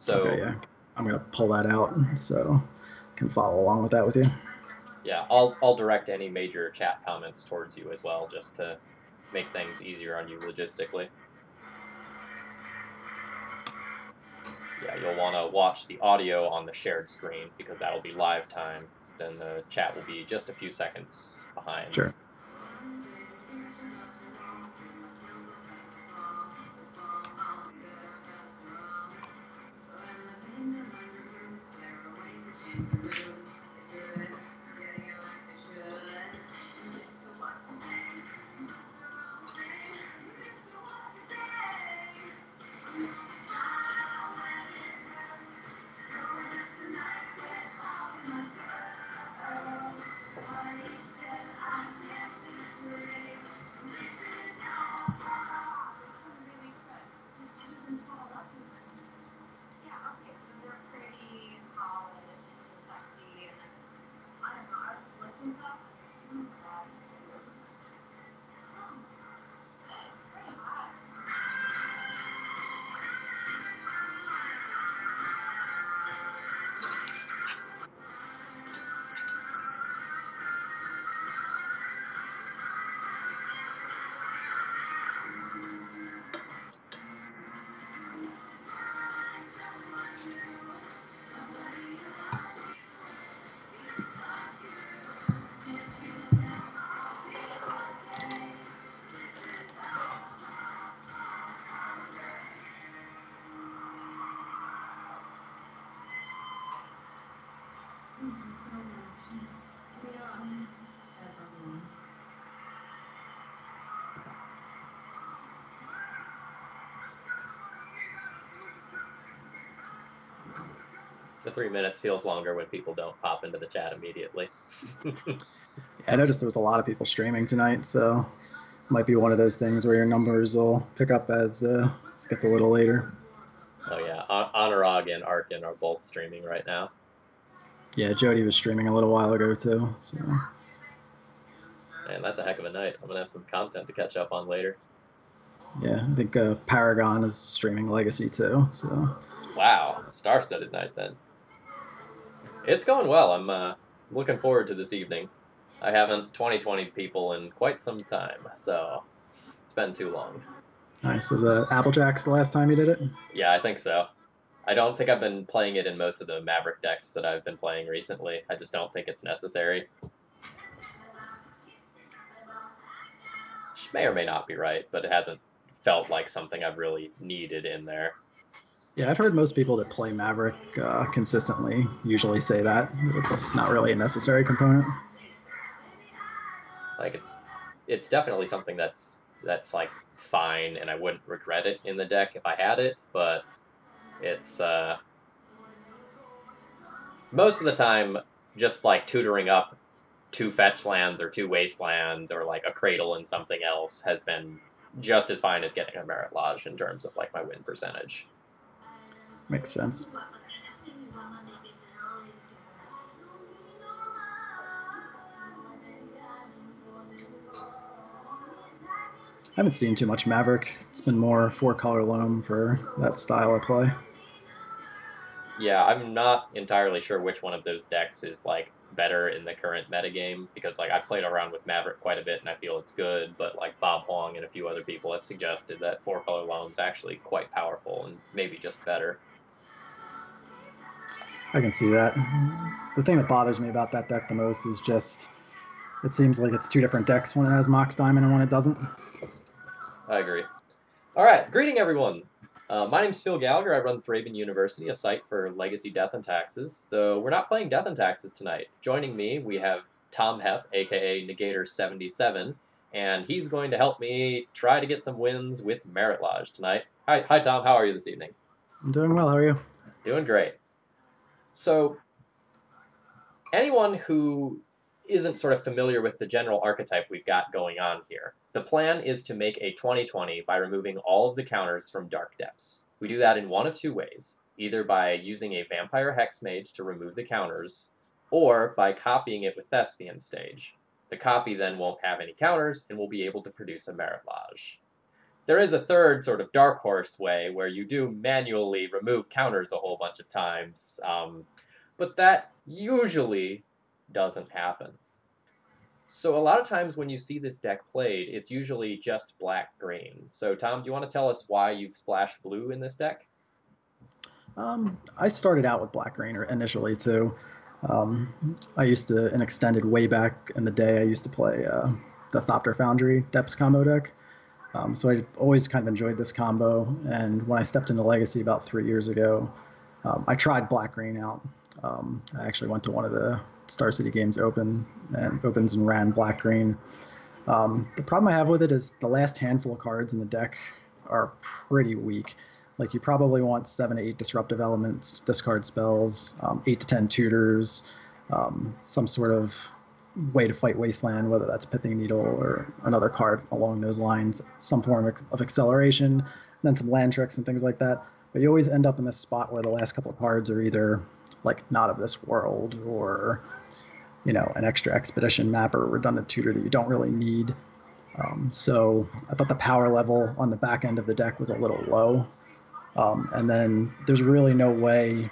So okay, yeah, I'm gonna pull that out so I can follow along with that with you. yeah, I'll direct any major chat comments towards you as well, just to make things easier on you logistically. Yeah, you'll want to watch the audio on the shared screen because that'll be live time. Then the chat will be just a few seconds behind. Sure. The 3 minutes feels longer when people don't pop into the chat immediately. Yeah, I noticed there was a lot of people streaming tonight, so it might be one of those things where your numbers will pick up as it gets a little later. Oh yeah, Anurag and Arkin are both streaming right now. Yeah, Jody was streaming a little while ago too. So. Man, that's a heck of a night. I'm gonna have some content to catch up on later. Yeah, I think Paragon is streaming Legacy too. So. Wow, star-studded night then. It's going well. I'm looking forward to this evening. I haven't 2020 people in quite some time, so it's been too long. Nice. Was Applejacks the last time you did it? Yeah, I think so. I don't think I've been playing it in most of the Maverick decks that I've been playing recently. I just don't think it's necessary. Which may or may not be right, but it hasn't felt like something I've really needed in there. Yeah, I've heard most people that play Maverick consistently usually say that it's not really a necessary component. Like it's definitely something that's like fine, and I wouldn't regret it in the deck if I had it, but it's most of the time just like tutoring up 2 fetch lands or 2 wastelands or like a cradle and something else has been just as fine as getting a Merit Lodge in terms of like my win percentage. Makes sense. I haven't seen too much Maverick. It's been more 4-color loam for that style of play. Yeah, I'm not entirely sure which one of those decks is like better in the current metagame because like I've played around with Maverick quite a bit and I feel it's good, but like Bob Huang and a few other people have suggested that 4-color loam's actually quite powerful and maybe just better. I can see that. The thing that bothers me about that deck the most is just it seems like it's 2 different decks when it has Mox Diamond and when it doesn't. I agree. All right, greeting everyone. My name's Phil Gallagher. I run Thraben University, a site for legacy Death and Taxes, though we're not playing Death and Taxes tonight. Joining me, we have Tom Hepp, a.k.a. Negator77, and he's going to help me try to get some wins with Merit Lodge tonight. Hi, Tom. How are you this evening? I'm doing well. How are you? Doing great. So, anyone who isn't sort of familiar with the general archetype we've got going on here, the plan is to make a 20/20 by removing all of the counters from Dark Depths. We do that in one of 2 ways, either by using a Vampire Hexmage to remove the counters, or by copying it with Thespian Stage. The copy then won't have any counters, and will be able to produce a Merit Lodge. There is a third sort of dark horse way where you do manually remove counters a whole bunch of times, but that usually doesn't happen. So a lot of times when you see this deck played, it's usually just black-green. So Tom, do you want to tell us why you've splashed blue in this deck? I started out with black green initially too. I used to, an extended way back in the day, I used to play the Thopter Foundry Depths combo deck. So I always kind of enjoyed this combo. And when I stepped into Legacy about 3 years ago, I tried black green out. I actually went to one of the Star City Games opens and ran black green. The problem I have with it is the last handful of cards in the deck are pretty weak. Like you probably want 7 to 8 disruptive elements, discard spells, 8 to 10 tutors, some sort of way to fight Wasteland, whether that's Pithing Needle or another card along those lines, some form of acceleration, and then some land tricks and things like that. But you always end up in this spot where the last couple of cards are either like Not of This World or an extra expedition map or redundant tutor that you don't really need. So I thought the power level on the back end of the deck was a little low. And then there's really no way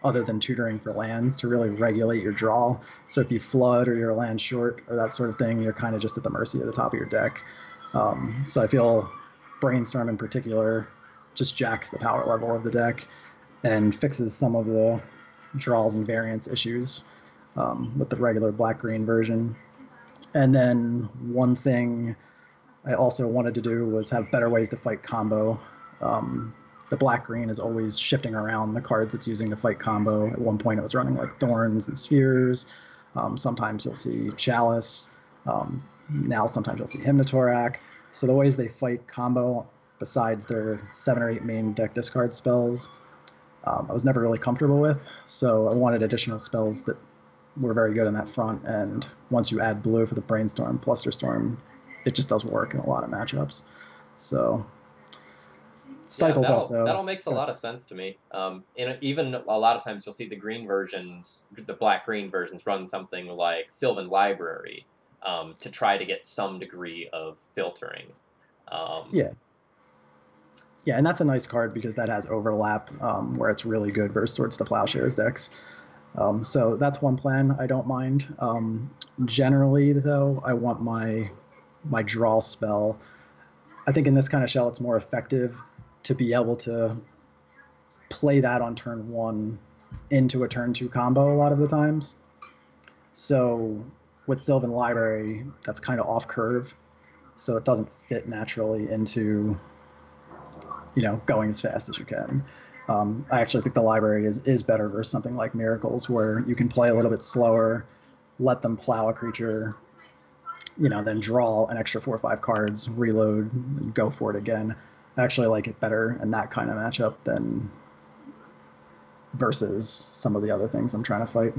other than tutoring for lands to really regulate your draw. So if you flood or you're a land short or that sort of thing, you're kind of just at the mercy of the top of your deck. So I feel Brainstorm in particular just jacks the power level of the deck and fixes some of the draws and variance issues with the regular black-green version. And then one thing I also wanted to do was have better ways to fight combo. The black-green is always shifting around the cards it's using to fight combo. At one point it was running like Thorns and Spheres. Sometimes you'll see Chalice. Now sometimes you'll see Hymnotorac. So the ways they fight combo, besides their 7 or 8 main deck discard spells, I was never really comfortable with. So I wanted additional spells that were very good on that front. And once you add blue for the Brainstorm, Flusterstorm, it just does work in a lot of matchups. So Cycles also. That all makes a lot of sense to me. Even a lot of times you'll see the green versions, the black-green versions, run something like Sylvan Library to try to get some degree of filtering. Yeah, and that's a nice card because that has overlap where it's really good versus towards the Plowshares decks. So that's one plan I don't mind. Generally, though, I want my draw spell. I think in this kind of shell, it's more effective to be able to play that on turn 1 into a turn 2 combo a lot of the times. So with Sylvan Library, that's kind of off curve, so it doesn't fit naturally into going as fast as you can. I actually think the library is better versus something like Miracles, where you can play a little bit slower, let them plow a creature, then draw an extra 4 or 5 cards, reload, and go for it again. I actually like it better in that kind of matchup than versus some of the other things I'm trying to fight.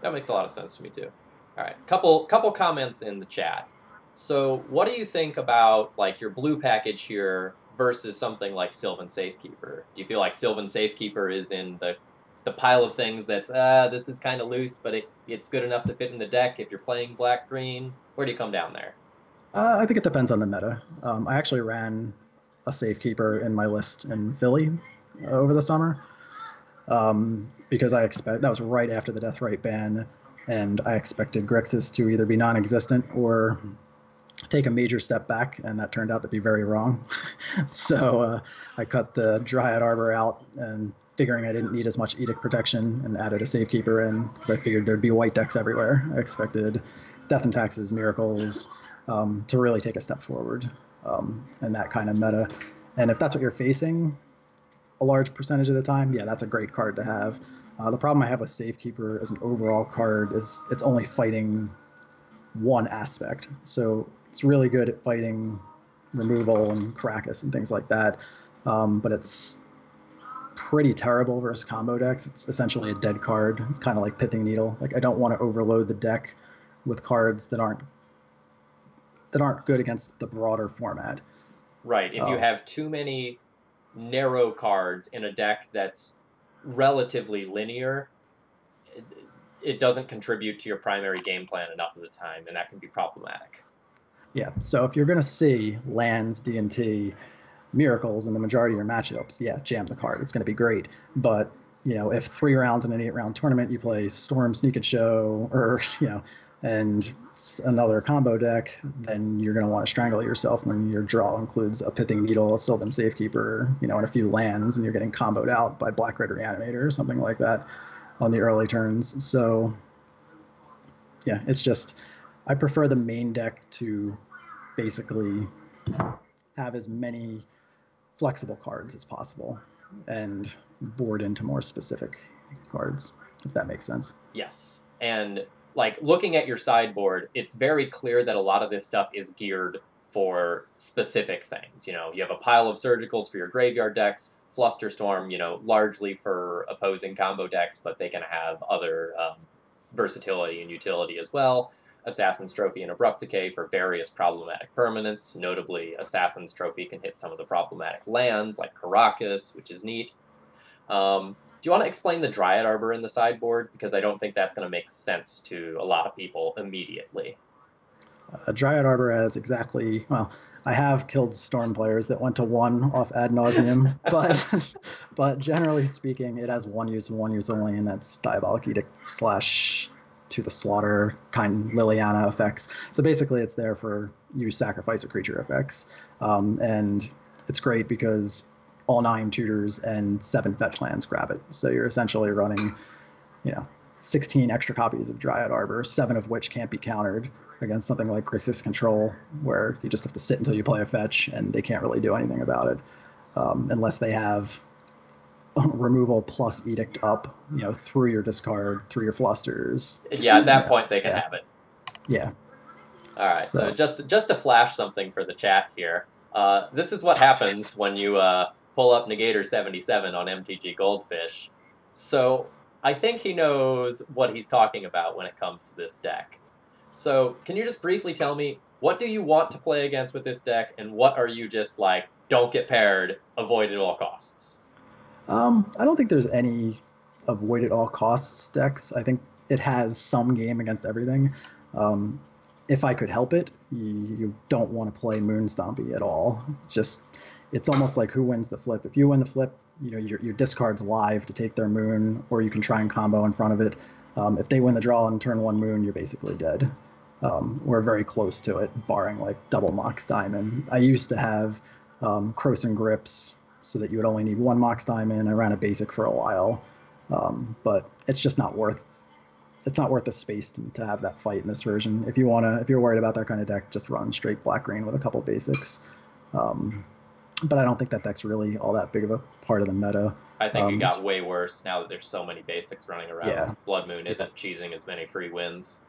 That makes a lot of sense to me too. All right, couple comments in the chat. So what do you think about like your blue package here versus something like Sylvan Safekeeper? Do you feel like Sylvan Safekeeper is in the pile of things that's this is kind of loose, but it's good enough to fit in the deck if you're playing black-green? Where do you come down there? I think it depends on the meta. I actually ran a Safekeeper in my list in Philly over the summer because that was right after the Deathrite ban, and I expected Grixis to either be non-existent or take a major step back, and that turned out to be very wrong. So I cut the Dryad Arbor out, and figuring I didn't need as much Edict protection, and added a Safekeeper in because I figured there'd be white decks everywhere. I expected Death and Taxes, Miracles to really take a step forward in that kind of meta. And if that's what you're facing a large percentage of the time, yeah, that's a great card to have. The problem I have with Safekeeper as an overall card is it's only fighting one aspect. So it's really good at fighting removal and Krakus and things like that. But it's pretty terrible versus combo decks. It's essentially a dead card. It's kind of like Pithing Needle. Like I don't want to overload the deck with cards that aren't good against the broader format. Right. If you have too many narrow cards in a deck that's relatively linear, it doesn't contribute to your primary game plan enough of the time, and that can be problematic. Yeah, so if you're going to see lands, D&T, miracles in the majority of your matchups, yeah, jam the card. It's going to be great. But if 3 rounds in an 8-round tournament you play Storm, Sneak and Show, or and it's another combo deck, then you're going to want to strangle yourself when your draw includes a Pithing Needle, a Sylvan Safekeeper, and a few lands, and you're getting comboed out by Black Red Reanimator or something like that on the early turns. So yeah, it's just I prefer the main deck to basically have as many flexible cards as possible and board into more specific cards, if that makes sense. Yes. And like looking at your sideboard, it's very clear that a lot of this stuff is geared for specific things. You have a pile of surgicals for your graveyard decks, Flusterstorm, largely for opposing combo decks, but they can have other versatility and utility as well. Assassin's Trophy and Abrupt Decay for various problematic permanents. Notably, Assassin's Trophy can hit some of the problematic lands, like Caracas, which is neat. Do you want to explain the Dryad Arbor in the sideboard? Because I don't think that's going to make sense to a lot of people immediately. Dryad Arbor has exactly, well, I have killed Storm players that went to 1 off ad nauseum, but generally speaking, it has 1 use and 1 use only, and that's Diabolic Edict / to the slaughter kind Liliana effects. So basically, it's there for you sacrifice a creature effects, and it's great because all 9 tutors and 7 fetch lands grab it. So you're essentially running, 16 extra copies of Dryad Arbor, 7 of which can't be countered against something like Grixis Control, where you just have to sit until you play a fetch, and they can't really do anything about it, unless they have removal plus Edict up, through your discard, through your flusters. Yeah, at that point they can have it. Yeah. All right. So just to flash something for the chat here, this is what happens when you pull up Negator77 on MTG Goldfish. So I think he knows what he's talking about when it comes to this deck. So can you just briefly tell me, what do you want to play against with this deck, and what are you just like, don't get paired, avoid at all costs? I don't think there's any avoid at all costs decks. I think it has some game against everything. If I could help it, you don't want to play Moon Stompy at all. Just, it's almost like who wins the flip. If you win the flip, your discard's live to take their Moon, or you can try and combo in front of it. If they win the draw on turn 1 Moon, you're basically dead. We're very close to it, barring like double Mox Diamond. I used to have Krosan Grips, so that you would only need 1 Mox Diamond. I ran a basic for a while, but it's just not worth. It's not worth the space to have that fight in this version. If you're worried about that kind of deck, just run straight black green with a couple basics. But I don't think that deck's really all that big of a part of the meta. I think it got way worse now that there's so many basics running around. Yeah. Blood Moon isn't cheesing as many free wins.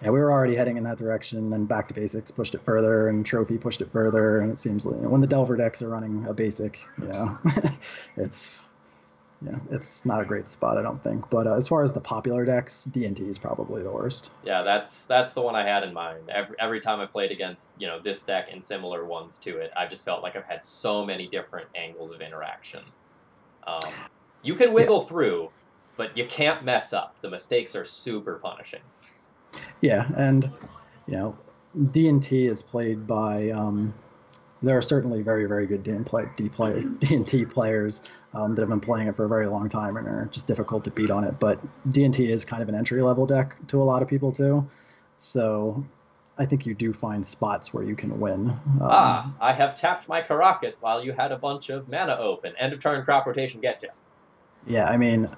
Yeah, we were already heading in that direction, and Back to Basics pushed it further, and Trophy pushed it further, and it seems like when the Delver decks are running a basic, it's not a great spot, I don't think. But as far as the popular decks, D&T is probably the worst. Yeah, that's the one I had in mind. Every time I played against this deck and similar ones to it, I just felt like I've had so many different angles of interaction. You can wiggle through, but you can't mess up. The mistakes are super punishing. Yeah, and D&T is played by. There are certainly very, very good D&T players that have been playing it for a very long time and are just difficult to beat on it. But D&T is kind of an entry-level deck to a lot of people too, so I think you do find spots where you can win. I have tapped my Caracas while you had a bunch of mana open. End of turn, crop rotation, get you. Yeah, I mean,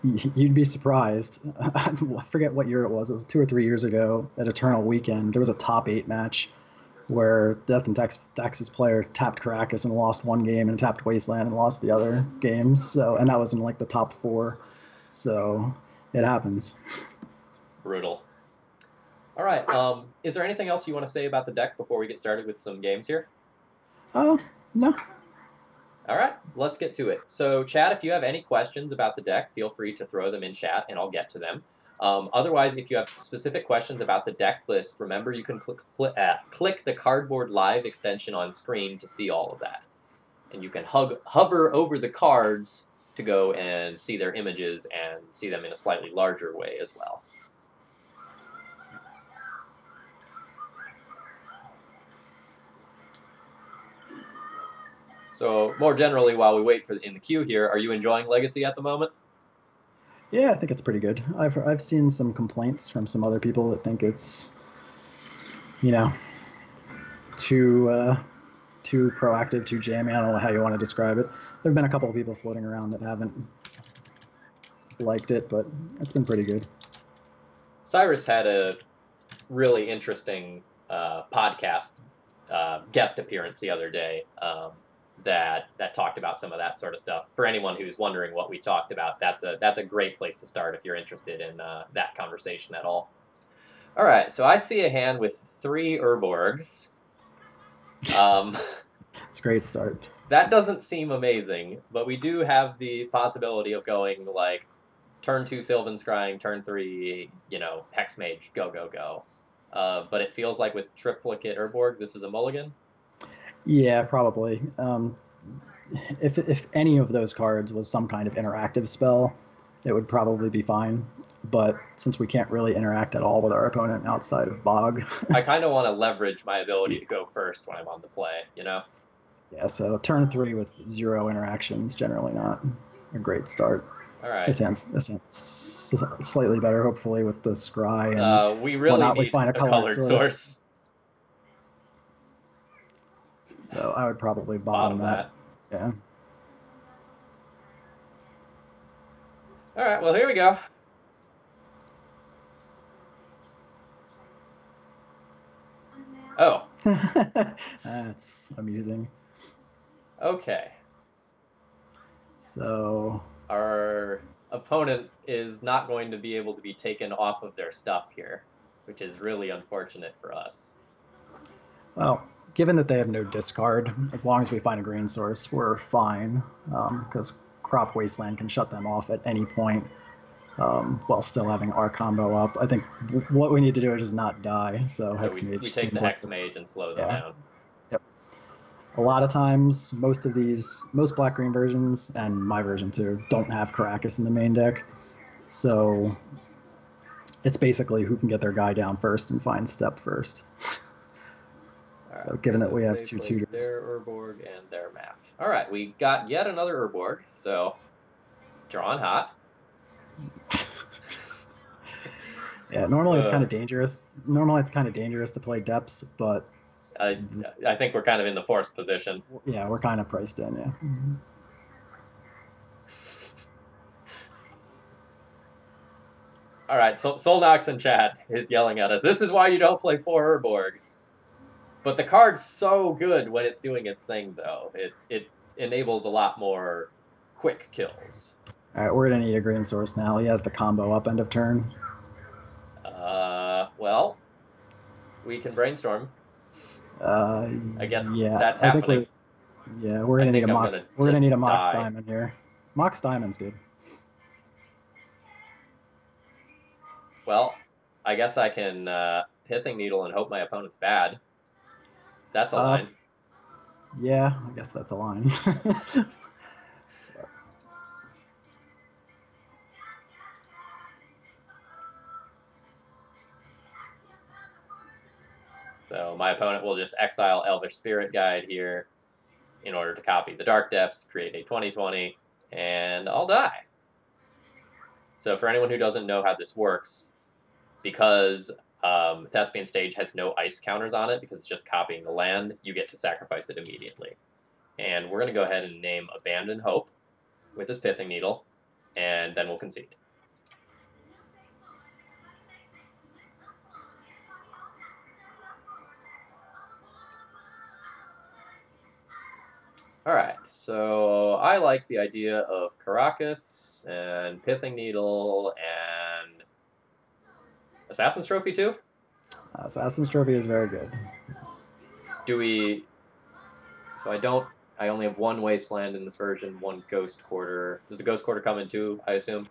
you'd be surprised. I forget what year it was. It was 2 or 3 years ago at Eternal Weekend. There was a top 8 match where Death and Taxes player tapped Caracas and lost 1 game, and tapped Wasteland and lost the other games. So, and that was in like the top 4. So it happens. Brutal. All right. Is there anything else you want to say about the deck before we get started with some games here? No. All right, let's get to it. So, chat, if you have any questions about the deck, feel free to throw them in chat, and I'll get to them. Otherwise, if you have specific questions about the deck list, remember you can click the Cardboard Live extension on screen to see all of that. And you can hover over the cards to go and see their images and see them in a slightly larger way as well. So more generally, while we wait for in the queue here, are you enjoying Legacy at the moment? Yeah, I think it's pretty good. I've seen some complaints from some other people that think it's, you know, too proactive, too jammy. I don't know how you want to describe it. There've been a couple of people floating around that haven't liked it, but it's been pretty good. Cyrus had a really interesting podcast guest appearance the other day that talked about some of that sort of stuff. For anyone who's wondering what we talked about, that's a great place to start if you're interested in that conversation at all. All right, so I see a hand with 3 Urborgs. It's a great start. That doesn't seem amazing, but we do have the possibility of going like turn 2 Sylvan Scrying, turn 3, Hex Mage, go, go, go. But it feels like with triplicate Urborg, this is a mulligan? Yeah, probably. If any of those cards was some kind of interactive spell, it would probably be fine. But since we can't really interact at all with our opponent outside of Bog... I kind of want to leverage my ability to go first when I'm on the play, Yeah, so turn 3 with 0 interactions, generally not a great start. All right. This hand's slightly better, hopefully, with the scry. And we really need find a colored source. So I would probably bottom that. Yeah. All right, well, here we go. Oh. That's amusing. Okay. So... our opponent is not going to be able to be taken off of their stuff here, which is really unfortunate for us. Well, given that they have no discard, as long as we find a green source, we're fine, because Crop Wasteland can shut them off at any point while still having our combo up. I think what we need to do is just not die, so Hex Mage we take the Hex Mage and slow them down. Yep. A lot of times, most black-green versions, and my version too, don't have Caracas in the main deck. So it's basically who can get their guy down first and find step first. So given that we have 2 tutors. Their Urborg and their map. All right, we got yet another Urborg, so drawing hot. Yeah, normally it's kind of dangerous. Normally it's kind of dangerous to play depths, but I think we're kind of in the forced position. Yeah, we're kind of priced in, yeah. Mm-hmm. All right, so Solnox in chat is yelling at us. This is why you don't play 4 Urborg. But the card's so good when it's doing its thing, though. It enables a lot more quick kills. All right, we're going to need a green source now. He has the combo up end of turn. Well, we can brainstorm. I guess that's I happening. We're going to need a Mox. We're going to need a Mox Diamond here. Mox Diamond's good. Well, I guess I can Pithing Needle and hope my opponent's bad. That's a line. Yeah, I guess that's a line. So my opponent will just exile Elvish Spirit Guide here in order to copy the Dark Depths, create a 20/20, and I'll die. So for anyone who doesn't know how this works, because Thespian Stage has no ice counters on it, because it's just copying the land, you get to sacrifice it immediately. And we're going to go ahead and name Abandon Hope with his Pithing Needle, and then we'll concede. Alright, so I like the idea of Caracas and Pithing Needle and Assassin's Trophy too? Assassin's Trophy is very good. Do we... So I only have 1 Wasteland in this version, 1 Ghost Quarter. Does the Ghost Quarter come in too, I assume?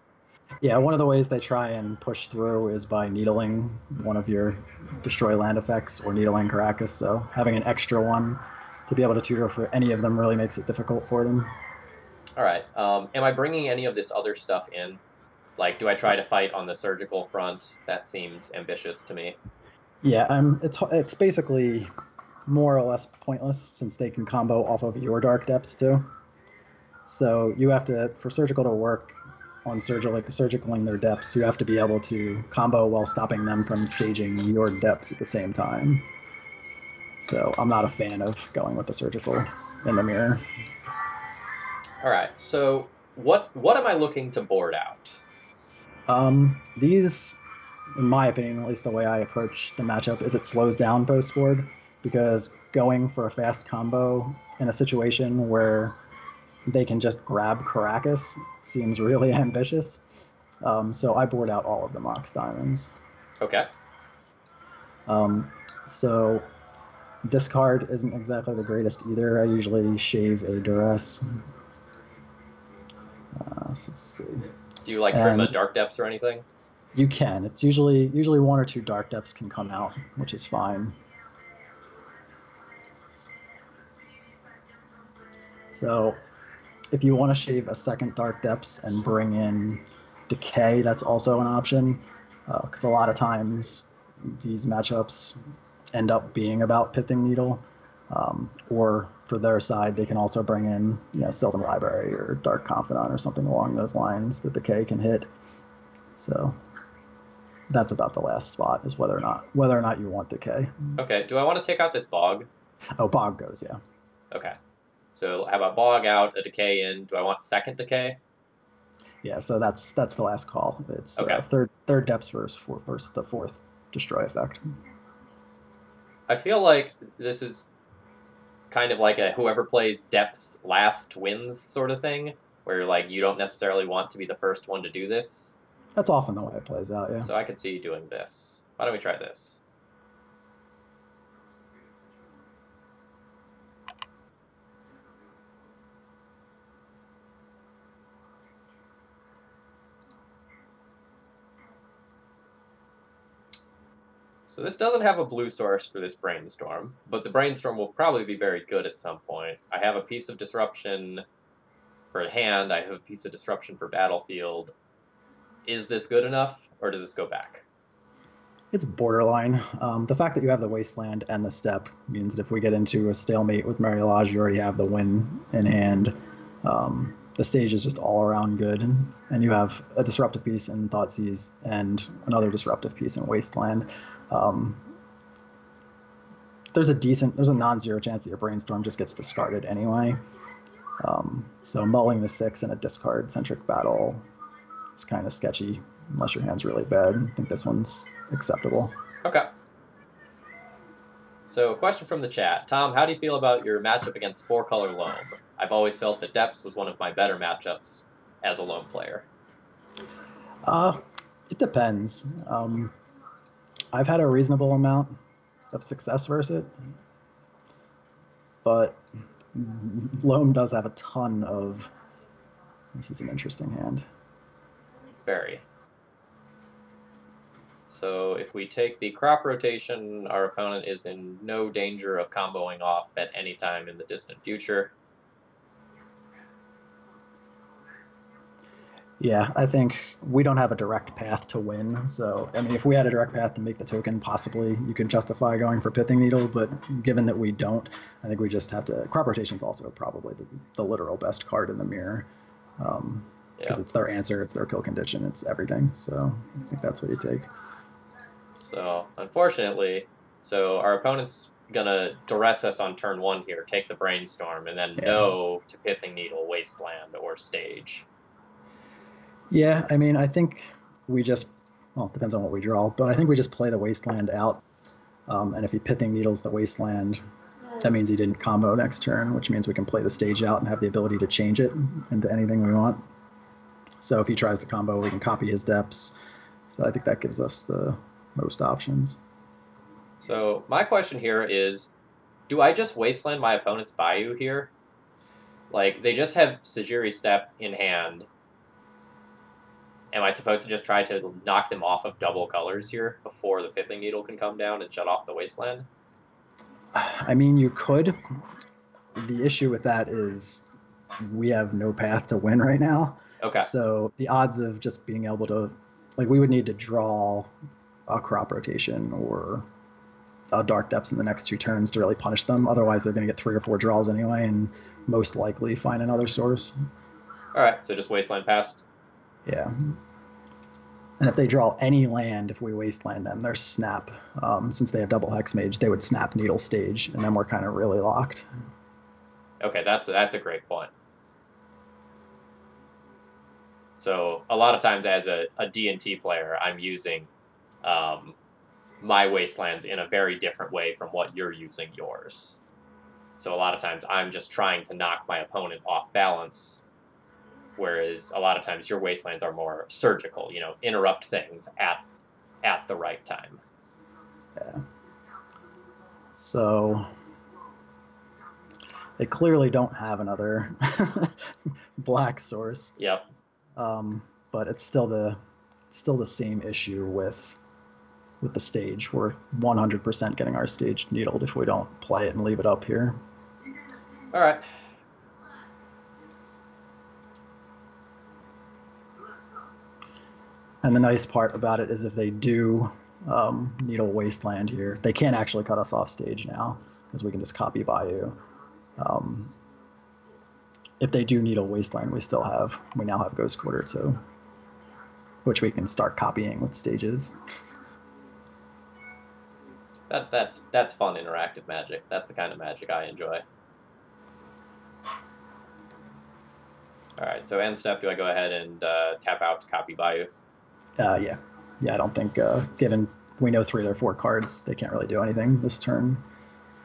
Yeah, one of the ways they try and push through is by needling one of your destroy land effects or needling Caracas, so having an extra one to be able to tutor for any of them really makes it difficult for them. All right. Am I bringing any of this other stuff in? Like, do I try to fight on the surgical front? That seems ambitious to me. Yeah, it's basically more or less pointless since they can combo off of your Dark Depths too. So you have to, for Surgical to work on surgicaling their depths, you have to be able to combo while stopping them from staging your depths at the same time. So I'm not a fan of going with the Surgical in the mirror. All right. So what am I looking to board out? These, in my opinion, at least the way I approach the matchup, is it slows down post board because going for a fast combo in a situation where they can just grab Caracas seems really ambitious. So I board out all of the Mox Diamonds. Okay. So discard isn't exactly the greatest either. I usually shave a Duress. So let's see. Do you like trim a Dark Depths or anything? You can. It's usually one or two Dark Depths can come out, which is fine. So if you want to shave a second Dark Depths and bring in Decay, that's also an option. Because a lot of times these matchups end up being about Pithing Needle. Or for their side, they can also bring in, Sylvan Library or Dark Confidant or something along those lines that Decay can hit. So that's about the last spot, is whether or not you want Decay. Okay. Do I want to take out this Bog? Oh, Bog goes, yeah. Okay. So how about Bog out, a Decay in? Do I want second Decay? Yeah, so that's the last call. It's okay. Third depths versus the fourth destroy effect. I feel like this is kind of like a whoever plays depths last wins sort of thing, where like you don't necessarily want to be the first one to do this. That's often the way it plays out, yeah. So I could see you doing this. Why don't we try this? So this doesn't have a blue source for this Brainstorm, but the Brainstorm will probably be very good at some point. I have a piece of Disruption for hand, I have a piece of Disruption for Battlefield. Is this good enough, or does this go back? It's borderline. The fact that you have the Wasteland and the Step means that if we get into a stalemate with Marielage, you already have the win in hand. The stage is just all around good, and you have a disruptive piece in Thoughtseize and another disruptive piece in Wasteland. There's a non-zero chance that your Brainstorm just gets discarded anyway. So mulling the 6 in a discard-centric battle is kind of sketchy, unless your hand's really bad. I think this one's acceptable. Okay. So a question from the chat. Tom, how do you feel about your matchup against 4-color Loam? I've always felt that Depths was one of my better matchups as a Loam player. It depends. I've had a reasonable amount of success versus it, but Loam does have a ton of... This is an interesting hand. Very. So if we take the crop rotation, our opponent is in no danger of comboing off at any time in the distant future. Yeah, I think we don't have a direct path to win. So, I mean, if we had a direct path to make the token, possibly you could justify going for Pithing Needle. But given that we don't, I think we just have to... Crop rotation is also probably the literal best card in the mirror. Because it's their answer, it's their kill condition, it's everything. So I think that's what you take. So, unfortunately, our opponent's going to duress us on turn 1 here, take the Brainstorm, and then no to Pithing Needle, Wasteland, or Stage. Yeah, I mean, I think we just... Well, it depends on what we draw, but I think we just play the Wasteland out. And if he Pithing Needles the Wasteland, that means he didn't combo next turn, which means we can play the Stage out and have the ability to change it into anything we want. So if he tries to combo, we can copy his depths. So I think that gives us the most options. So my question here is, do I just Wasteland my opponent's Bayou here? Like, they just have Sajiri Step in hand. Am I supposed to just try to knock them off of double colors here before the Pithing Needle can come down and shut off the Wasteland? I mean, you could. The issue with that is we have no path to win right now. Okay. So the odds of just being able to... Like, we would need to draw a crop rotation or Dark Depths in the next 2 turns to really punish them. Otherwise, they're going to get 3 or 4 draws anyway, and most likely find another source. All right, so just Wasteland past. Yeah. And if they draw any land, if we wasteland them, their snap. Since they have double Hex Mage, they would snap Needle Stage, and then we're kind of really locked. Okay, that's a great point. So a lot of times as a D&T player, I'm using my Wastelands in a very different way from what you're using yours. So a lot of times I'm just trying to knock my opponent off balance, whereas a lot of times your Wastelands are more surgical, interrupt things at the right time. Yeah. So they clearly don't have another black source. Yep. But it's still the same issue with the stage. We're 100% getting our stage needled if we don't play it and leave it up here. All right. And the nice part about it is if they do needle Wasteland here, they can't actually cut us off stage now because we can just copy Bayou. If they do needle Wasteland, we now have Ghost Quarter too, which we can start copying with stages. That's fun interactive Magic. That's the kind of Magic I enjoy. All right, so end step, do I go ahead and tap out to copy Bayou? Yeah. I don't think, given we know 3 of their 4 cards, they can't really do anything this turn,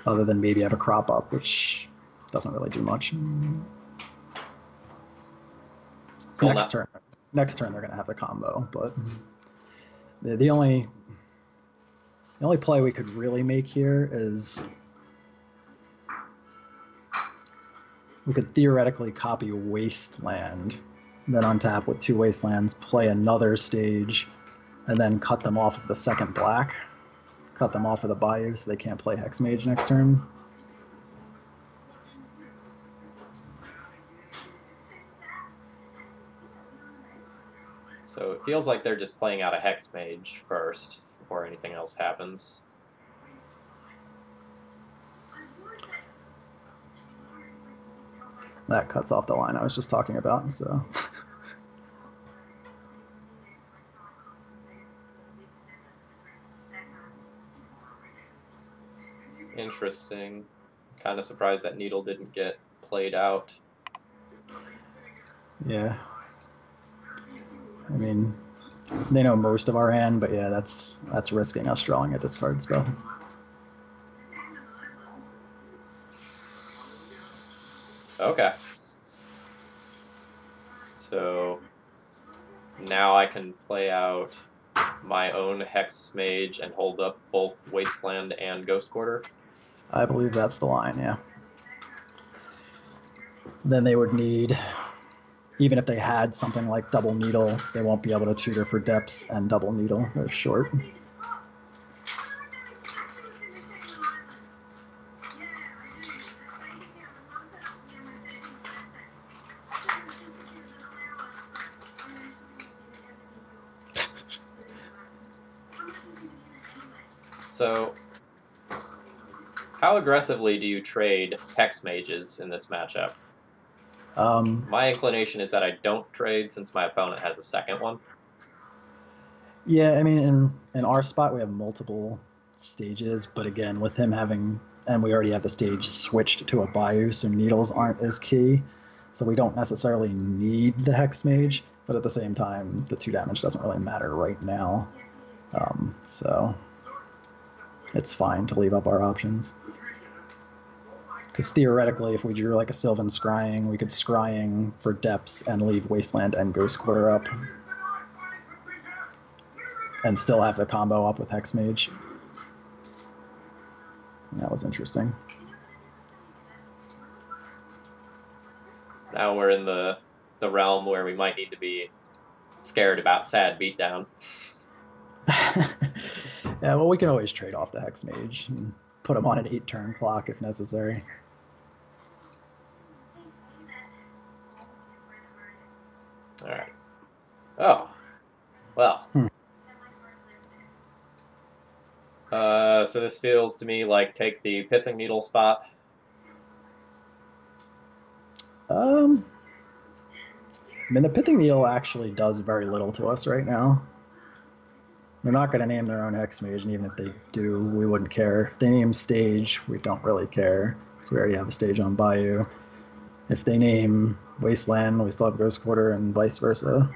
other than maybe have a crop up, which doesn't really do much. So next turn they're going to have the combo, but the only play we could really make here is we could theoretically copy Wasteland, then untap with 2 Wastelands, play another stage, and then cut them off of the second black. Cut them off of the Bayou so they can't play Hex Mage next turn. So it feels like they're just playing out a Hex Mage first before anything else happens. That cuts off the line I was just talking about, so... Interesting. Kind of surprised that Needle didn't get played out. Yeah. I mean, they know most of our hand, but yeah, that's risking us drawing a discard spell. Okay. So now I can play out my own Hex Mage and hold up both Wasteland and Ghost Quarter? I believe that's the line, yeah. Then they would need, even if they had something like Double Needle, they won't be able to tutor for Depths and Double Needle. They're short. So, how aggressively do you trade Hex Mages in this matchup? My inclination is that I don't trade since my opponent has a second one. Yeah, I mean, in our spot, we have multiple stages, but again, with him having, and we already have the stage switched to a Bayou, so needles aren't as key, so we don't necessarily need the Hex Mage, but at the same time, the 2 damage doesn't really matter right now. So it's fine to leave up our options. Because theoretically, if we drew like a Sylvan Scrying, we could Scrying for Depths and leave Wasteland and Ghost Quarter up. And still have the combo up with Hex Mage. That was interesting. Now we're in the realm where we might need to be scared about sad beatdown. Yeah, well, we can always trade off the Hex Mage and put him on an 8-turn clock if necessary. All right. Oh, well. So this feels to me like take the pithing needle spot. I mean, the pithing needle actually does very little to us right now. They're not going to name their own hex mage, and even if they do, we wouldn't care. If they name stage, we don't really care, because we already have a stage on Bayou. If they name Wasteland, we still have Ghost Quarter, and vice versa.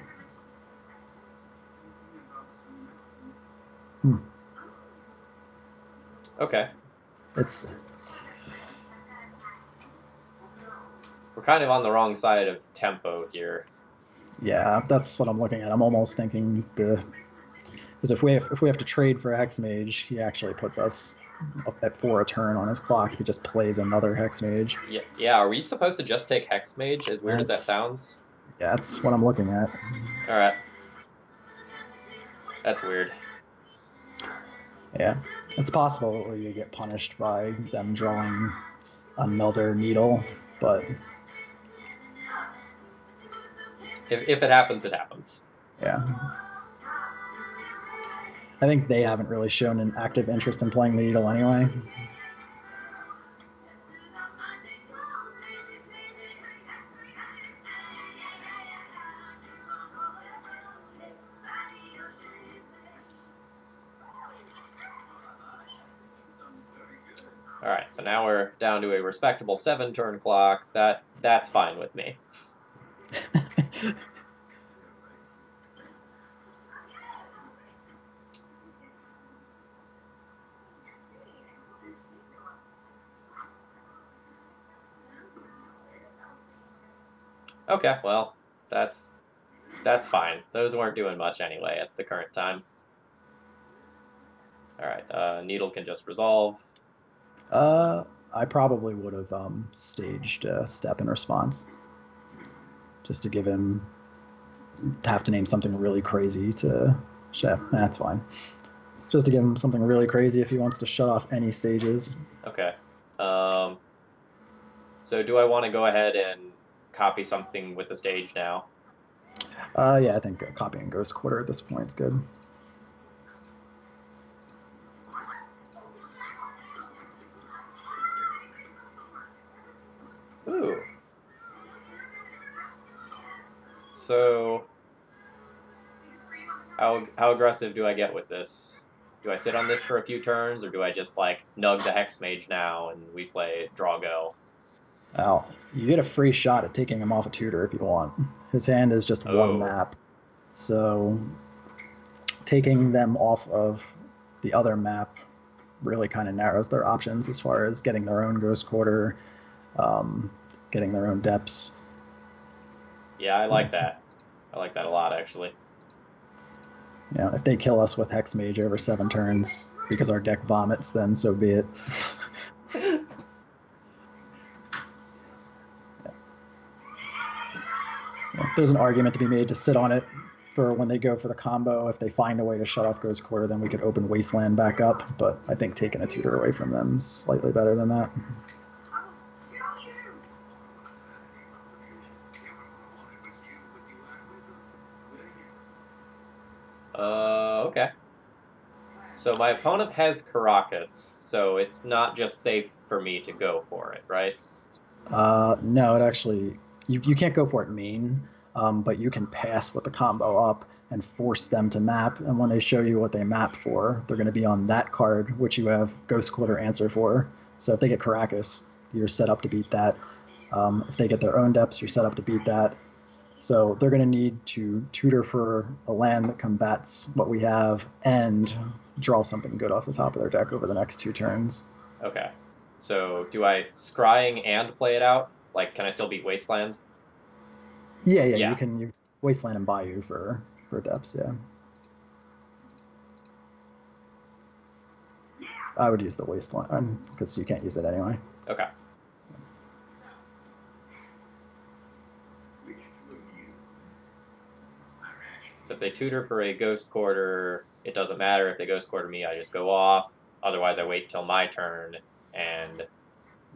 Okay. It's We're kind of on the wrong side of tempo here. yeah, that's what I'm looking at. I'm almost thinking because if we have to trade for a hex mage, he actually puts us up at 4 a turn on his clock. He just plays another hex mage. Yeah. Are we supposed to just take hex mage? As weird as that sounds. Yeah, that's what I'm looking at. All right. That's weird. Yeah, it's possible you get punished by them drawing another needle, but If it happens, it happens. yeah. I think they haven't really shown an active interest in playing the needle anyway. All right, so now we're down to a respectable 7-turn clock. That's fine with me. Okay, well, that's fine. Those weren't doing much anyway at the current time. All right, Needle can just resolve. I probably would have staged a step in response, just to give him have to name something really crazy to chef. That's fine. Just to give him something really crazy if he wants to shut off any stages. Okay. So do I want to go ahead and copy something with the stage now? Yeah, I think copying Ghost Quarter at this point is good. Ooh. So how aggressive do I get with this? Do I sit on this for a few turns, or do I just like nug the hex mage now and we play draw go? Now, you get a free shot at taking him off a tutor if you want. His hand is just one map, so taking them off of the other map really kind of narrows their options as far as getting their own Ghost Quarter, getting their own depths. Yeah, I like that. I like that a lot, actually. You know, if they kill us with Hex Mage over 7 turns because our deck vomits, then so be it. There's an argument to be made to sit on it for when they go for the combo. If they find a way to shut off Ghost Quarter, then we could open Wasteland back up. But I think taking a tutor away from them is slightly better than that. Okay. So my opponent has Caracas, so it's not just safe for me to go for it, right? No, it actually... You can't go for it main, but you can pass with the combo up and force them to map, and when they show you what they map for, they're going to be on that card, which you have Ghost Quarter answer for. So if they get Caracas, you're set up to beat that. If they get their own depths, you're set up to beat that. So they're going to need to tutor for a land that combats what we have and draw something good off the top of their deck over the next 2 turns. Okay. So do I scrying and play it out? Like, can I still beat Wasteland? Yeah. You can Wasteland and Bayou for depths, yeah. I would use the Wasteland because you can't use it anyway. Okay. So if they tutor for a Ghost Quarter, it doesn't matter. If they Ghost Quarter me, I just go off. Otherwise, I wait till my turn, and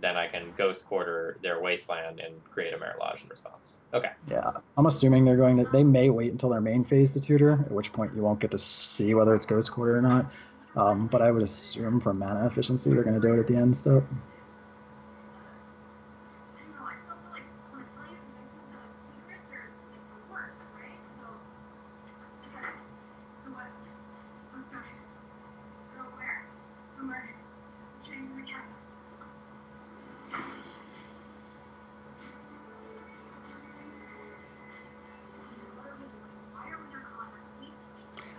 then I can Ghost Quarter their Wasteland and create a Mirage in response. Okay. Yeah, I'm assuming they may wait until their main phase to tutor, at which point you won't get to see whether it's Ghost Quarter or not. But I would assume for mana efficiency, they're going to do it at the end step.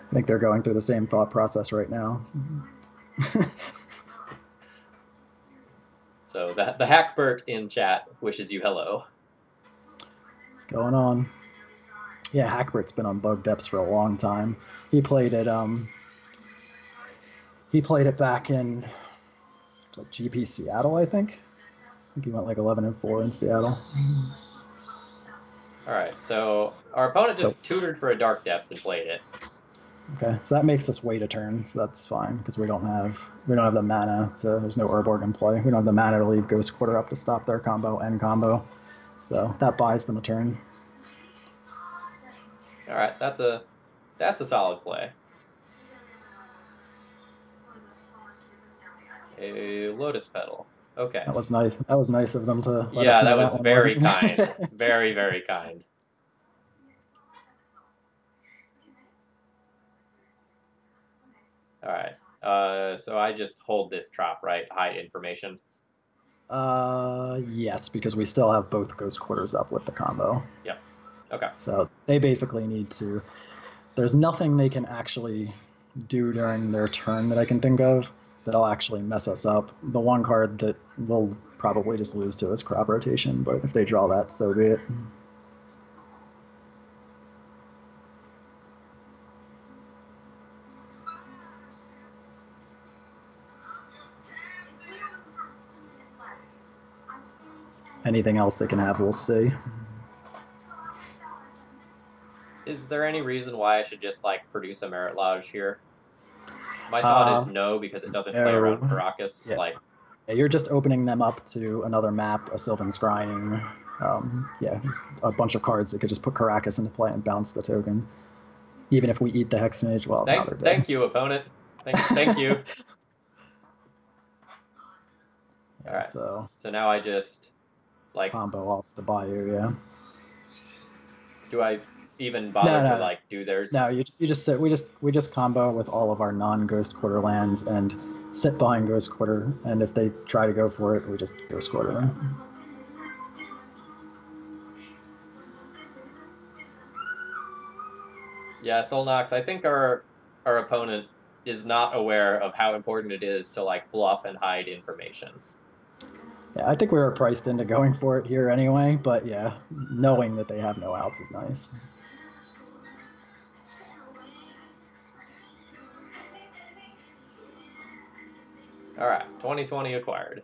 I think they're going through the same thought process right now. So the Hackbert in chat wishes you hello. What's going on? Yeah, Hackbert's been on Bug Depths for a long time. He played it. He played it back in like GP Seattle, I think. I think he went like 11-4 in Seattle. All right, so our opponent just tutored for a Dark Depths and played it. Okay, so that makes us wait a turn, so that's fine because we don't have the mana. There's no Urborg in play. We don't have the mana to leave Ghost Quarter up to stop their combo and combo, so that buys them a turn. All right, that's a solid play. A Lotus Petal. Okay. That was nice. That was nice of them to. Yeah, that was very kind. Very, very kind. All right. So I just hold this Trop, right? Hide information. Yes, because we still have both Ghost Quarters up with the combo. Yep. Okay. So they basically need to. There's nothing they can actually do during their turn that I can think of that'll actually mess us up. The one card that we'll probably just lose to is Crop Rotation, but if they draw that, so be it. Anything else they can have, we'll see. Is there any reason why I should just like produce a Merit Lodge here? My thought is no, because it doesn't play around Caracas. Yeah. Like, yeah, you're just opening them up to another map, a Sylvan Scrying, a bunch of cards that could just put Caracas into play and bounce the token. Even if we eat the Hexmage, well, now they're dead. Thank you, opponent. Thank you. Yeah, all right. So now I just like combo off the Bayou, yeah. Do I even bother to like do theirs? No, you just sit. We just combo with all of our non-Ghost Quarter lands and sit behind Ghost Quarter, and if they try to go for it, we just Ghost Quarter them. Yeah, Solnox, I think our opponent is not aware of how important it is to like bluff and hide information. Yeah, I think we were priced into going for it here anyway, but yeah, knowing that they have no outs is nice. All right, 2020 acquired.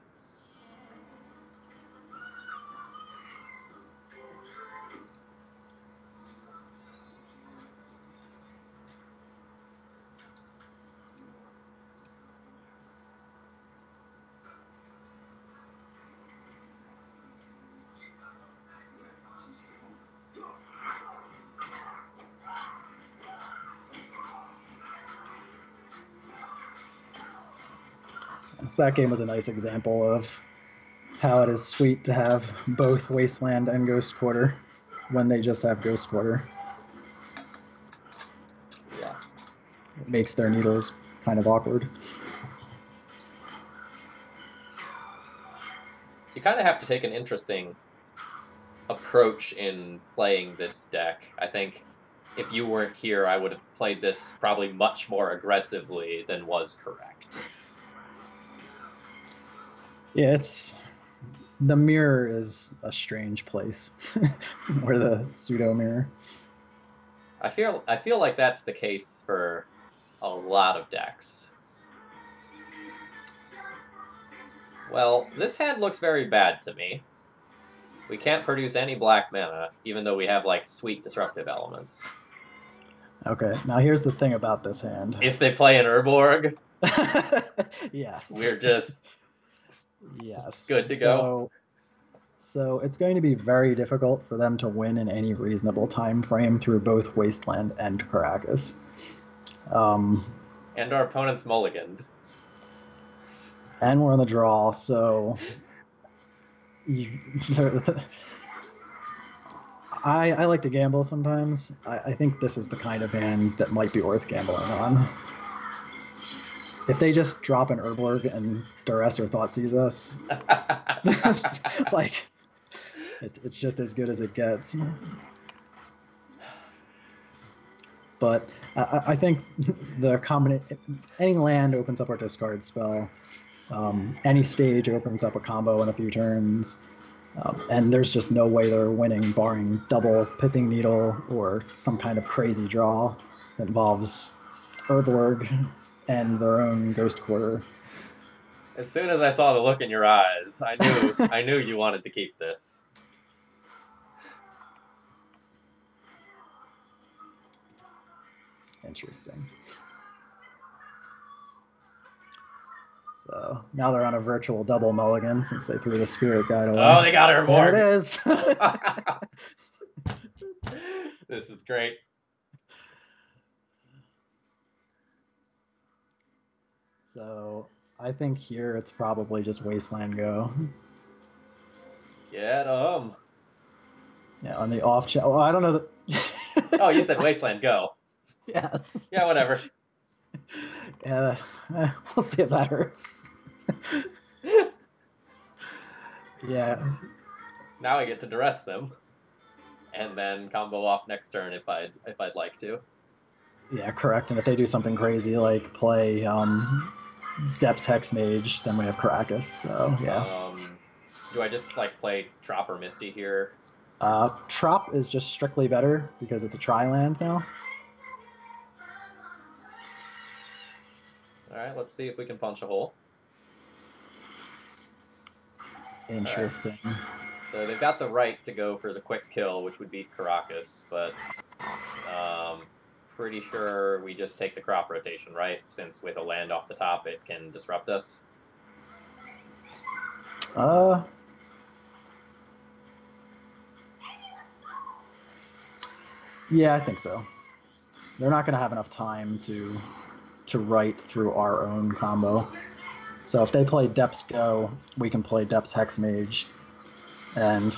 So that game was a nice example of how it is sweet to have both Wasteland and Ghost Quarter when they just have Ghost Quarter. Yeah. It makes their needles kind of awkward. You kind of have to take an interesting approach in playing this deck. I think if you weren't here, I would have played this probably much more aggressively than was correct. Yeah, the mirror is a strange place, or the pseudo mirror. I feel like that's the case for a lot of decks. Well, this hand looks very bad to me. We can't produce any black mana, even though we have like sweet disruptive elements. Okay, now here's the thing about this hand. If they play an Urborg, yes, we're just good to go. So it's going to be very difficult for them to win in any reasonable time frame through both Wasteland and Caracas. And our opponent's mulliganed. And we're on the draw, so you, I like to gamble sometimes. I think this is the kind of hand that might be worth gambling on. If they just drop an Urborg and Duress or Thoughtseize us, like it's just as good as it gets. But I think the any land opens up our discard spell. Any stage opens up a combo in a few turns. And there's just no way they're winning, barring double Pithing Needle or some kind of crazy draw that involves Urborg and their own Ghost Quarter. As soon as I saw the look in your eyes, I knew you wanted to keep this. Interesting. So now they're on a virtual double mulligan since they threw the Spirit Guide away. Oh, they got her There board. it is. This is great. So I think here it's probably just Wasteland Go. Get 'em. Yeah, on the off chance. Oh, I don't know. Oh, you said Wasteland Go. Yes. Yeah, whatever. Yeah, we'll see if that hurts. Yeah. Now I get to duress them, and then combo off next turn if I'd like to. Yeah, correct. And if they do something crazy like play Depths Hexmage, then we have Caracas. So yeah. Do I just like play Trop or Misty here? Trop is just strictly better because it's a tri-land now. All right, let's see if we can punch a hole. Interesting. Right. So they've got the right to go for the quick kill, which would beat Caracas, but pretty sure we just take the crop rotation, right? Since with a land off the top, it can disrupt us. Yeah, I think so. They're not going to have enough time to write through our own combo. So if they play Depths Go, we can play Depths Hexmage, and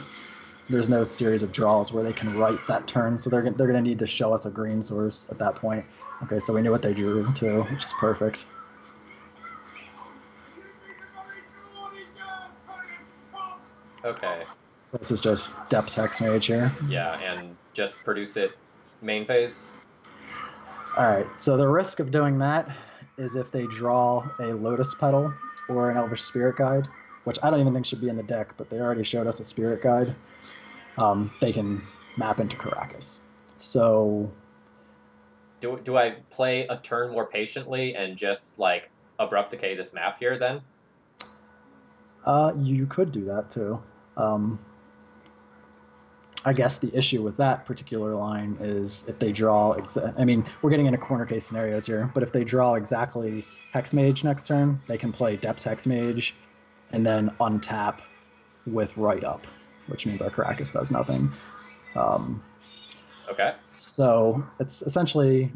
there's no series of draws where they can write that turn. So they're going to need to show us a green source at that point. Okay, so we knew what they drew too, which is perfect. Okay. So this is just Depths Hexmage here. Yeah, and just produce it main phase. All right, so the risk of doing that is if they draw a Lotus Petal or an Elvish Spirit Guide, which I don't even think should be in the deck, but they already showed us a Spirit Guide. They can map into Caracas. So do I play a turn more patiently and just like abrupt decay this map here then? You could do that too. I guess the issue with that particular line is if they draw, I mean, we're getting into corner case scenarios here, but if they draw exactly Hexmage next turn, they can play Depths Hexmage and then untap with Write Up, which means our Caracas does nothing. Okay. So it's essentially,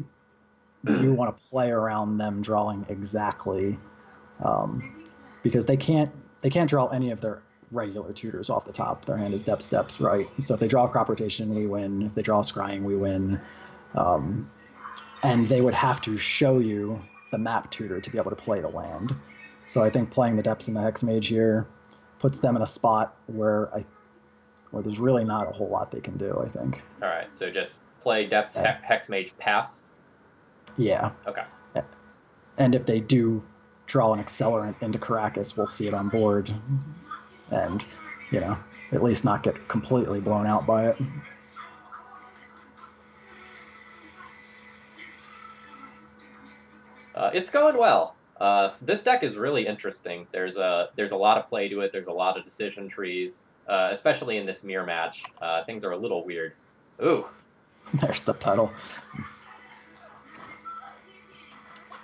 do you want to play around them drawing exactly, because they can't draw any of their regular tutors off the top. Their hand is Depths, right? So if they draw Crop Rotation, we win. If they draw Scrying, we win. And they would have to show you the map tutor to be able to play the land. So I think playing the Depths and the Hexmage here puts them in a spot where there's really not a whole lot they can do, I think. All right, so just play Depths, Hexmage, pass? Yeah. Okay. And if they do draw an Accelerant into Caracas, we'll see it on board. And, at least not get completely blown out by it. It's going well. This deck is really interesting. There's a lot of play to it. There's a lot of decision trees, especially in this mirror match. Things are a little weird. Ooh. There's the pedal.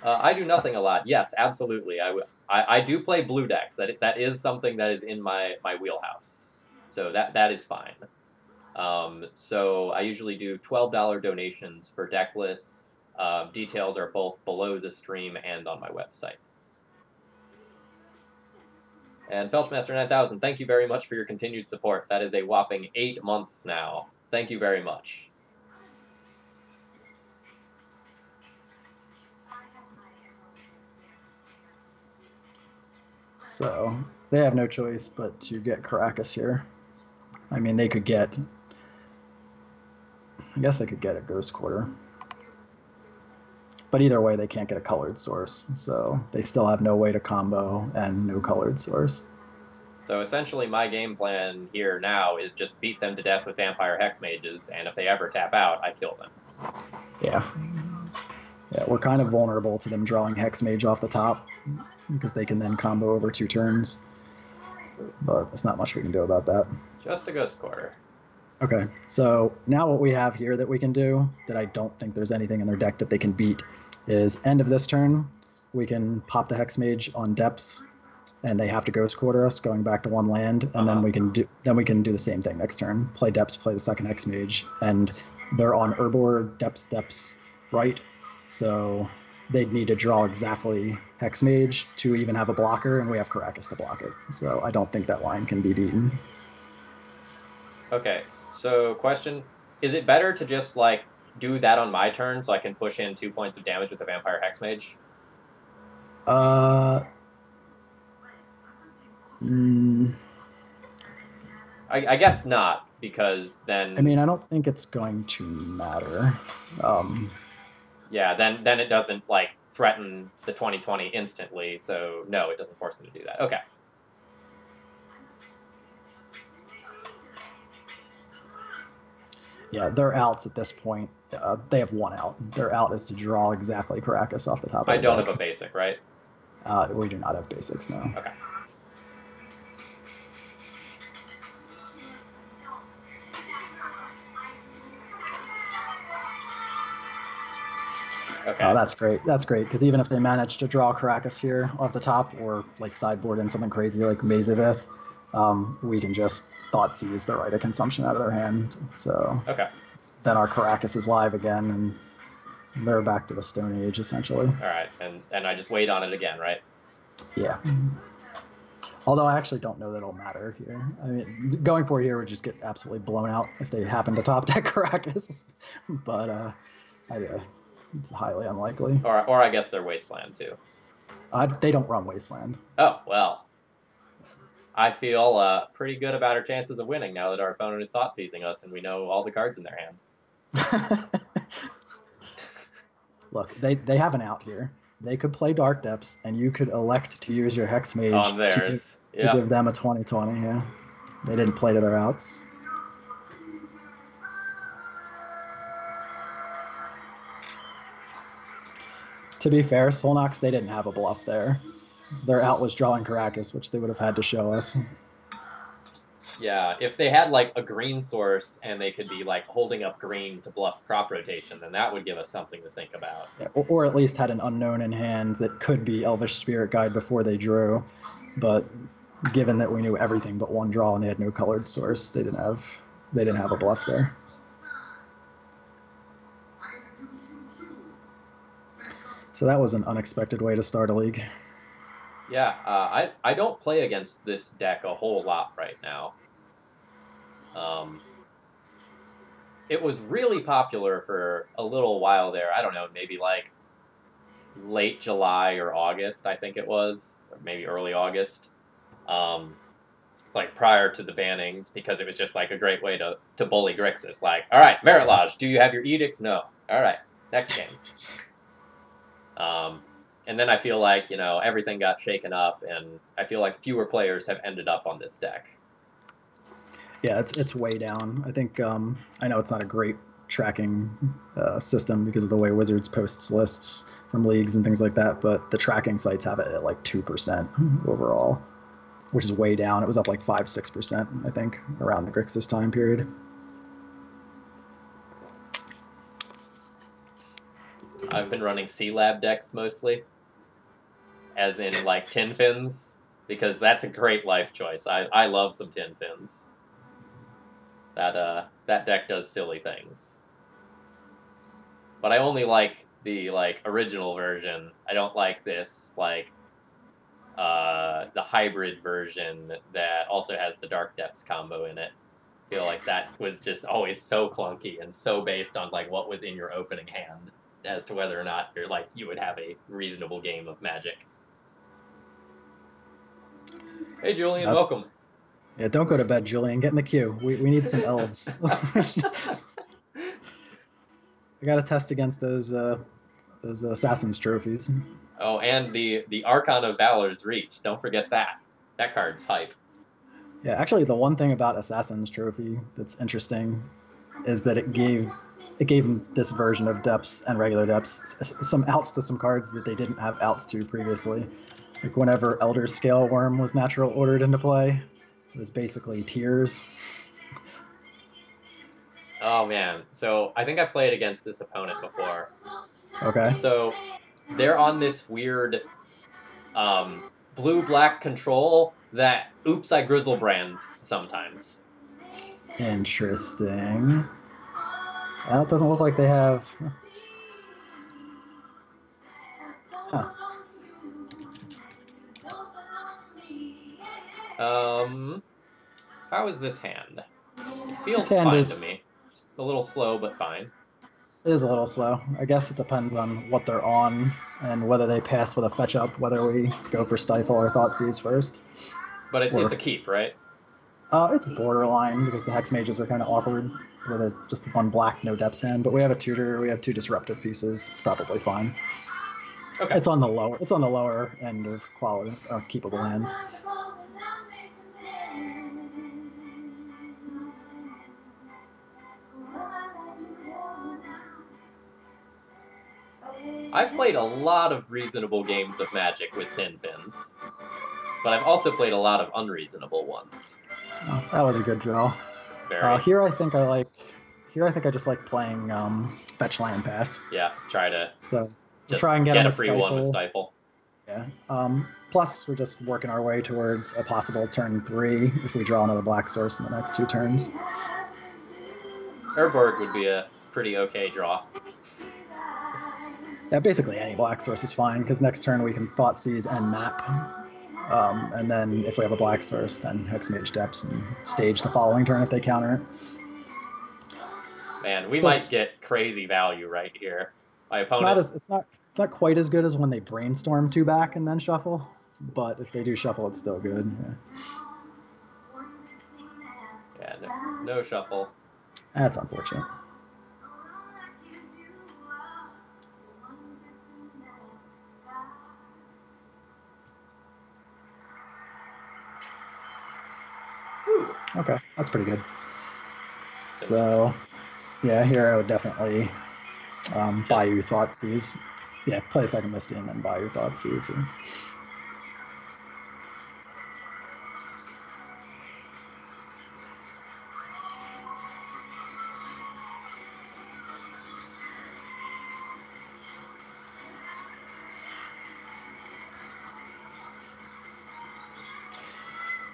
I do nothing a lot. Yes, absolutely. I do play blue decks. That is something that is in my wheelhouse. So that is fine. So I usually do $12 donations for deck lists. Details are both below the stream and on my website. And Felchmaster9000, thank you very much for your continued support. That is a whopping 8 months now. Thank you very much. So they have no choice but to get Caracas here. I mean, they could get... I guess they could get a Ghost Quarter. But either way, they can't get a colored source. So they still have no way to combo and no colored source. So essentially my game plan here now is just beat them to death with Vampire Hex Mages, and if they ever tap out, I kill them. Yeah. Yeah, we're kind of vulnerable to them drawing Hex Mage off the top, because they can then combo over 2 turns. But there's not much we can do about that. Just a Ghost Quarter. Okay, so now what we have here that we can do, that I don't think there's anything in their deck that they can beat, is end of this turn, we can pop the Hex Mage on Depths, and they have to Ghost Quarter us, going back to 1 land, and then we can do the same thing next turn. Play Depths, play the second Hex Mage, and they're on Herbor, Depths, right? So they'd need to draw exactly Hex Mage to even have a blocker, and we have Caracas to block it. So I don't think that line can be beaten. Okay, so question, is it better to just, like, do that on my turn so I can push in 2 points of damage with the Vampire Hex Mage? I guess not, because then... I mean, I don't think it's going to matter. Yeah, then it doesn't, like, threaten the 2020 instantly, so no, it doesn't force them to do that. Okay. Yeah, their outs at this point, they have 1 out. Their out is to draw exactly Caracas off the top of the I don't deck. have a basic, right? We do not have basics, no. Okay. Okay. Oh, that's great. That's great, because even if they manage to draw Caracas here off the top, or like sideboard in something crazy like Mazavith, we can just Thoughtseize the Right of Consumption out of their hand. So okay. Then our Caracas is live again, and they're back to the Stone Age, essentially. All right, and I just wait on it again, right? Yeah. Although I actually don't know that it'll matter here. I mean, going for it here would just get absolutely blown out if they happen to top deck Caracas. But it's highly unlikely. Or I guess they're Wasteland, too. They don't run Wasteland. Oh, well. I feel pretty good about our chances of winning now that our opponent is Thoughtseizing us and we know all the cards in their hand. Look, they have an out here. They could play Dark Depths, and you could elect to use your Hex Mage on theirs. to give them a 20/20. Yeah, they didn't play to their outs. To be fair, Solnox, they didn't have a bluff there. Their out was drawing Caracas, which they would have had to show us. Yeah, if they had, like, a green source and they could be, like, holding up green to bluff crop rotation, then that would give us something to think about. Yeah, or at least had an unknown in hand that could be Elvish Spirit Guide before they drew. But given that we knew everything but 1 draw and they had no colored source, they didn't have a bluff there. So that was an unexpected way to start a league. Yeah, I don't play against this deck a whole lot right now. It was really popular for a little while there. I don't know, maybe like late July or August, I think it was, or maybe early August, like prior to the bannings, because it was just like a great way to bully Grixis. Like, all right, Merit Lodge, do you have your edict? No. All right, next game. And then I feel like, everything got shaken up, and I feel like fewer players have ended up on this deck. Yeah, it's way down. I think, I know it's not a great tracking system because of the way Wizards posts lists from leagues and things like that, but the tracking sites have it at like 2% overall, which is way down. It was up like 5-6%, I think, around the Grixis time period. I've been running C-Lab decks mostly, as in like Tin Fins, because that's a great life choice. I love some Tin Fins. That deck does silly things. But I only like the like original version. I don't like this like the hybrid version that also has the Dark Depths combo in it. I feel like that was just always so clunky and so based on like what was in your opening hand as to whether or not you're like you would have a reasonable game of Magic. Hey Julian, welcome. Yeah, don't go to bed, Julian. Get in the queue. We need some elves. I got to test against those Assassin's trophies. Oh, and the Archon of Valor's Reach. Don't forget that. That card's hype. Yeah, actually, the one thing about Assassin's Trophy that's interesting is that it gave this version of depths and regular depths some outs to some cards that they didn't have outs to previously. Like whenever Elder Scale Worm was natural ordered into play, it was basically tears. Oh man, so I think I played against this opponent before. Okay. So they're on this weird blue-black control that oops I Grizzlebrands sometimes. Interesting. Well, it doesn't look like they have. Huh. How is this hand? It feels fine to me. It's a little slow, but fine. It is a little slow. I guess it depends on what they're on and whether they pass with a fetch up, whether we go for Stifle or Thoughtseize first. But it's a keep, right? It's borderline because the Hex Mages are kind of awkward with just one black, no depths hand. But we have a tutor, we have 2 disruptive pieces. It's probably fine. Okay. It's on the lower end of quality keepable hands. I've played a lot of reasonable games of Magic with Tin Fins, but I've also played a lot of unreasonable ones. Oh, that was a good draw. Here I think I just like playing fetch land pass. Yeah, try to try and get a free one with Stifle. Yeah. Plus, we're just working our way towards a possible turn 3 if we draw another black source in the next 2 turns. Urborg would be a pretty okay draw. Yeah, basically any black source is fine, because next turn we can Thoughtseize and map. And then if we have a black source, then Hexmage Depths and stage the following turn if they counter it. Man, we might get crazy value right here. My opponent... It's not quite as good as when they brainstorm 2 back and then shuffle, but if they do shuffle, it's still good. Yeah, no shuffle. That's unfortunate. Okay, that's pretty good. So, yeah, here I would definitely Bayou Thoughtseize. Yeah, play a second Misty and then Bayou Thoughtseize.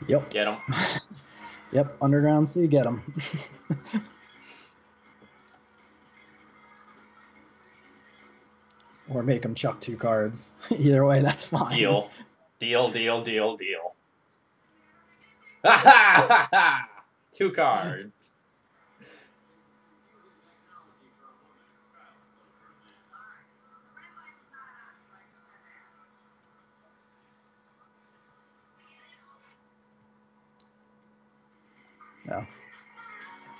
Yep. Get him. Yep, Underground Sea, get him. Or make him chuck 2 cards. Either way, that's fine. Deal. Deal, deal, deal, deal. Ha ha ha ha! 2 cards. No.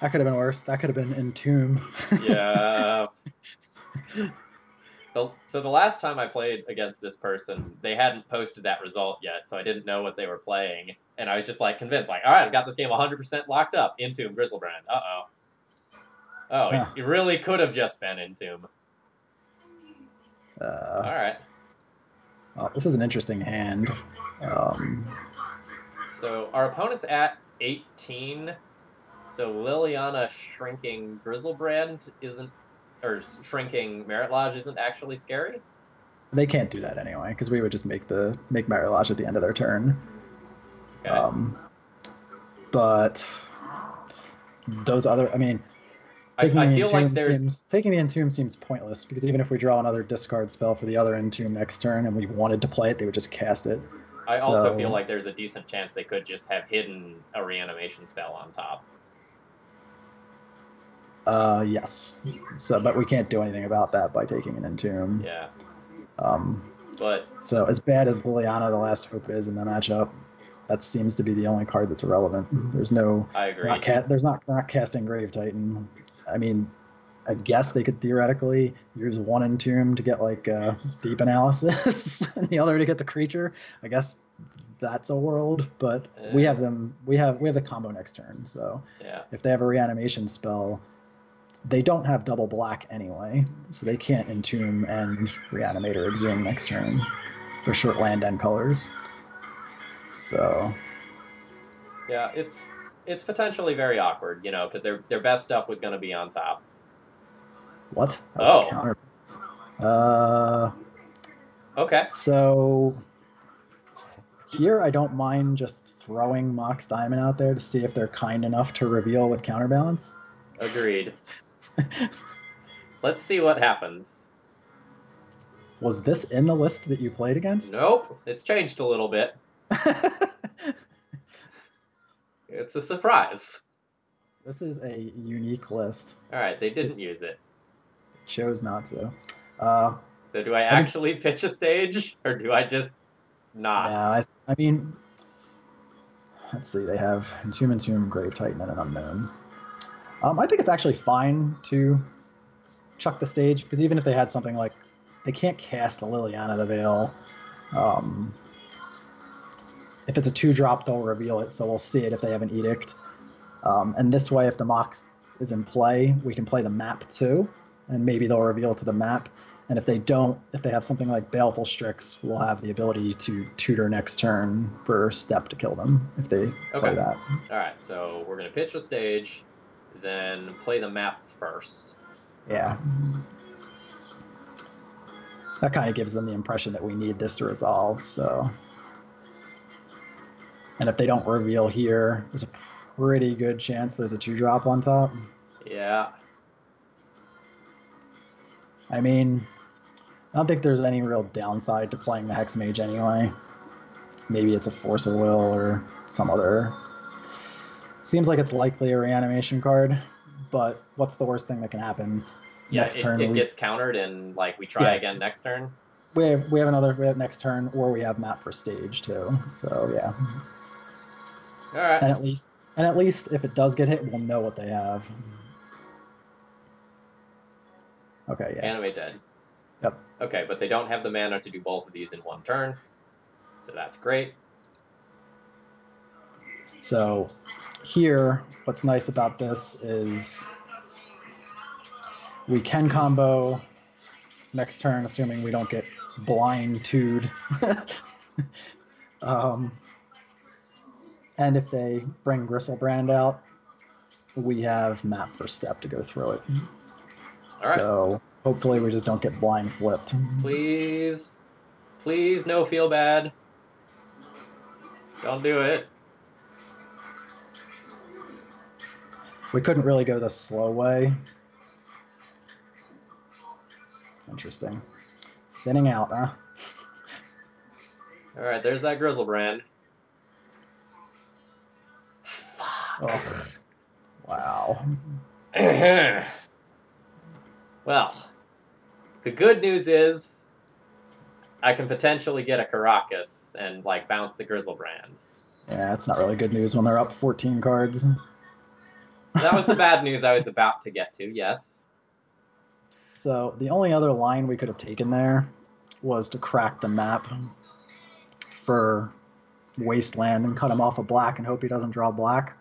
That could have been worse. That could have been Entomb. Yeah. So the last time I played against this person, they hadn't posted that result yet, so I didn't know what they were playing. And I was just like convinced, like, all right, I've got this game 100% locked up. Entomb, Grizzlebrand. Uh-oh. Oh, huh. It really could have just been Entomb. All right. Well, this is an interesting hand. So our opponent's at 18. So Liliana shrinking Grizzlebrand isn't, or shrinking Merit Lodge isn't actually scary? They can't do that anyway, because we would just make Merit Lodge at the end of their turn. Okay. But those other, I mean, I feel like there's. Taking the entomb seems pointless because even if we draw another discard spell for the other entomb next turn and we wanted to play it, they would just cast it. I also feel like there's a decent chance they could just have hidden a reanimation spell on top. Yes. So, but we can't do anything about that by taking an entomb. Yeah. But so as bad as Liliana, the Last Hope is in the matchup, that seems to be the only card that's irrelevant. There's no. I agree. They're not casting Grave Titan. I mean, I guess they could theoretically use one entomb to get like deep analysis and the other to get the creature. I guess that's a world, but we have them. We have the combo next turn. So yeah. If they have a reanimation spell, they don't have double black anyway, so they can't entomb and reanimator exhume next turn for short land and colors. So yeah, it's potentially very awkward, you know, because their best stuff was going to be on top. What? Oh. Counter. Okay. So here I don't mind just throwing Mox Diamond out there to see if they're kind enough to reveal with counterbalance. Agreed. Let's see what happens. Was this in the list that you played against? Nope. It's changed a little bit. It's a surprise. This is a unique list. All right, they didn't use it. Chose not to. So do I actually pitch a stage, or do I just not? Yeah, I mean, let's see. They have Entomb, Grave Titan, and an Unknown. I think it's actually fine to chuck the stage, because even if they had something like, they can't cast the Liliana the Veil. If it's a 2-drop, they'll reveal it, so we'll see it if they have an Edict. And this way, if the Mox is in play, we can play the map too, and maybe they'll reveal to the map. And if they don't, if they have something like Baleful Strix, we'll have the ability to tutor next turn for step to kill them if they play that. All right, so we're going to pitch a stage, then play the map first. Yeah. That kind of gives them the impression that we need this to resolve, so. And if they don't reveal here, there's a pretty good chance there's a 2-drop on top. Yeah. I mean, I don't think there's any real downside to playing the Hex Mage anyway. Maybe it's a Force of Will or some other. Seems like it's likely a reanimation card, but what's the worst thing that can happen? Yeah, next turn it gets countered and like we try again next turn. We have next turn, or we have map for stage too. So yeah. All right. And at least if it does get hit, we'll know what they have. Okay, yeah. Animate dead. Yep. Okay, but they don't have the mana to do both of these in one turn, so that's great. So here, what's nice about this is we can combo next turn, assuming we don't get blind 2'd. And if they bring Gristlebrand out, we have map for step to go through it. All right. So hopefully we just don't get blind flipped. Please. Please, no feel bad. Don't do it. We couldn't really go the slow way. Interesting. Thinning out, huh? All right, there's that Grizzlebrand. Oh. Wow. Well, the good news is I can potentially get a Caracas and like bounce the Grizzlebrand. Yeah, it's not really good news when they're up 14 cards. That was the bad news I was about to get to, yes. So the only other line we could have taken there was to crack the map for Wasteland and cut him off a black and hope he doesn't draw black.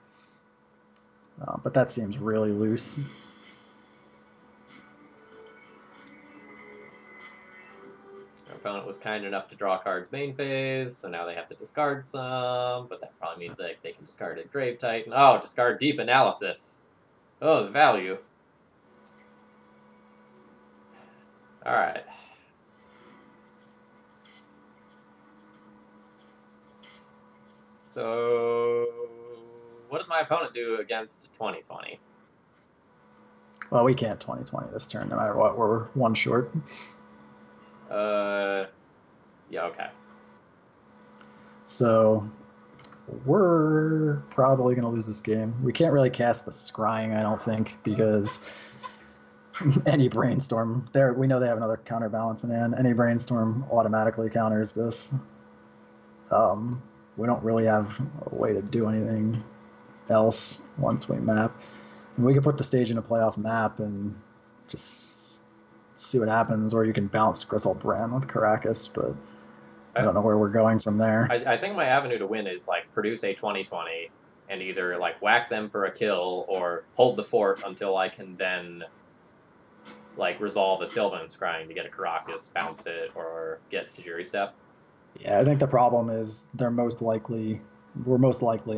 But that seems really loose. Our opponent was kind enough to draw cards main phase, so now they have to discard some, but that probably means that they can discard a Grave Titan. Oh, discard Deep Analysis. Oh, the value. All right. So, what does my opponent do against 2020? Well, we can't 2020 this turn, no matter what. We're one short. Yeah, okay. So we're probably going to lose this game. We can't really cast the Scrying, I don't think, because any Brainstorm, there we know they have another counterbalance in hand. Any Brainstorm automatically counters this. We don't really have a way to do anything else once we map. And we could put the stage in a playoff map and just see what happens, or you can bounce Griselbrand with Caracas, but I don't know where we're going from there. I think my avenue to win is like produce a 2020 and either like whack them for a kill or hold the fort until I can then like resolve a Sylvan Scrying to get a Caracas, bounce it, or get Sejiri Step. Yeah, I think the problem is we're most likely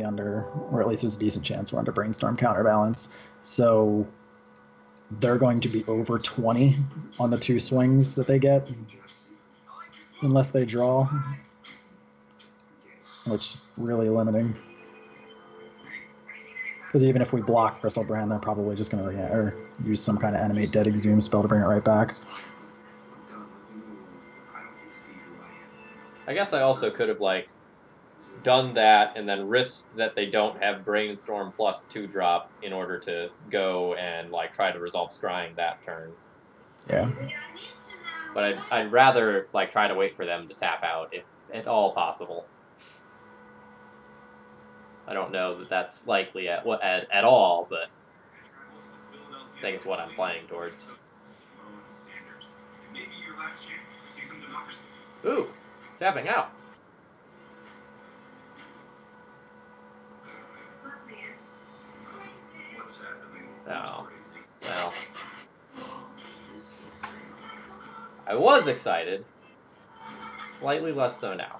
under, or at least there's a decent chance we're under Brainstorm counterbalance. So they're going to be over 20 on the 2 swings that they get, unless they draw, which is really limiting. Because even if we block Griselbrand, they're probably just going to use some kind of animate Dead Exhume spell to bring it right back. I guess I also could have like done that and then risked that they don't have Brainstorm plus 2-drop in order to go and like try to resolve Scrying that turn. Yeah. But I'd rather like try to wait for them to tap out if at all possible. I don't know that that's likely at all, but I think it's what I'm playing towards. Ooh, tapping out. Oh, well. I was excited. Slightly less so now.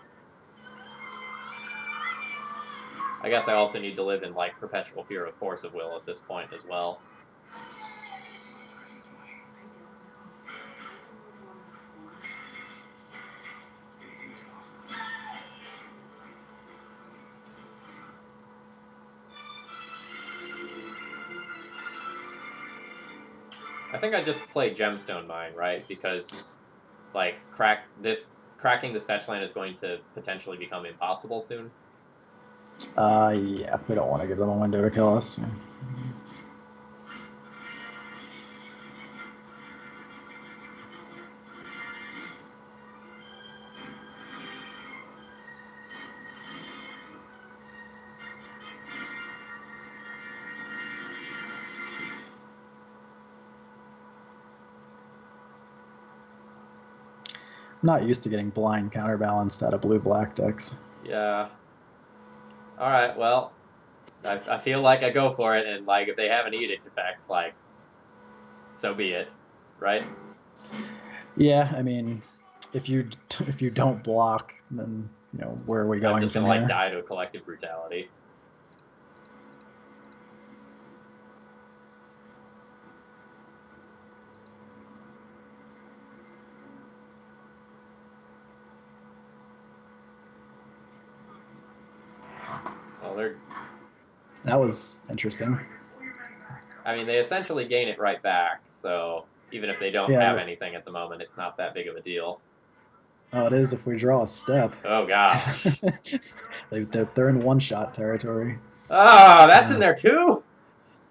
I guess I also need to live in, like, perpetual fear of force of will at this point as well. I think I just played Gemstone Mine, right? Because, like, cracking this fetch land is going to potentially become impossible soon. Yeah, we don't want to give them a window to kill us. I'm not used to getting blind counterbalanced out of blue-black decks. Yeah. All right, well, I feel like I go for it, and, like, if they have an edict effect, like, so be it, right? Yeah, I mean, if you don't block, then, you know, where are we going? I'm just from gonna, here? like, die to a collective brutality. Well, that was interesting. I mean, they essentially gain it right back, so even if they don't have anything at the moment, it's not that big of a deal. Oh, it is if we draw a step. Oh, gosh. They're in one-shot territory. Oh, that's in there, too?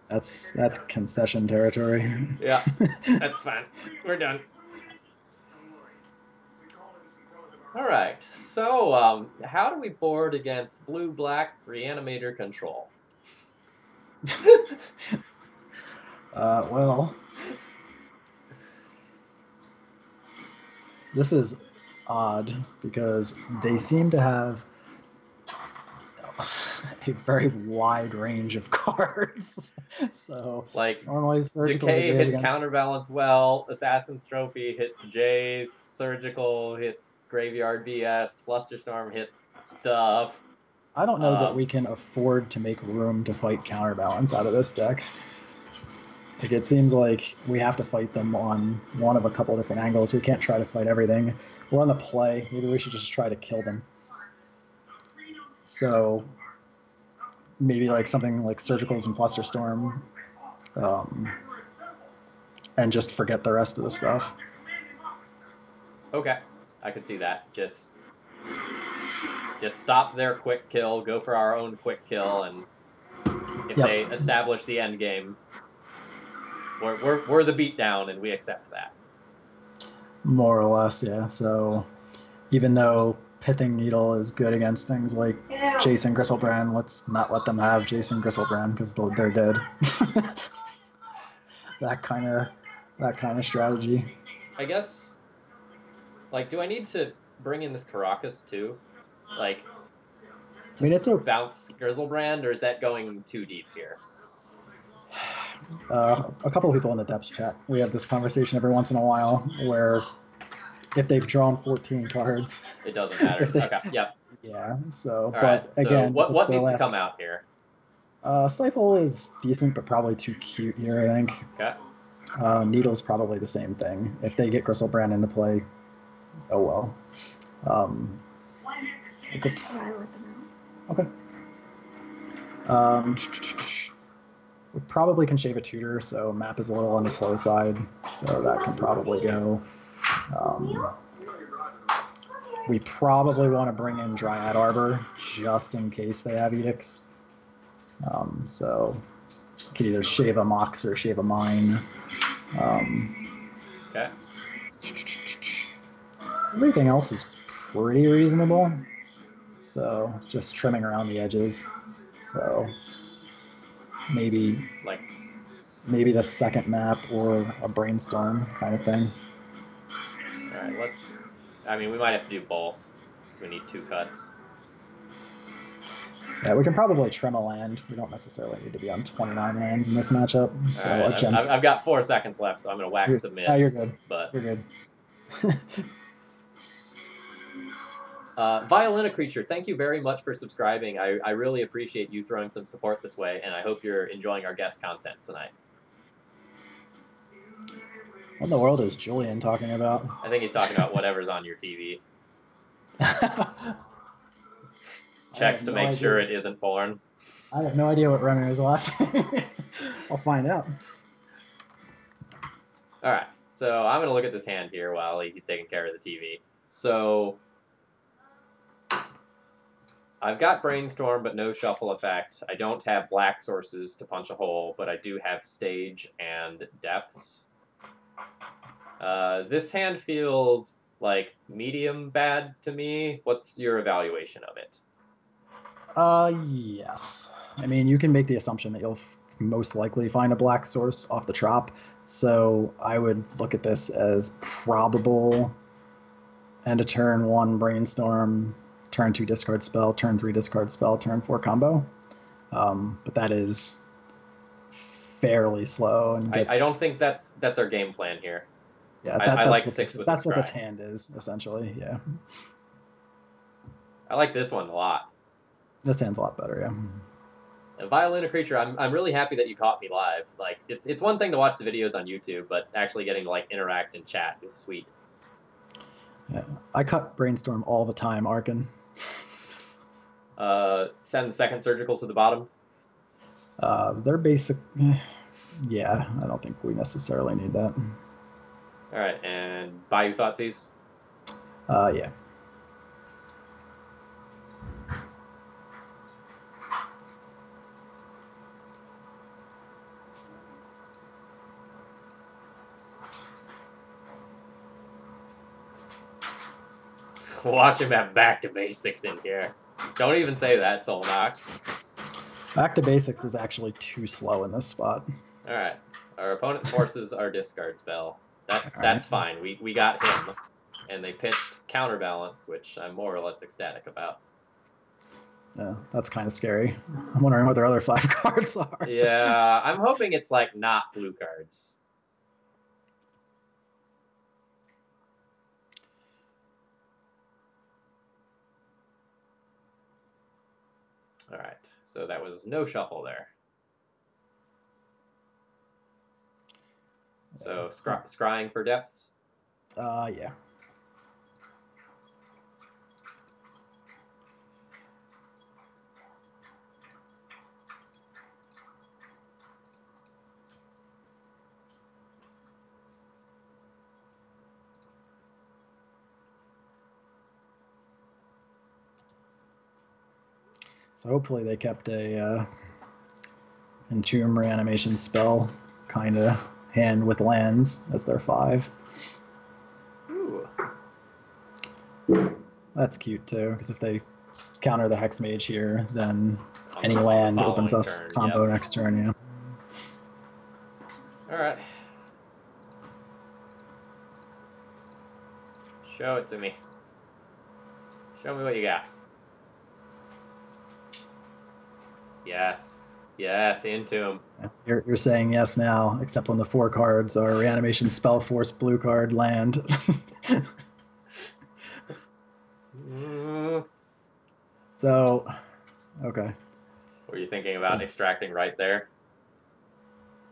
That's concession territory. Yeah, that's fine. We're done. All right, so how do we board against blue-black reanimator control? Well, this is odd because they seem to have a very wide range of cards. So, like, normally Decay hits Counterbalance well, Assassin's Trophy hits Jace, Surgical hits Graveyard BS, Flusterstorm hits stuff. I don't know that we can afford to make room to fight Counterbalance out of this deck. Like, it seems like we have to fight them on one of a couple different angles. We can't try to fight everything. We're on the play. Maybe we should just try to kill them. So maybe like something like Surgicals and Flusterstorm. and just forget the rest of the stuff. Okay, I could see that. Just stop their quick kill, go for our own quick kill, and if Yep. they establish the end game, we're the beatdown, and we accept that. More or less, yeah. So even though Pithing Needle is good against things like Jason Gristlebrand, let's not let them have Jason Gristlebrand because they're dead. that kind of strategy. I guess, like, do I need to bring in this Caracas too? Like, I mean, it's bounce Grizzlebrand, or is that going too deep here? A couple of people in the depths chat, we have this conversation every once in a while where if they've drawn 14 cards, it doesn't matter. Okay, yep. Yeah. So, all but right, so again, what needs to come out here? Stifle is decent, but probably too cute here, I think. Okay. Needle's probably the same thing. If they get Gristlebrand into play, oh well. Okay. We probably can shave a tutor, so map is a little on the slow side, so that can probably go. We probably want to bring in Dryad Arbor just in case they have edicts. So you could either shave a Mox or shave a Mine. Okay. Everything else is pretty reasonable. So just trimming around the edges. So maybe the second map or a Brainstorm kind of thing. All right, we might have to do both because we need 2 cuts. Yeah, we can probably trim a land. We don't necessarily need to be on 29 lands in this matchup. So right, I've got 4 seconds left, so I'm going to whack submit. You're good. But you're good. Violina Creature, thank you very much for subscribing. I really appreciate you throwing some support this way, and I hope you're enjoying our guest content tonight. What in the world is Julian talking about? I think he's talking about whatever's on your TV. Checks to make sure it isn't porn. I have no idea what Remy is watching. I'll find out. All right, so I'm going to look at this hand here while he's taking care of the TV. So I've got Brainstorm, but no shuffle effect. I don't have black sources to punch a hole, but I do have Stage and Depths. This hand feels like medium bad to me. What's your evaluation of it? Yes. I mean, you can make the assumption that you'll most likely find a black source off the trop. So I would look at this as probable end of turn 1 Brainstorm, turn 2 discard spell, turn 3 discard spell, turn 4 combo. But that is fairly slow. And I don't think that's our game plan here. Yeah, I like 6 with that's the what this scry. hand is, essentially, yeah. I like this one a lot. This hand's a lot better, yeah. And Violina Creature, I'm really happy that you caught me live. Like, it's one thing to watch the videos on YouTube, but actually getting to, like, interact and chat is sweet. Yeah, I cut Brainstorm all the time, Arkin. Send second surgical to the bottom. They're basic. Yeah, I don't think we necessarily need that. All right, and Bayou Thoughtseize? Yeah. Watch him have back to basics in here. Don't even say that, Soul Nox. Back to basics is actually too slow in this spot. All right. Our opponent forces our discard spell. That's fine. We got him. And they pitched Counterbalance, which I'm more or less ecstatic about. Yeah, that's kind of scary. I'm wondering what their other 5 cards are. Yeah, I'm hoping it's, like, not blue cards. All right, so that was no shuffle there. So scrying for depths? Yeah. So hopefully they kept a Entomb reanimation spell kind of hand with lands as their 5. Ooh. That's cute too, because if they counter the Hex Mage here, then On any the land opens following us turn, combo yep. next turn. Yeah. All right. Show it to me. Show me what you got. Yes. Yes, Entomb. You're saying yes now, except when the 4 cards are reanimation, spell, force, blue card, land. So, okay. Were you thinking about extracting right there?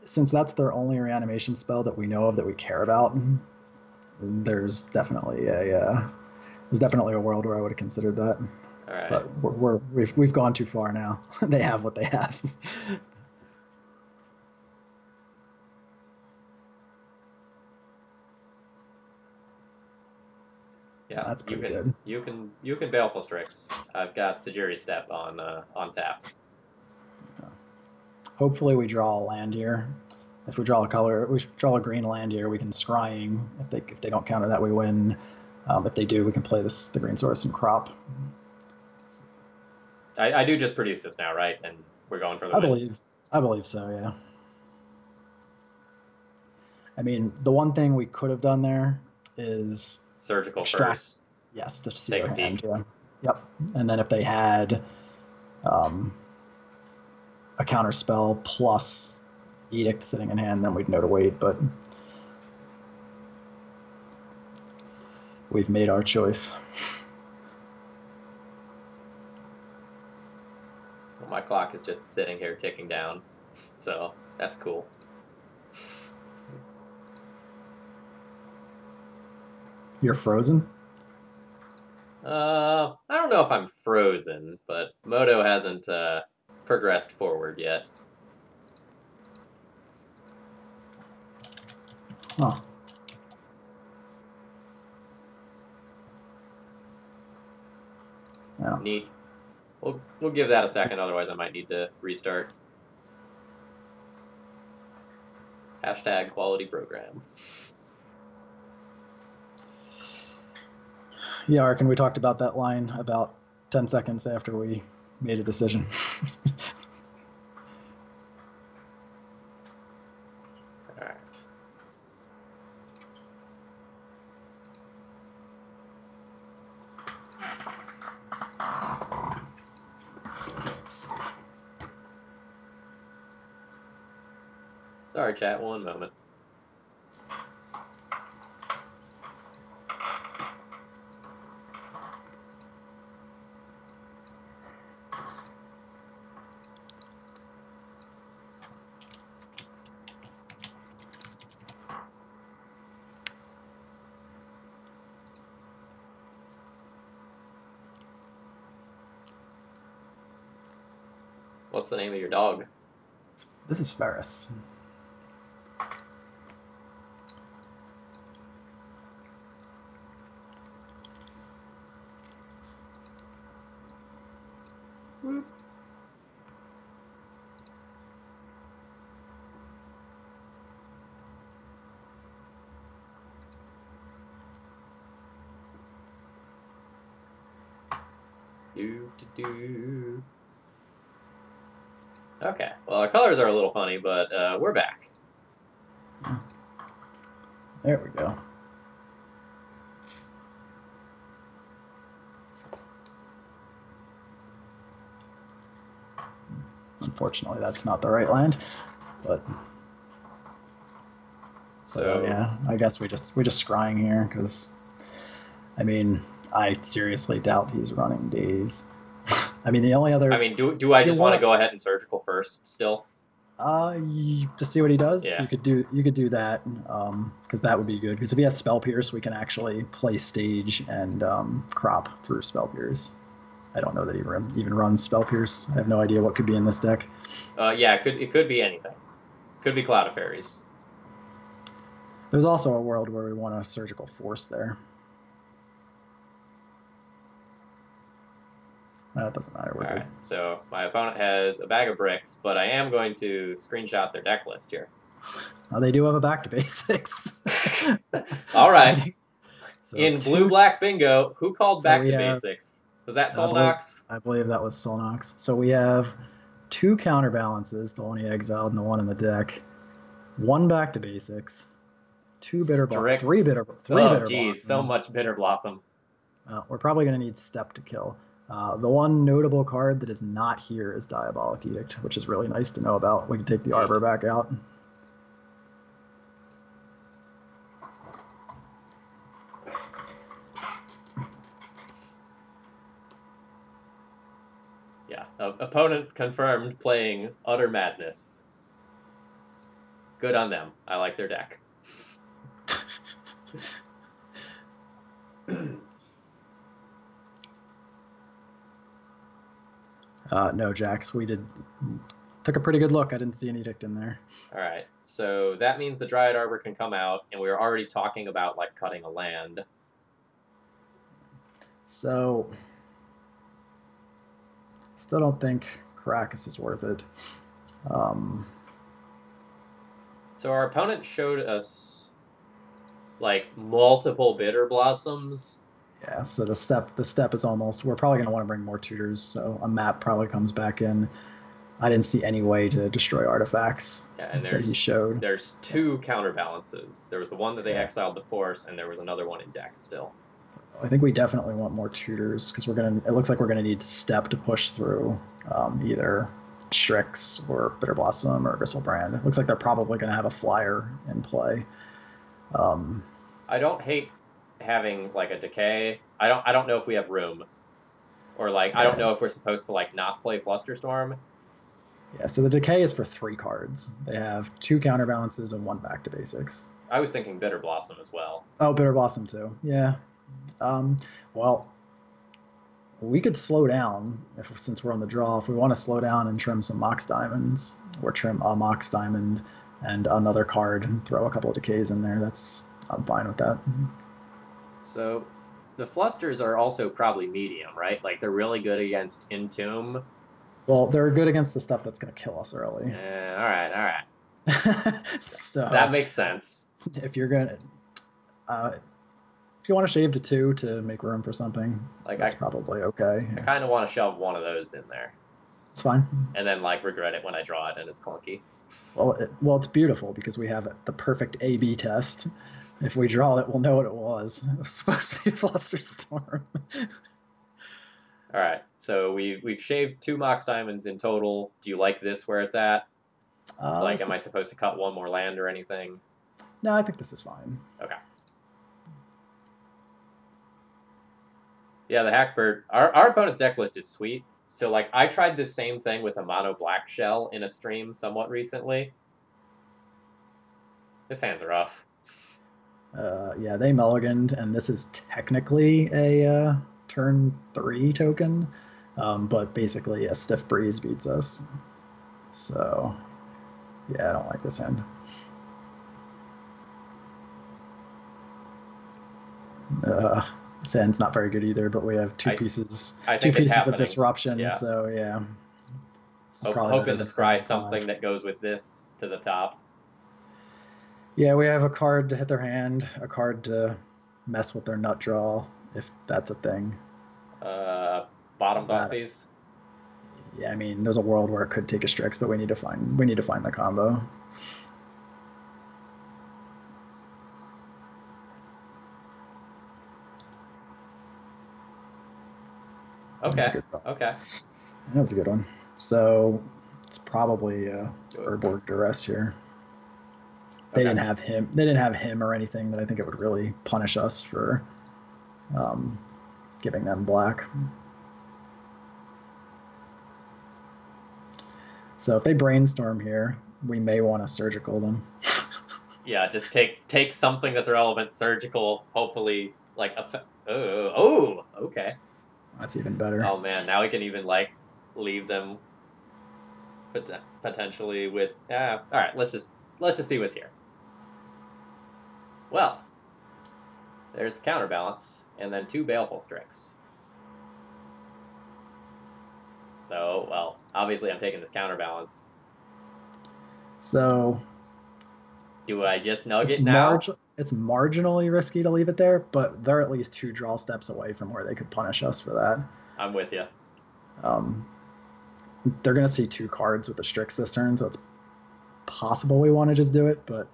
Since that's their only reanimation spell that we know of that we care about, there's definitely a world where I would have considered that. All right. But we've gone too far now. They have what they have. Yeah, that's pretty good. You can Baleful Strix. I've got Sajiri Step on tap. Hopefully we draw a land here. If we draw a green land here, we can scrying. If they don't counter that, we win. If they do, we can play the green source and crop. I do just produce this now, right? And we're going for the win. I believe so. Yeah. I mean, the one thing we could have done there is surgical first. Yes, to see Take their a hand. peek. Yeah. Yep. And then if they had a counter spell plus edict sitting in hand, then we'd know to wait. But we've made our choice. Well, my clock is just sitting here ticking down, so that's cool. You're frozen? I don't know if I'm frozen, but Moto hasn't progressed forward yet. Huh. Yeah. Neat. We'll give that a second, otherwise I might need to restart. Hashtag quality program. Yeah, Arkin, we talked about that line about 10 seconds after we made a decision. All right. Sorry, chat. One moment. What's the name of your dog? This is Ferris. Whoop. Do. Okay, well, our colors are a little funny, but we're back. There we go. Unfortunately, that's not the right land, but yeah, I guess we're just scrying here because, I mean, I seriously doubt he's running days. I mean, the only other. I mean, do I just want to go ahead and surgical first still? To see what he does, yeah. you could do that, because that would be good. Because if he has Spell Pierce, we can actually play stage and crop through Spell Pierce. I don't know that he even runs Spell Pierce. I have no idea what could be in this deck. Yeah, it could be anything. Could be Cloud of Fairies. There's also a world where we want a Surgical Force there. That doesn't matter. We're All good. right, so my opponent has a bag of bricks, but I am going to screenshot their deck list here. They do have a back to basics. All right. So In blue-black bingo, who called back to have, basics? Was that I believe, Solnox? I believe that was Solnox. So we have 2 counterbalances, the one he exiled and the one in the deck. 1 back to basics. 2 bitter blossom. Strix. Three Oh, bitter geez, so blossoms. much Bitter Blossom. We're probably going to need Step to kill. The one notable card that is not here is Diabolic Edict, which is really nice to know about. We can take the Arbor back out. Yeah, opponent confirmed playing Utter Madness. Good on them. I like their deck. No, Jax, we took a pretty good look. I didn't see an edict in there. All right, so that means the Dryad Arbor can come out, and we were already talking about like cutting a land. So, still don't think Caracas is worth it. So our opponent showed us like multiple Bitter Blossoms. Yeah, so the step is almost. We're probably going to want to bring more tutors, so a map probably comes back in. I didn't see any way to destroy artifacts and that he showed. There's 2 counterbalances. There was the one that they exiled to force, and there was another one in deck still. I think we definitely want more tutors because it looks like we're gonna need step to push through either Strix or Bitter Blossom or Gristlebrand. It looks like they're probably gonna have a flyer in play. I don't hate having like a decay. I don't know if we have room, or like I don't know if we're supposed to like not play Flusterstorm. Yeah, so the decay is for 3 cards. They have 2 counterbalances and 1 back to basics. I was thinking Bitter Blossom as well. Oh, Bitter Blossom too. Yeah. Well, we could slow down since we're on the draw. If we want to slow down and trim some Mox Diamonds, or trim a Mox Diamond and another card and throw a couple of decays in there, I'm fine with that. So the Flusters are also probably medium, right? Like they're really good against Entomb. Well, they're good against the stuff that's going to kill us early. All right. So that makes sense. If you're going to, if you want to shave to 2 to make room for something, like that's probably okay. I kind of want to shove one of those in there. It's fine. And then like regret it when I draw it and it's clunky. Well, it's beautiful because we have the perfect A/B test. If we draw it, we'll know what it was. It was supposed to be Flusterstorm. All right, so we've shaved 2 Mox Diamonds in total. Do you like this where it's at? Like, am I supposed to cut one more land or anything? No, I think this is fine. Okay. Yeah, the Hackbird. Our opponent's deck list is sweet. So, like, I tried this same thing with a mono black shell in a stream somewhat recently. This hand's rough. Yeah, they mulliganed, and this is technically a turn 3 token, but basically a Stiff Breeze beats us. So, yeah, I don't like this hand. This hand's not very good either, but we have 2 pieces of disruption, yeah. So yeah. Hoping to scry something that goes with this to the top. Yeah, we have a card to hit their hand, a card to mess with their nut draw, if that's a thing. Bottom Thoughtseize? Yeah, I mean, there's a world where it could take a Strix, but we need to find the combo. Okay. That was a good one. So it's probably Urborg Duress here. They didn't have him or anything that I think it would really punish us for giving them black. So if they brainstorm here, we may want to surgical them. Yeah, just take something that's relevant, surgical, hopefully like okay. That's even better. Oh man, now we can even like leave them potentially with all right, let's just see what's here. Well, there's Counterbalance, and then 2 Baleful Strix. So, well, obviously I'm taking this counterbalance. So Do I just nug it's it now? it's marginally risky to leave it there, but they're at least 2 draw steps away from where they could punish us for that. I'm with you. Um, they're going to see 2 cards with the Strix this turn, so it's possible we want to just do it. But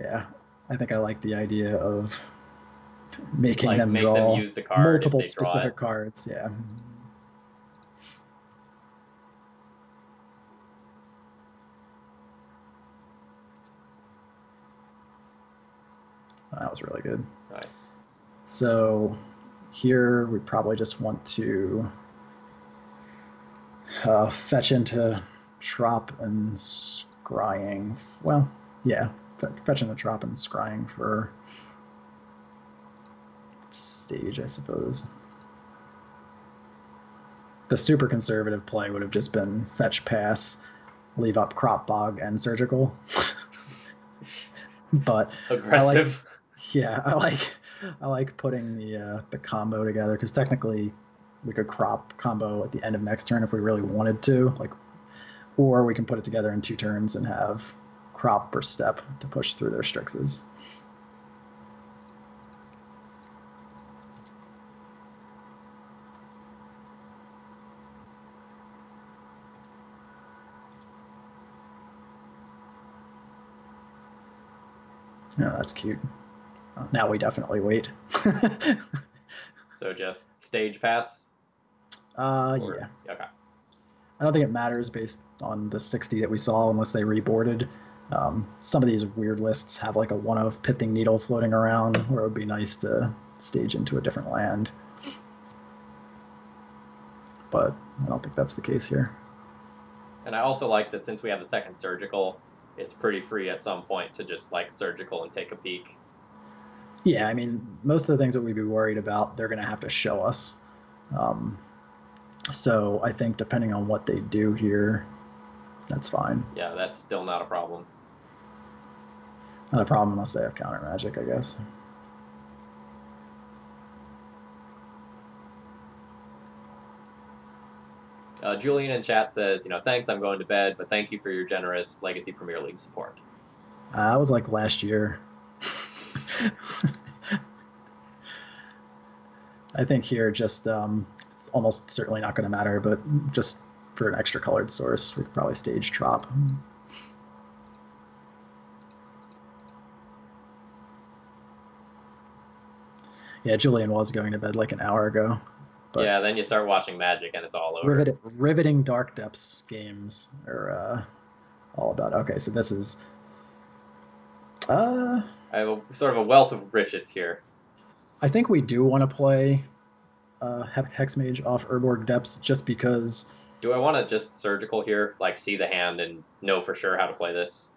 yeah, I think I like the idea of making Like, them make them draw use the card if multiple they draw specific it. cards. Yeah. That was really good. Nice. So here we probably just want to fetch into Trop and Scrying. Well, yeah, fetch into Trop and Scrying for stage, I suppose. The super conservative play would have just been fetch, pass, leave up Crop Bog and Surgical. But Aggressive. I like putting the combo together, because technically we could crop combo at the end of next turn if we really wanted to, like, or we can put it together in 2 turns and have crop or step to push through their Strixes. Yeah, that's cute. Now we definitely wait. So just stage pass? Yeah. Okay. I don't think it matters based on the 60 that we saw unless they reboarded. Some of these weird lists have like a 1 of Pithing Needle floating around, where it would be nice to stage into a different land. But I don't think that's the case here. And I also like that since we have the second Surgical, it's pretty free at some point to just like Surgical and take a peek. Yeah, I mean, most of the things that we'd be worried about, they're going to have to show us. So I think depending on what they do here, that's fine. Yeah, that's still not a problem. Not a problem unless they have counter magic, I guess. Julian in chat says, thanks, I'm going to bed, but thank you for your generous Legacy Premier League support. That was like last year. I think here just it's almost certainly not going to matter, but just for an extra colored source, we could probably stage Trop. Yeah, Julian was going to bed like an hour ago. But yeah, then you start watching Magic and it's all over. Riveting Dark Depths games are all about. Okay, so this is. I have sort of a wealth of riches here. I think we do want to play Hexmage off Urborg Depths just because. Do I want to just Surgical here, like see the hand and know for sure how to play this?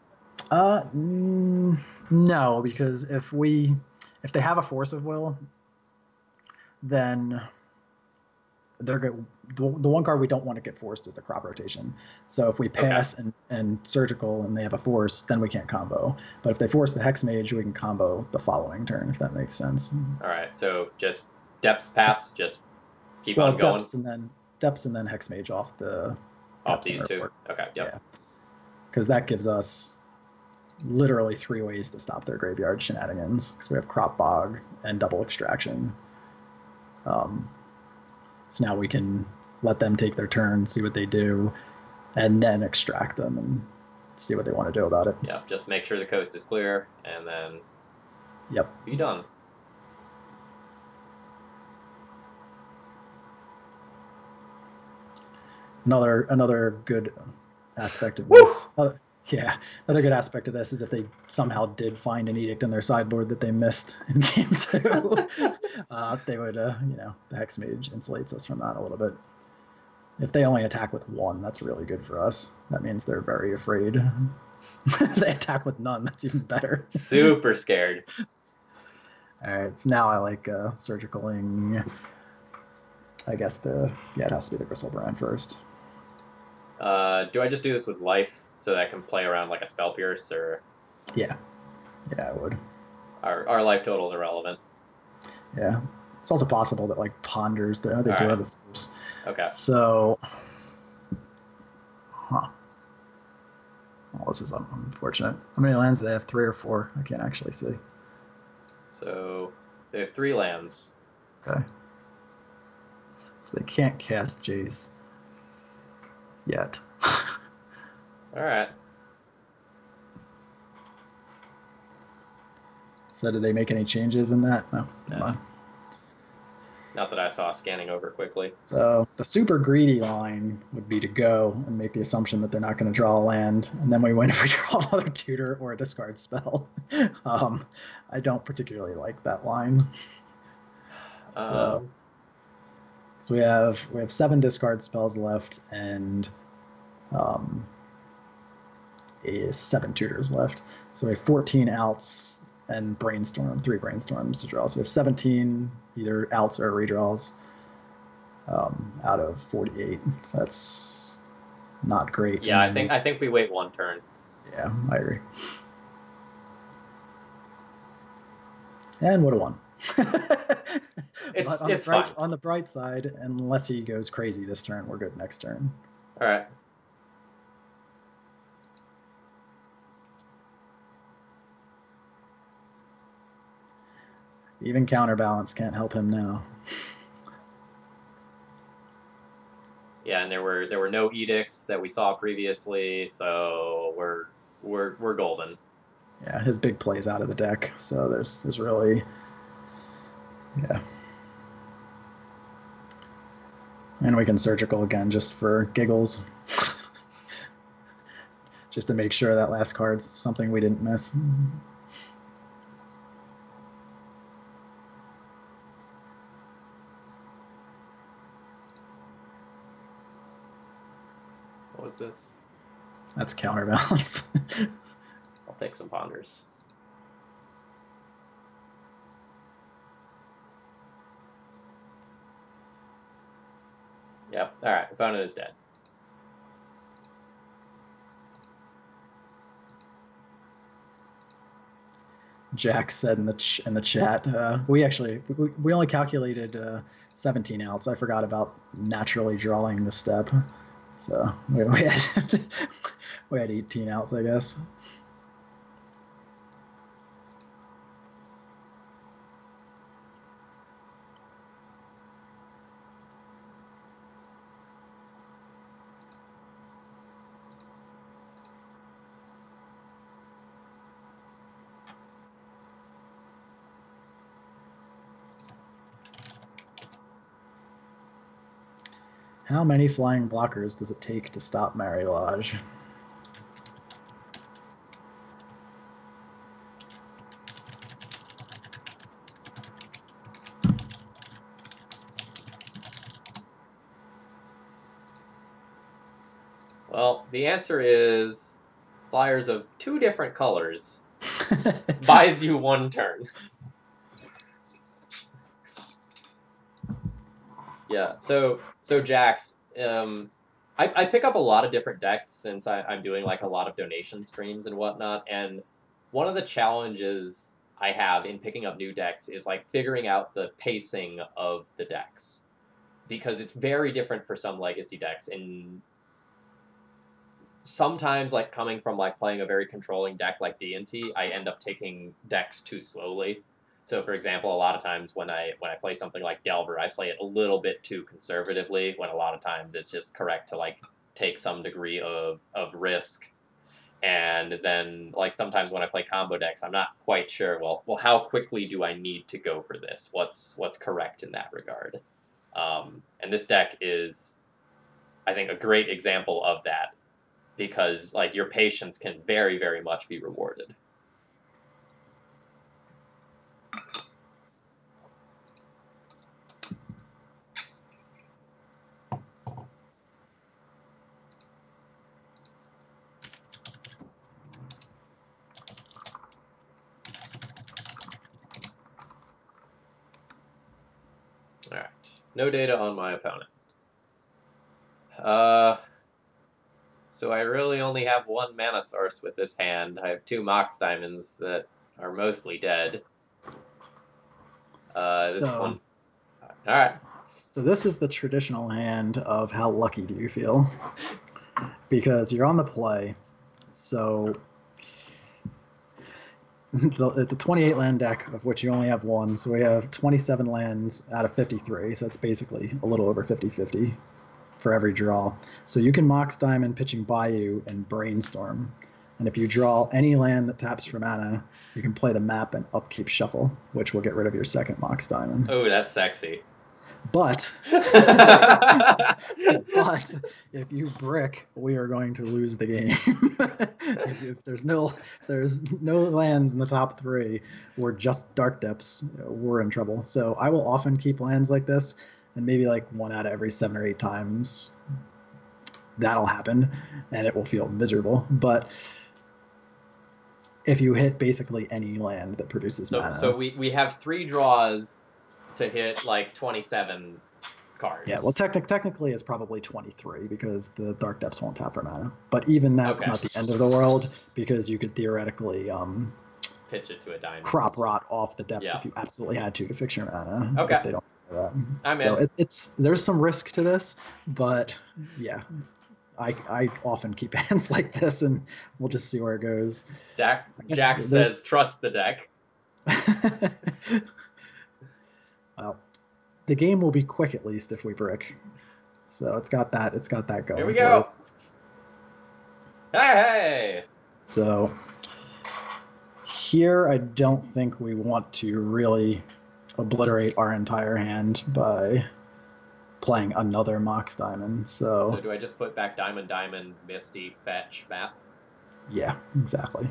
No, because if they have a Force of Will, then they're good. The one card we don't want to get forced is the crop rotation. So if we pass and Surgical and they have a force, then we can't combo. But if they force the Hexmage, we can combo the following turn, if that makes sense. All right, so just Depths pass, just keep on going. Depths and then Hexmage off these 2. Okay, yep. Yeah. Because that gives us literally 3 ways to stop their graveyard shenanigans, because we have Crop Bog and double extraction. So now we can let them take their turn, see what they do, and then extract them and see what they want to do about it. Yeah, just make sure the coast is clear, and then be done. Another good aspect of this. Another good aspect of this is if they somehow did find an edict in their sideboard that they missed in game 2, they would, the Hexmage insulates us from that a little bit. If they only attack with 1, that's really good for us. That means they're very afraid. They attack with none, that's even better. Super scared. All right, so now I like Surgicaling. I guess it has to be the Gristlebrand first. Do I just do this with life so that I can play around like a Spell Pierce, or? Yeah, I would. Our life total is irrelevant. Yeah, It's also possible that like ponders there. They All do right. have a force. Okay. So, huh. Well, this is unfortunate. How many lands do they have? 3 or 4? I can't actually see. So they have 3 lands. Okay. So they can't cast Jace yet. All right. So did they make any changes in that? No. No. Not that I saw scanning over quickly. So the super greedy line would be to go and make the assumption that they're not going to draw a land, and then we win if we draw another tutor or a discard spell. I don't particularly like that line. So we have 7 discard spells left and 7 tutors left. So we have 14 outs and 3 brainstorms to draw. So we have 17 either outs or redraws out of 48. So that's not great. Yeah, I think we wait 1 turn. Yeah, I agree. And what a 1. It's fine. On the bright side, unless he goes crazy this turn, we're good next turn. All right. Even counterbalance can't help him now. Yeah, and there were no edicts that we saw previously, so we're golden. Yeah, his big play's out of the deck, so there's really, yeah. And we can surgical again just for giggles. Just to make sure that last card's something we didn't miss. What was this? That's counterbalance. I'll take some ponders. Yep. All right. Opponent is dead. Jack said in the chat, we only calculated 17 outs. I forgot about naturally drawing the step, so we had we had 18 outs, I guess. How many flying blockers does it take to stop Marilage? Well, the answer is flyers of 2 different colors buys you 1 turn. Yeah, so Jax, I pick up a lot of different decks since I'm doing like a lot of donation streams and whatnot, and one of the challenges I have in picking up new decks is like figuring out the pacing of the decks, because it's very different for some legacy decks, and sometimes like coming from like playing a very controlling deck like D&T, I end up taking decks too slowly. So, for example, a lot of times when I play something like Delver, I play it a little bit too conservatively, when a lot of times it's just correct to like take some degree of risk. And then like sometimes when I play combo decks, I'm not quite sure, well, how quickly do I need to go for this? What's correct in that regard? And this deck is, I think, a great example of that, because like your patience can very, very much be rewarded. All right, no data on my opponent. So I really only have 1 mana source with this hand. I have 2 Mox Diamonds that are mostly dead. This one. All right. So this is the traditional hand of how lucky do you feel? Because you're on the play, so it's a 28 land deck of which you only have one. So we have 27 lands out of 53. So it's basically a little over 50-50 for every draw. So you can Mox Diamond, Pitching Bayou, and Brainstorm. And if you draw any land that taps for mana, you can play the map and upkeep Shuffle, which will get rid of your second Mox Diamond. Oh, that's sexy. But but if you brick, we are going to lose the game. if there's no lands in the top 3, or just Dark Depths, we're in trouble. So I will often keep lands like this, and maybe like 1 out of every 7 or 8 times that'll happen, and it will feel miserable. But if you hit basically any land that produces mana, so we have 3 draws to hit like 27 cards. Yeah, well, technically it's probably 23 because the Dark Depths won't tap for mana. But even that's not the end of the world, because you could theoretically pitch it to a diamond. Crop Rot off the depths if you absolutely had to fix your mana. Okay. If they don't do that. I'm so in. There's some risk to this, but yeah. I often keep hands like this, and we'll just see where it goes. Jack says, trust the deck. Well, the game will be quick at least if we brick. So it's got that going. Here we go. Hey! So here I don't think we want to really obliterate our entire hand by playing another Mox Diamond. So do I just put back Diamond, Misty, Fetch, Map? Yeah, exactly.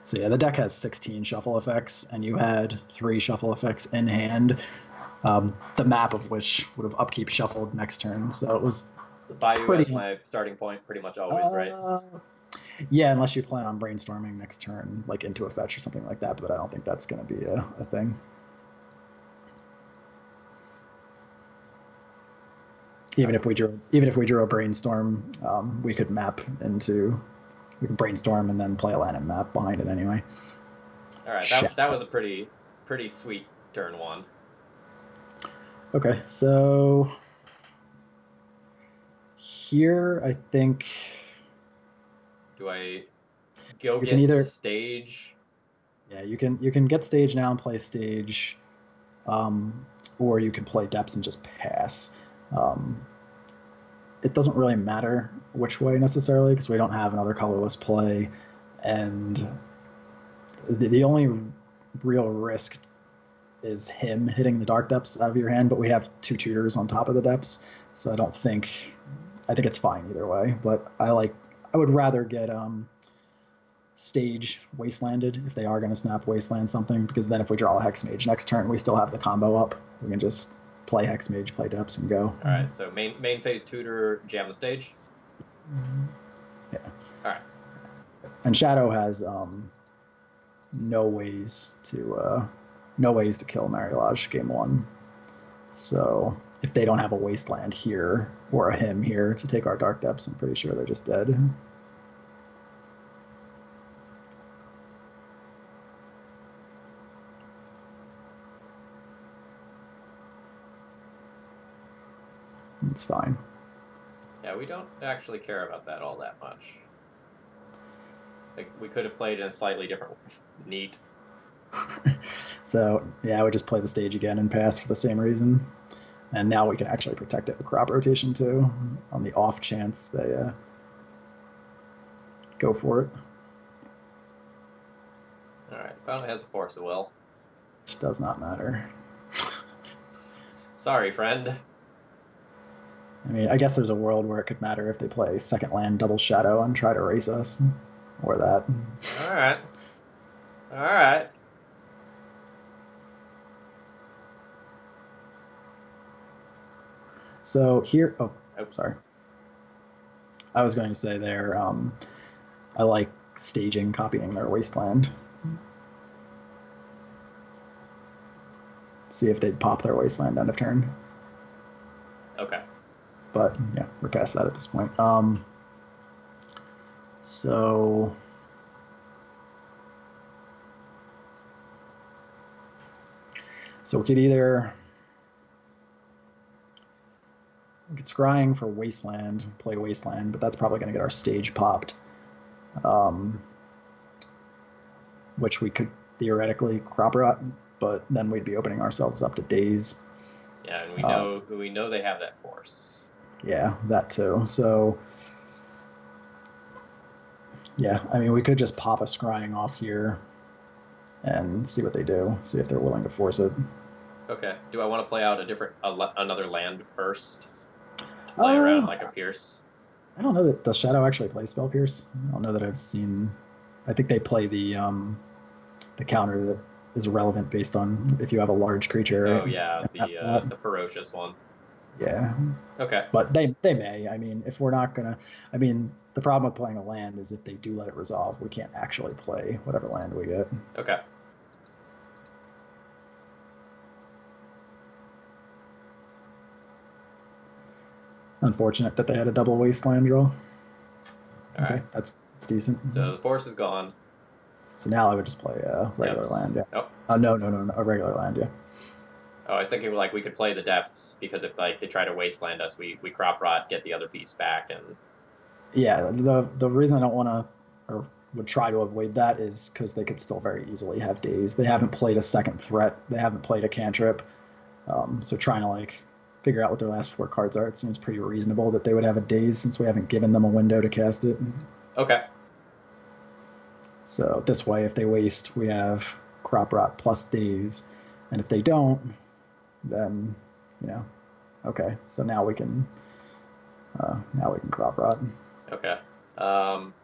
So yeah, the deck has 16 shuffle effects, and you had 3 shuffle effects in hand, the map of which would have upkeep shuffled next turn. So it was Bayou as my starting point pretty much always, right? Yeah, unless you plan on brainstorming next turn, like into a fetch or something like that, but I don't think that's going to be a thing. Even if we drew a brainstorm, we could map into. We can brainstorm and then play a land and map behind it anyway. All right, that was a pretty sweet turn 1. Okay, so here I think. Do I get stage? Yeah, you can get stage now and play stage, or you can play depths and just pass. It doesn't really matter which way necessarily, because we don't have another colorless play, and the only real risk is him hitting the Dark Depths out of your hand, but we have 2 tutors on top of the depths, so I think it's fine either way. But I would rather get stage wastelanded if they are going to snap wasteland something, because then if we draw a Hex Mage next turn, we still have the combo up. We can just play Hex Mage, play depths, and go. All right, so main phase tutor, jam the stage. Yeah. All right. And Shadow has no ways to kill Marilage game 1. So if they don't have a wasteland here or a him here to take our Dark Depths, I'm pretty sure they're just dead. It's fine. Yeah, we don't actually care about that all that much. Like, we could have played in a slightly different neat. So yeah, I would just play the stage again and pass for the same reason. And now we can actually protect it with crop rotation too, on the off chance they go for it. All right, opponent has a Force of Will. Which does not matter. Sorry, friend. I mean, I guess there's a world where it could matter if they play second land double shadow and try to race us, or that. All right. So here, sorry. I was going to say there, I like staging, copying their wasteland. See if they'd pop their wasteland end of turn. Okay. But yeah, we're past that at this point. So So we could either we could scrying for Wasteland, play Wasteland, but that's probably going to get our stage popped. Um, which we could theoretically crop rot, but then we'd be opening ourselves up to days. Yeah, and we know they have that force. Yeah, that too. So yeah, I mean, we could just pop a scrying off here and see what they do. See if they're willing to force it. Okay. Do I want to play out another land first to play around like a Pierce? I don't know that does Shadow actually play Spell Pierce. I don't know that I've seen. I think they play the counter that is relevant based on if you have a large creature. Right? Oh yeah, the ferocious one. Yeah. Okay. But they may. I mean, if we're not gonna, I mean, the problem with playing a land is if they do let it resolve, we can't actually play whatever land we get. Okay. Unfortunate that they had a double wasteland draw. All right. That's decent. So the force is gone. So now I would just play a regular land. Yeah. Oh. No, a regular land. Yeah. Oh, I was thinking like we could play the depths because if like they try to wasteland us, we crop rot, get the other piece back, and yeah. The reason I don't want to or would try to avoid that is because they could still very easily have days. They haven't played a second threat. They haven't played a cantrip. So trying to like figure out what their last 4 cards are, it seems pretty reasonable that they would have a daze since we haven't given them a window to cast it. Okay. So this way, if they waste, we have crop rot plus daze, and if they don't, then okay. So now we can crop rot. Okay. I'm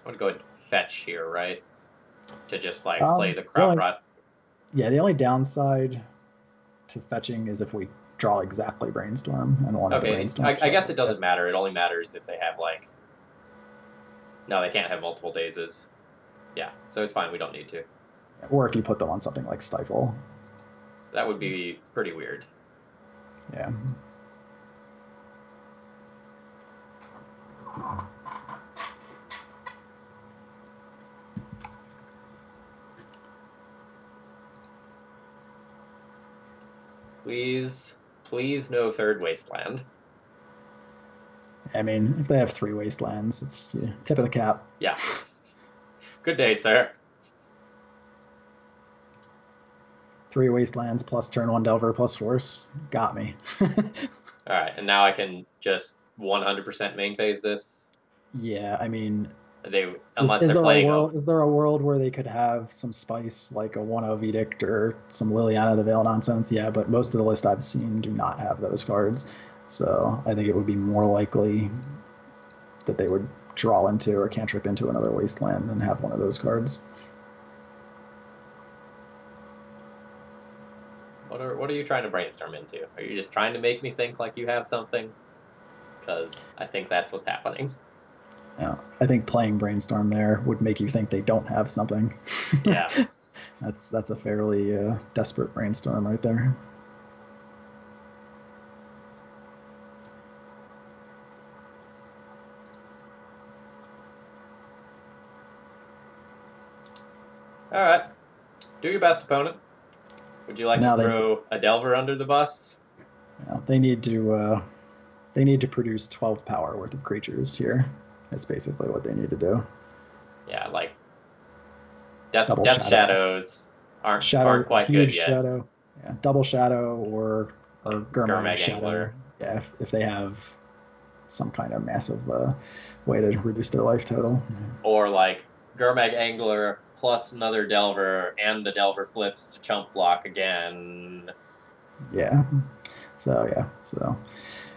gonna go ahead and fetch here, right? To just like play the crop rot. Yeah, the only downside to fetching is if we draw exactly brainstorm and one of the brainstorm. I guess it doesn't matter. It only matters if they have like. No, they can't have multiple dazes. Yeah, so it's fine. We don't need to. Or if you put them on something like Stifle. That would be pretty weird. Yeah. Please no third wasteland. I mean, if they have 3 wastelands, it's tip of the cap. Yeah. Good day, sir. 3 wastelands plus turn 1 Delver plus force. Got me. All right, and now I can just 100% main phase this. Yeah, I mean, unless they're playing. Is there a world where they could have some spice, like a 1-0 Edict or some Liliana the Veil nonsense? Yeah, but most of the list I've seen do not have those cards. So I think it would be more likely that they would draw into or cantrip into another wasteland than have one of those cards. What are you trying to brainstorm into? Are you just trying to make me think like you have something? Because I think that's what's happening. Yeah, I think playing brainstorm there would make you think they don't have something. Yeah. That's a fairly desperate brainstorm right there. All right. Do your best, opponent. Would you like to throw a Delver under the bus? Yeah, they need to produce 12 power worth of creatures here. That's basically what they need to do. Yeah, like Death Shadows aren't quite good yet. Shadow. Yeah, double Shadow or Gurmag Shadow. Yeah, if they have some kind of massive way to reduce their life total. Or like Gurmag Angler plus another Delver, and the Delver flips to chump block again. Yeah. So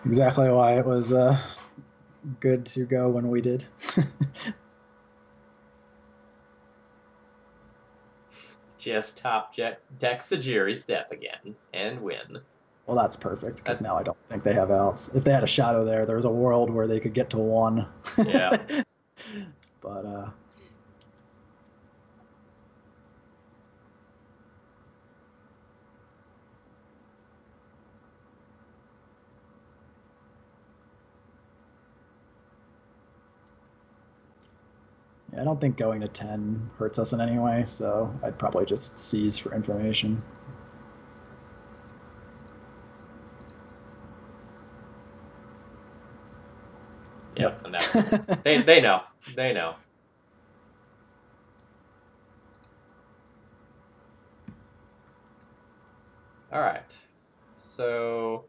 exactly why it was good to go when we did. Just top deck Sajiri step again and win. Well, that's perfect because now I don't think they have outs. If they had a Shadow there's a world where they could get to 1. Yeah. But I don't think going to 10 hurts us in any way, so I'd probably just seize for information. They know. They know. All right. So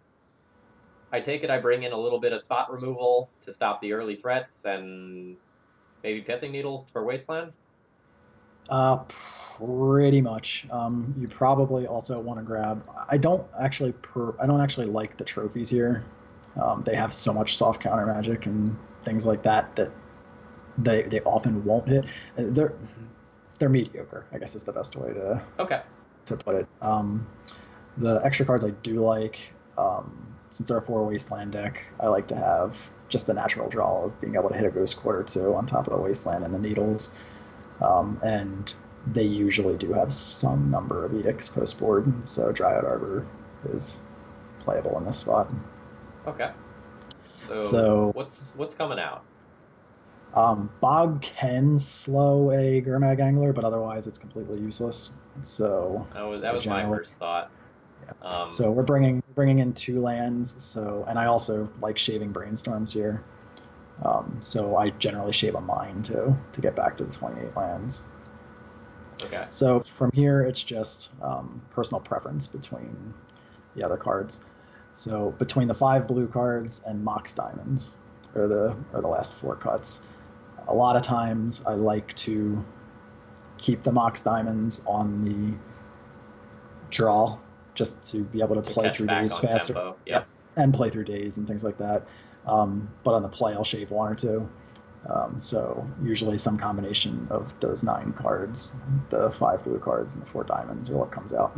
I take it I bring in a little bit of spot removal to stop the early threats and maybe pithing needles for wasteland. Uh, Pretty much. You probably also want to grab. I don't actually like the trophies here. They have so much soft counter magic and things like that that they often won't hit. They're mediocre, I guess is the best way Okay. to put it. The extra cards I do like, since they're a 4 wasteland deck, I like to have just the natural draw of being able to hit a Ghost Quarter 2 on top of the wasteland and the needles. And they usually do have some number of edicts post board, so Dryad Arbor is playable in this spot. Okay. So what's coming out? Bog can slow a Gurmag Angler, but otherwise it's completely useless. So That was my first thought. Yeah. So we're bringing in 2 lands. So, and I also like shaving Brainstorms here. So I generally shave a mine too to get back to the 28 lands. Okay. So from here, it's just personal preference between the other cards. So between the 5 blue cards and Mox Diamonds are the last 4 cuts. A lot of times I like to keep the Mox Diamonds on the draw just to be able to play through days faster. Yep. And play through days and things like that. But on the play, I'll shave 1 or 2. So usually some combination of those 9 cards, the 5 blue cards and the 4 diamonds are what comes out.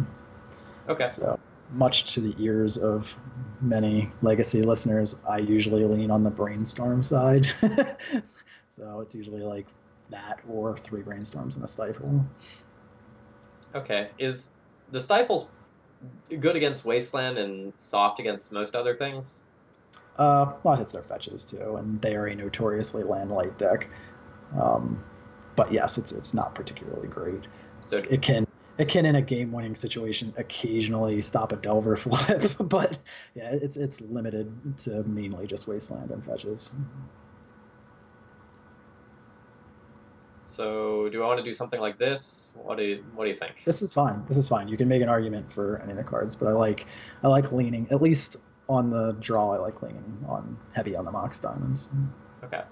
Okay. So much to the ears of many Legacy listeners, I usually lean on the Brainstorm side. So it's usually like that or 3 Brainstorms and a Stifle. Okay. Is the Stifle's good against Wasteland and soft against most other things? Well, it hits their fetches too, and they are a notoriously land light deck. But yes, it's not particularly great. So it can in a game winning situation occasionally stop a Delver flip, but yeah, it's limited to mainly just Wasteland and fetches. So do I want to do something like this? What do you think? This is fine. This is fine. You can make an argument for any of the cards, but I like leaning, at least on the draw. I like leaning on heavy on the Mox Diamonds. Okay.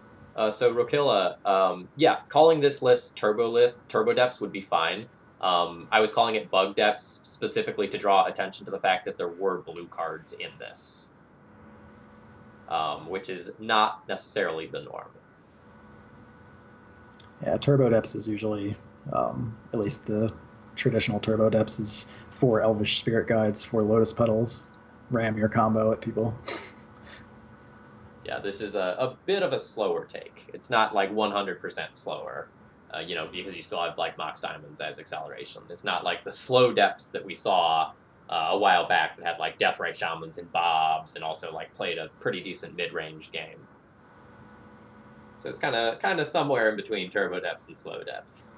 So Rokilla, yeah, calling this list Turbo Depths would be fine. I was calling it Bug Depths specifically to draw attention to the fact that there were blue cards in this, which is not necessarily the norm. Yeah, Turbo Depths is usually, at least the traditional Turbo Depths is 4 Elvish Spirit Guides, 4 Lotus Petals, ram your combo at people. Yeah, this is a bit of a slower take. It's not like 100% slower, because you still have like Mox Diamonds as acceleration. It's not like the slow depths that we saw a while back that had like Deathrite Shamans and Bobs and also like played a pretty decent mid-range game. So it's kind of somewhere in between Turbo Depths and Slow Depths.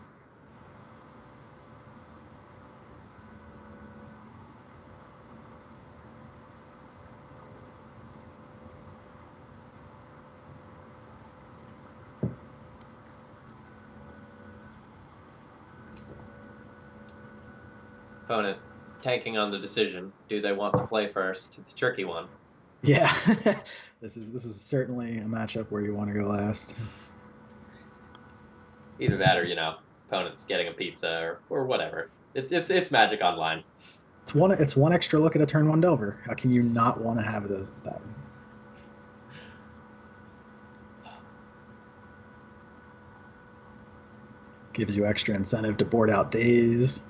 Opponent tanking on the decision. Do they want to play first? It's a tricky one. Yeah, this is certainly a matchup where you want to go last. Either that or opponent's getting a pizza or whatever. It's Magic Online. It's one extra look at a turn 1 Delver. How can you not want to have that? Gives you extra incentive to board out days.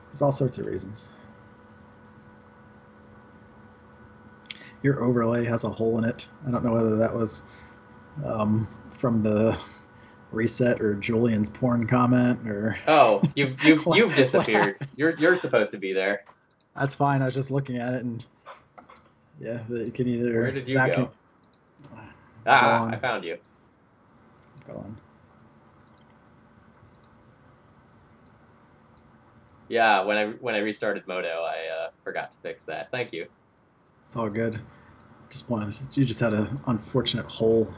There's all sorts of reasons. Your overlay has a hole in it. I don't know whether that was from the reset or Julian's porn comment or. Oh, you've disappeared. You're supposed to be there. That's fine. I was just looking at it and yeah, you can either. Where did you go? I found you. Go on. Yeah, when I restarted Modo, I forgot to fix that. Thank you. It's all good. You just had an unfortunate hole.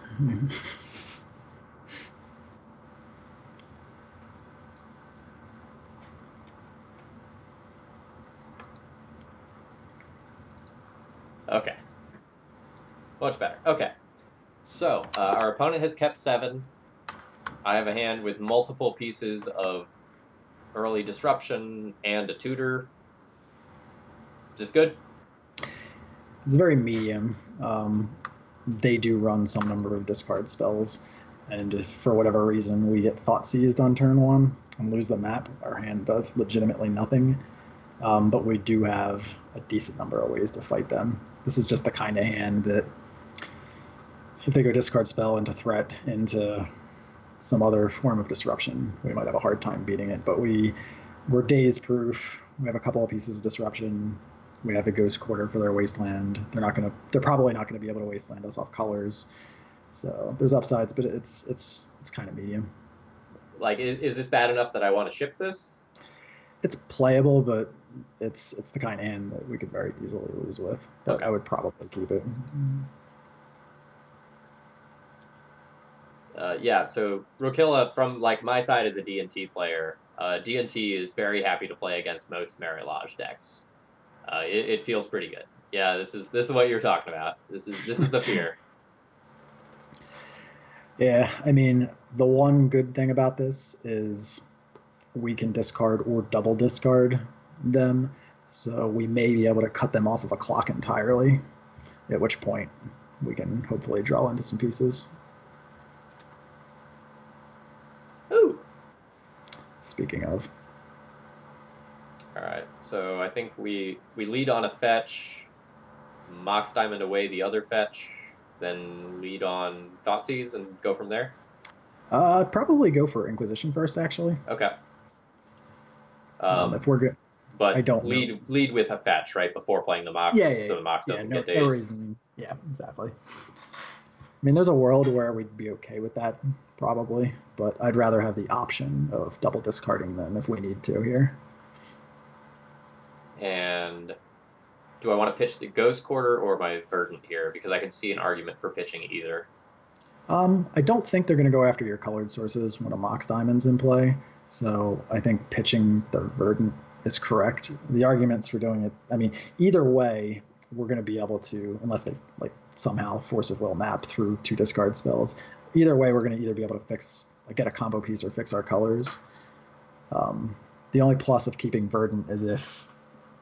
Okay. Much better. Okay. So, our opponent has kept 7. I have a hand with multiple pieces of early disruption and a tutor. Is this good? It's very medium. They do run some number of discard spells, and if for whatever reason we get Thought Seized on turn 1 and lose the map, our hand does legitimately nothing. But we do have a decent number of ways to fight them. This is just the kind of hand that if they go discard spell into threat into some other form of disruption, we might have a hard time beating it. But we're daze proof. We have a couple of pieces of disruption. We have the Ghost Quarter for their wasteland. They're probably not gonna be able to wasteland us off colors. So there's upsides, but it's kind of medium. Like, is this bad enough that I want to ship this? It's playable, but it's the kind of hand that we could very easily lose with. But Okay. I would probably keep it. Yeah, so Rokilla, from like my side as a D&T player, D&T is very happy to play against most Marilage decks. It feels pretty good. Yeah, this is what you're talking about. This is the fear. Yeah, I mean, the one good thing about this is we can discard or double discard them, so we may be able to cut them off of a clock entirely, at which point we can hopefully draw into some pieces. Ooh. Speaking of. All right, so I think we lead on a fetch, Mox Diamond away the other fetch, then lead on Thoughtseize and go from there. I'd probably go for Inquisition first, actually. Okay. If we're good, but I don't lead with a fetch right before playing the Mox, so the Mox doesn't get dazed. No reason. Yeah, exactly. I mean, there's a world where we'd be okay with that, probably, but I'd rather have the option of double discarding them if we need to here. And do I want to pitch the Ghost Quarter or my Verdant here? Because I can see an argument for pitching either. I don't think they're going to go after your colored sources when a Mox Diamond's in play, so I think pitching the Verdant is correct. The arguments for doing it, I mean, either way, we're going to be able to, unless they like somehow force of will map through 2 discard spells. Either way, we're going to either be able to get a combo piece or fix our colors. The only plus of keeping Verdant is if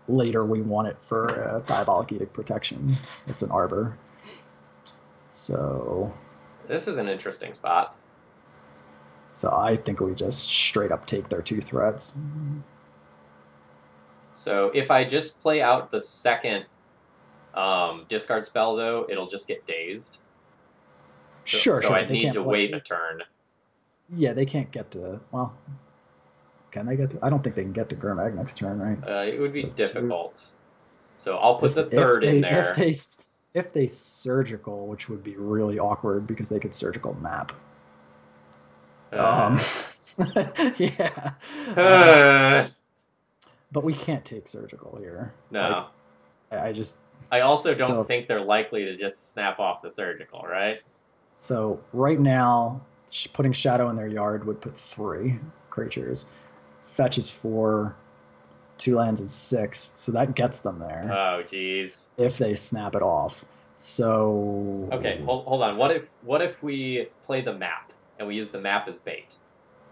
later we want it for a Diabolic Edict protection. It's an Arbor. So this is an interesting spot. So I think we just straight up take their 2 threats. So if I just play out the second discard spell, though, it'll just get dazed. So I need to wait a turn. Yeah, they can't get to... Well, can they get to... I don't think they can get to Gurmag next turn, right? It would be difficult. So I'll put the third in there. If they surgical, which would be really awkward because they could surgical map. Yeah. But we can't take surgical here. No. Like, I also don't think they're likely to just snap off the surgical, right? So right now, putting Shadow in their yard would put 3 creatures. Fetch is 4. 2 lands is 6. So that gets them there. Oh, geez. If they snap it off. So... Okay, hold on. What if we play the map, and we use the map as bait?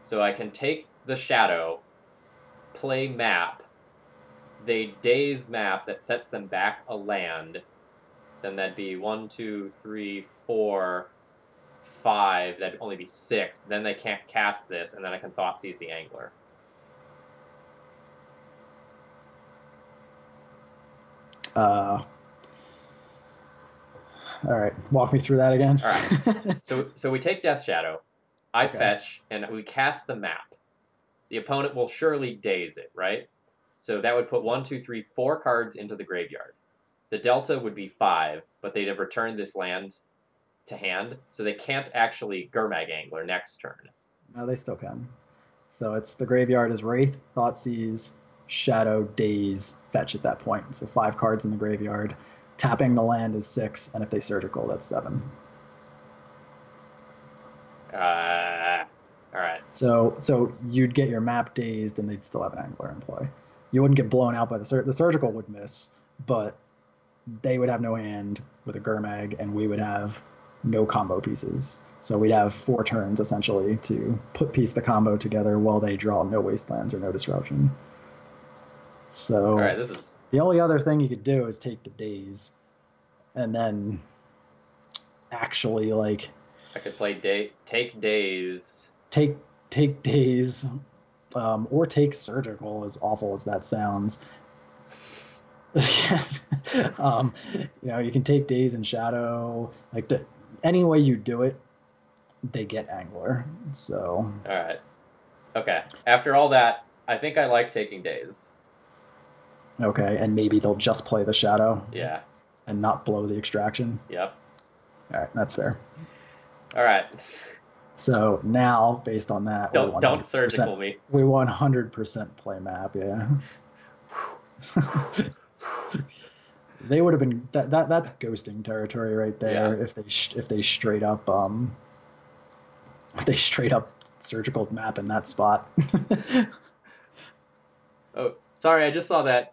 So I can take the Shadow, play map, they daze map that sets them back a land, then that'd be 1, 2, 3, 4, 5, that'd only be 6, then they can't cast this, and then I can Thoughtseize the Angler. All right, walk me through that again. All right. So we take Death Shadow, I fetch, and we cast the map. The opponent will surely daze it, right? So that would put 1, 2, 3, 4 cards into the graveyard. The delta would be 5, but they'd have returned this land to hand, so they can't actually Gurmag Angler next turn. No, they still can. So it's the graveyard is Wraith, Thoughtseize, Shadow, Daze, fetch at that point. So 5 cards in the graveyard. Tapping the land is 6, and if they surgical, that's 7. All right. So you'd get your map dazed, and they'd still have an Angler in play. You wouldn't get blown out by the surgical would miss, but they would have no hand with a Gurmag, and we would have no combo pieces. So we'd have 4 turns essentially to piece the combo together while they draw no wastelands or no disruption. All right, So this is. the only other thing you could do is take the days, and then actually like I could play take days. take days, or take surgical. As awful as that sounds, you can take days in shadow. Like any way you do it, they get angler. So All right. Okay. After all that, I think I like taking days. okay, and maybe they'll just play the shadow Yeah. and not blow the extraction. Yep. All right, that's fair. All right. So now, based on that, Don't surgical me. We 100% play map. Yeah. They would have been that's ghosting territory right there. Yeah. If they straight up surgical map in that spot. Oh, sorry, I just saw that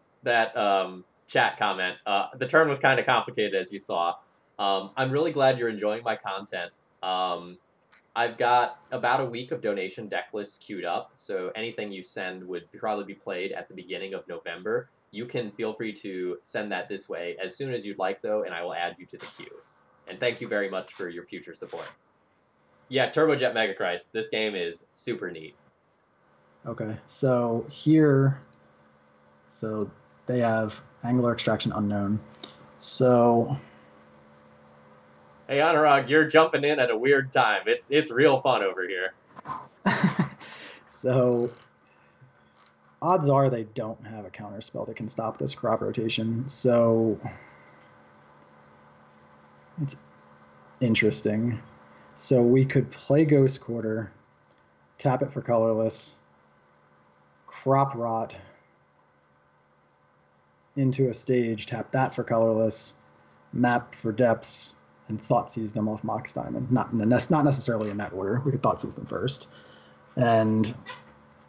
chat comment. The turn was kind of complicated, as you saw. I'm really glad you're enjoying my content. I've got about a week of donation deck lists queued up, so anything you send would probably be played at the beginning of November. You can feel free to send that this way as soon as you'd like, though, and I will add you to the queue. And thank you very much for your future support. Yeah, Turbojet Megachrist. This game is super neat. Okay, so they have Angler Extraction Unknown. So hey, Anurag, you're jumping in at a weird time. It's real fun over here. So odds are they don't have a counter spell that can stop this crop rotation. So it's interesting. So we could play Ghost Quarter, tap it for colorless, crop rot into a stage, tap that for colorless, map for depths, and Thoughtseize them off Mox Diamond. Not necessarily in that order. We could Thoughtseize them first. And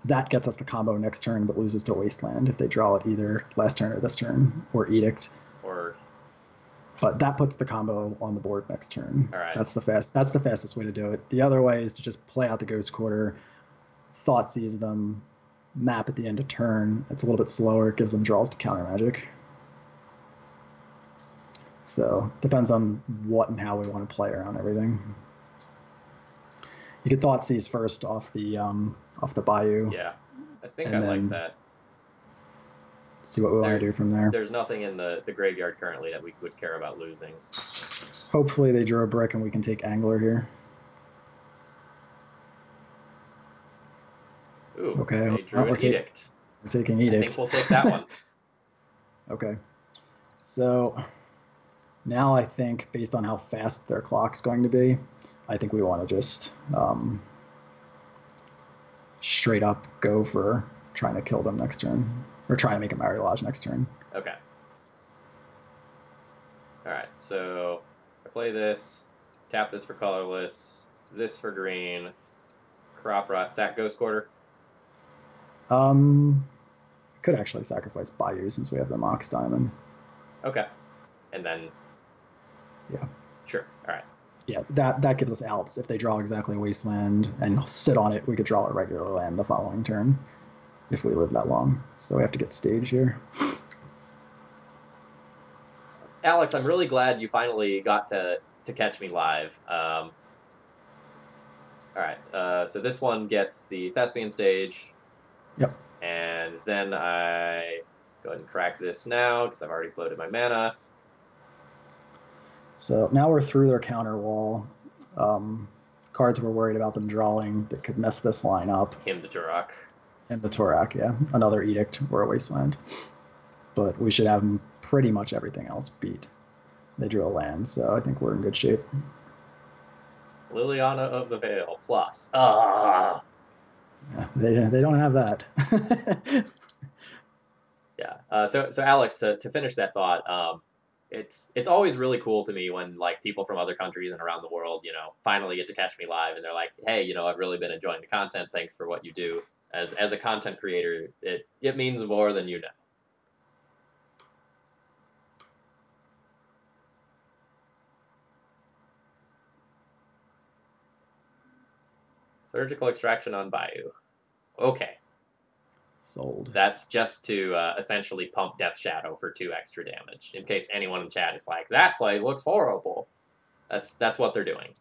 that gets us the combo next turn, but loses to Wasteland if they draw it either last turn or this turn, or Edict. But that puts the combo on the board next turn. All right. That's the fastest way to do it. The other way is to just play out the Ghost Quarter, Thoughtseize them, map at the end of turn. It's a little bit slower. It gives them draws to counter magic. So depends on what and how we want to play around everything. You could Thoughtseize first off the Bayou. Yeah, I think I like that. See what we want to do from there. There's nothing in the graveyard currently that we would care about losing. Hopefully they draw a brick and we can take Angler here. Ooh, okay. They drew an Edict. We're taking Edict. I think we'll take that one. Okay. So now I think, based on how fast their clock's going to be, I think we want to just straight up go for trying to kill them next turn. Or try to make a Mario Lodge next turn. Okay. Alright, so I play this, tap this for colorless, this for green, crop rot, sack Ghost Quarter. Could actually sacrifice Bayou since we have the Mox Diamond. Okay. And then yeah. Sure. Alright. Yeah, that gives us outs. If they draw exactly Wasteland and sit on it, we could draw a regular land the following turn. If we live that long. So we have to get stage here. Alex, I'm really glad you finally got to catch me live. All right, so this one gets the Thespian stage. Yep. And then I go ahead and crack this now because I've already floated my mana. So now we're through their counter wall. Cards we're worried about them drawing that could mess this line up. Him the Turok. And the Torak, yeah. Another Edict or a Wasteland. But we should have pretty much everything else beat. They drew a land, so I think we're in good shape. Liliana of the Veil plus. Yeah, they don't have that. Yeah. So Alex, to finish that thought, it's always really cool to me when like people from other countries and around the world, finally get to catch me live and they're like, hey, I've really been enjoying the content. Thanks for what you do. As a content creator, it means more than you know. Surgical extraction on Bayou. Okay. Sold. That's just to essentially pump Death Shadow for 2 extra damage. In case anyone in chat is like, that play looks horrible. That's what they're doing.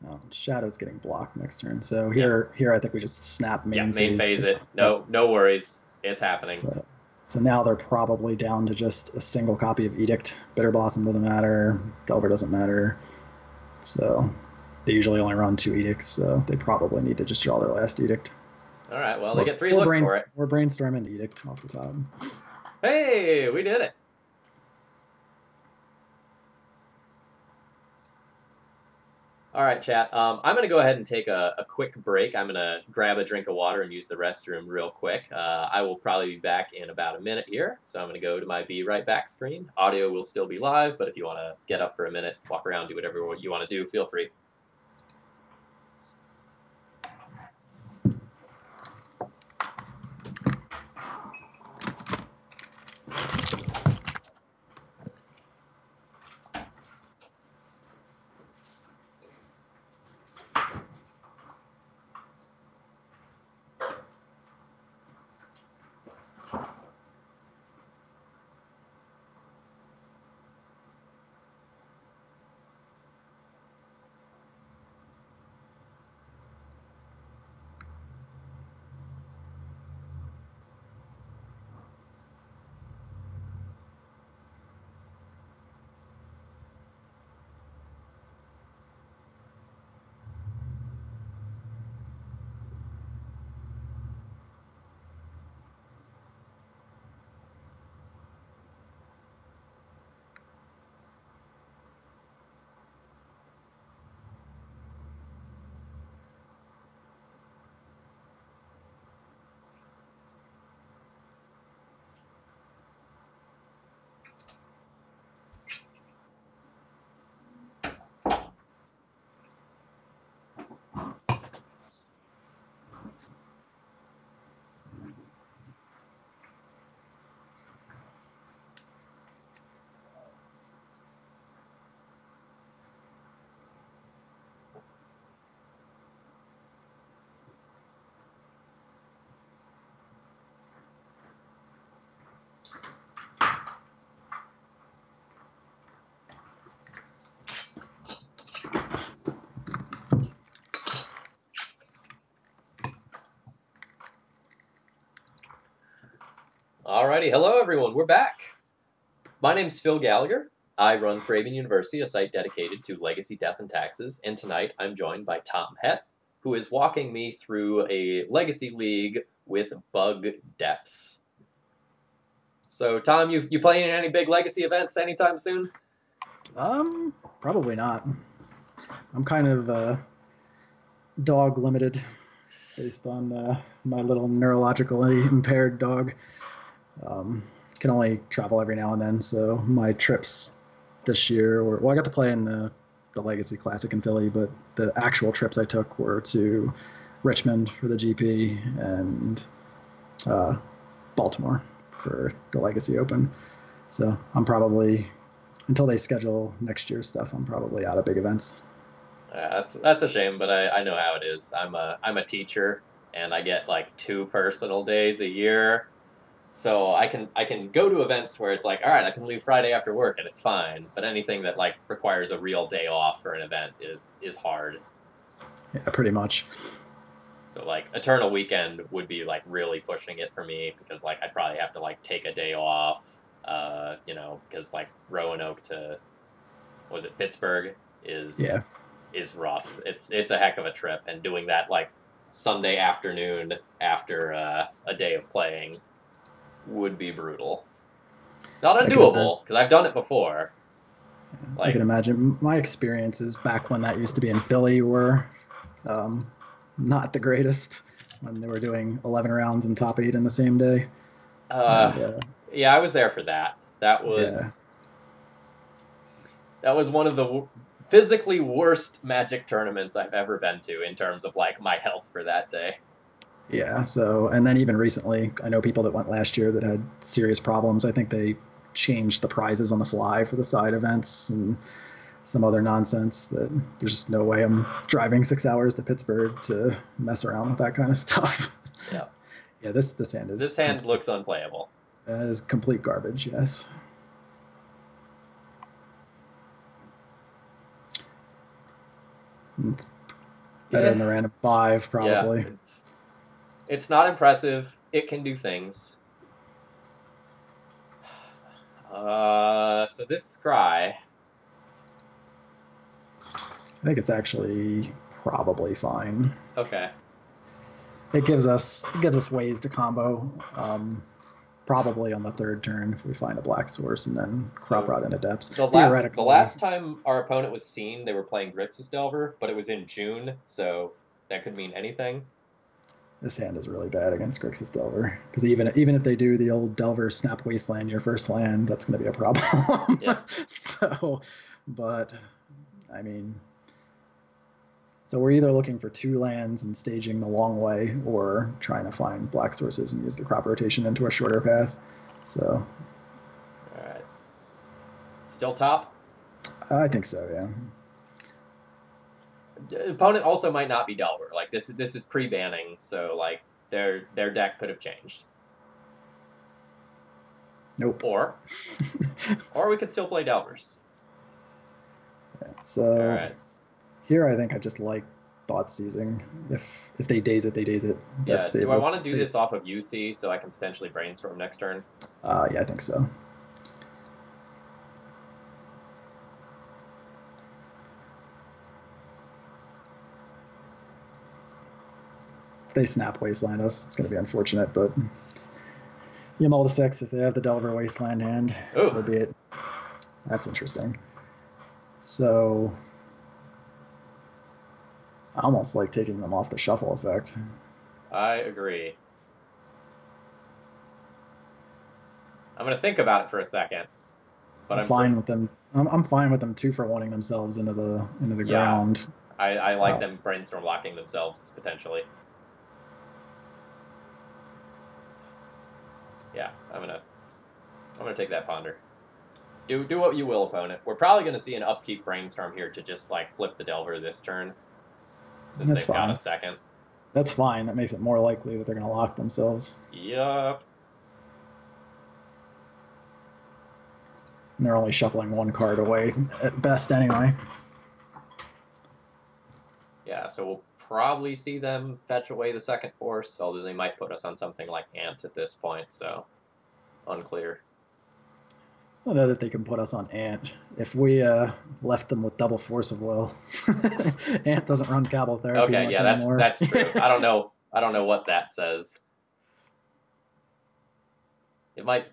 Oh, Shadow's getting blocked next turn. So here I think we just snap main phase. Main phase it. No worries. It's happening. So now they're probably down to just a single copy of Edict. Bitter Blossom doesn't matter. Delver doesn't matter. So they usually only run 2 Edicts, so they probably need to just draw their last Edict. All right, well, they get 3 looks for it. Or Brainstorm and Edict off the top. Hey, we did it. All right, chat. I'm going to go ahead and take a quick break. I'm going to grab a drink of water and use the restroom real quick. I will probably be back in about a minute here, so I'm going to go to my Be Right Back screen. Audio will still be live, but if you want to get up for a minute, walk around, do whatever you want to do, feel free. Alrighty, hello everyone, we're back. My name's Phil Gallagher. I run Thraben University, a site dedicated to legacy, death, and taxes, and tonight I'm joined by Tom Het, who is walking me through a legacy league with bug depths. So, Tom, you playing in any big legacy events anytime soon? Probably not. I'm kind of dog limited based on my little neurologically impaired dog. Can only travel every now and then, so my trips this year were, well, I got to play in the Legacy Classic in Philly, but the actual trips I took were to Richmond for the GP and Baltimore for the Legacy Open. So I'm probably, until they schedule next year's stuff, I'm probably out of big events. That's a shame, but I know how it is. I'm a teacher, and I get like 2 personal days a year. So I can go to events where it's like, all right, I can leave Friday after work and it's fine. But anything that like requires a real day off for an event is hard. Yeah, pretty much. So like Eternal Weekend would be like really pushing it for me because like I'd probably have to like take a day off, because like Roanoke to, was it Pittsburgh is rough. It's a heck of a trip, and doing that like Sunday afternoon after a day of playing would be brutal. Not undoable, because I've done it before. Like, I can imagine. My experiences back when that used to be in Philly were not the greatest, when they were doing 11 rounds and top 8 in the same day. Yeah, I was there for that. That was one of the physically worst Magic tournaments I've ever been to in terms of like my health for that day. Yeah, so, and then even recently, I know people that went last year that had serious problems. I think they changed the prizes on the fly for the side events, and some other nonsense that there's just no way I'm driving 6 hours to Pittsburgh to mess around with that kind of stuff. Yeah. Yeah, this hand is This hand looks unplayable. Is complete garbage. Yes. It's better than the random 5, probably. Yeah, it's not impressive. It can do things. So this scry. I think it's actually probably fine. Okay. It gives us ways to combo. Probably on the 3rd turn if we find a black source and then crop rot into depths. The last time our opponent was seen, they were playing Grixis Delver, but it was in June, so that could mean anything. This hand is really bad against Grixis Delver because even if they do the old Delver Snap Wasteland your first land, that's going to be a problem. Yeah. So, but I mean, so we're either looking for 2 lands and staging the long way, or trying to find black sources and use the crop rotation into a shorter path. So, all right, still top. I think so. Yeah. Opponent also might not be Delver. Like this is pre-banning, so like their deck could have changed. Nope. Or we could still play Delvers. Yeah, so. All right. Here, I think I just like thought seizing. If they daze it, they daze it. Yeah. Do I want to do this off of UC so I can potentially brainstorm next turn? Yeah, I think so. If they snap Wasteland us, it's going to be unfortunate, but Yamal to 6 if they have the Delver Wasteland hand. Ooh. So be it. That's interesting. So I almost like taking them off the shuffle effect. I agree. I'm going to think about it for a second. But I'm fine with them. I'm fine with them 2 for wanting themselves into the ground. I like them brainstorm locking themselves potentially. Yeah, I'm gonna take that ponder. Do what you will, opponent. We're probably gonna see an upkeep brainstorm here to just like flip the Delver this turn, since they've got a second. That's fine. That makes it more likely that they're gonna lock themselves. Yup. And they're only shuffling 1 card away at best anyway. Yeah, so we'll probably see them fetch away the 2nd force, although they might put us on something like Ant at this point, so unclear. I don't know that they can put us on Ant. If we left them with double Force of Will, Ant doesn't run Cabal Therapy. Okay, yeah, that's true. I don't know what that says. They might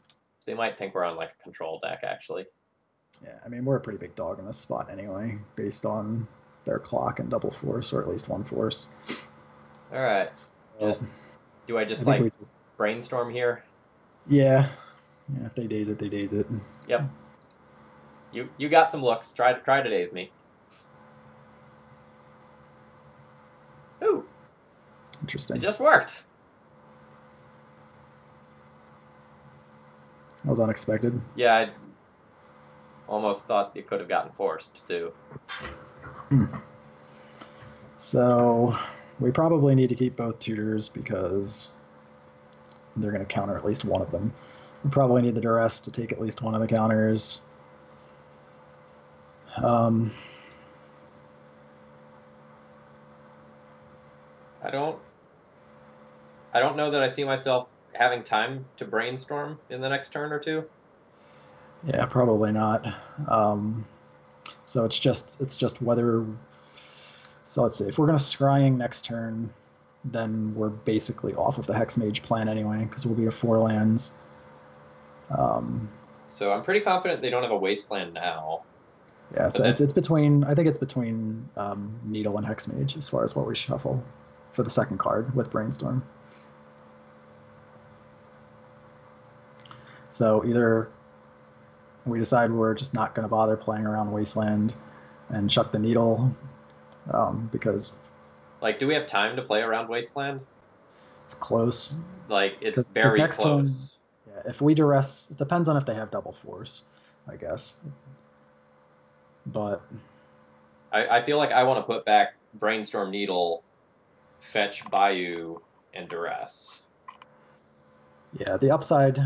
think we're on like a control deck, actually. Yeah, I mean we're a pretty big dog in this spot anyway, based on their clock and double force, or at least 1 force. All right. So, do I just brainstorm here? Yeah. Yeah. If they daze it, they daze it. Yep. You got some looks. Try to daze me. Ooh. Interesting. It just worked. That was unexpected. Yeah, I almost thought you could have gotten forced too. So we probably need to keep both tutors because they're going to counter at least one of them. We probably need the duress to take at least one of the counters. I don't know that I see myself having time to brainstorm in the next turn or 2. Yeah, probably not. So it's just whether. So let's see. If we're going to scrying next turn, then we're basically off of the Hex Mage plan anyway, because we'll be to 4 lands. So I'm pretty confident they don't have a Wasteland now. Yeah, so it's between. I think it's between Needle and Hex Mage as far as what we shuffle for the 2nd card with Brainstorm. So either we decide we're just not going to bother playing around Wasteland and chuck the Needle, because... Like, do we have time to play around Wasteland? It's close. Like, it's very close. Turn, yeah, if we duress... It depends on if they have double force, I guess. but I feel like I want to put back Brainstorm Needle, Fetch Bayou, and Duress. yeah, the upside.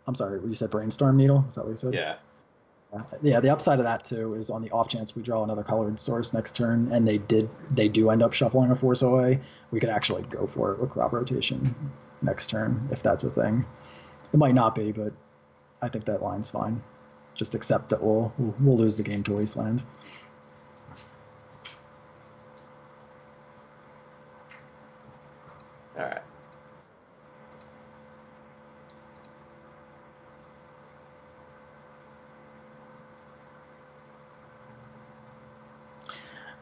I'm sorry, you said Brainstorm Needle? Is that what you said? Yeah. Yeah, the upside of that too is on the off chance we draw another colored source next turn, and they do end up shuffling a force away. We could actually go for it with crop rotation next turn if that's a thing. It might not be, but I think that line's fine. Just accept that we'll lose the game to Wasteland. All right.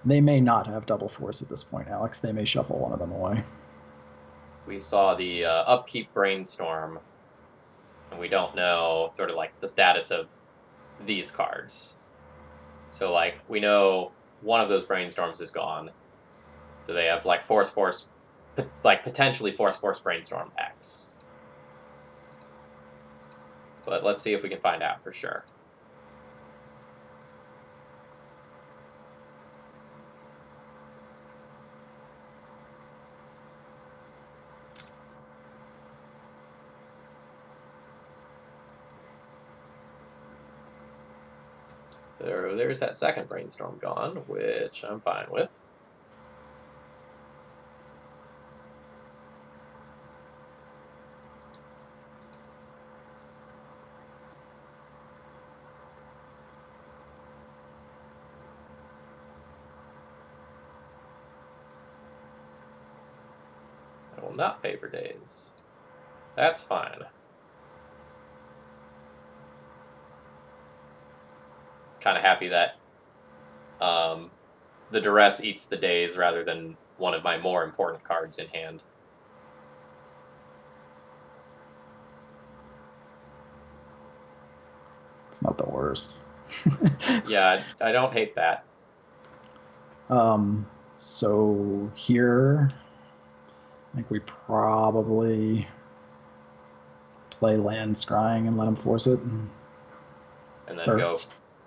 They may not have double force at this point, Alex. They may shuffle one of them away. We saw the upkeep Brainstorm, and we don't know sort of like the status of these cards. So like we know one of those Brainstorms is gone. So they have like Force, like potentially Force Brainstorm X. But let's see if we can find out for sure. So there's that second Brainstorm gone, which I'm fine with. I will not pay for days. That's fine. Kind of happy that the Duress eats the days rather than one of my more important cards in hand. It's not the worst. Yeah, I don't hate that. So here, I think we probably play land scrying and let him force it. And then go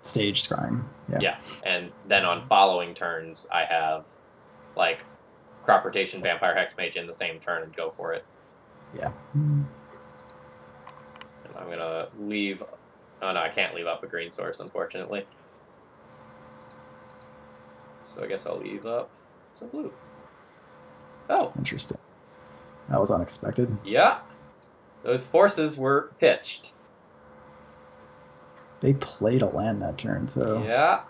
stage scrying. Yeah, and then on following turns, I have like crop rotation, vampire hexmage in the same turn and go for it. Yeah. And I'm gonna leave. Oh no, I can't leave up a green source, unfortunately. So I guess I'll leave up some blue. Oh, interesting. That was unexpected. Yeah, those forces were pitched. They played a land that turn, so Yeah.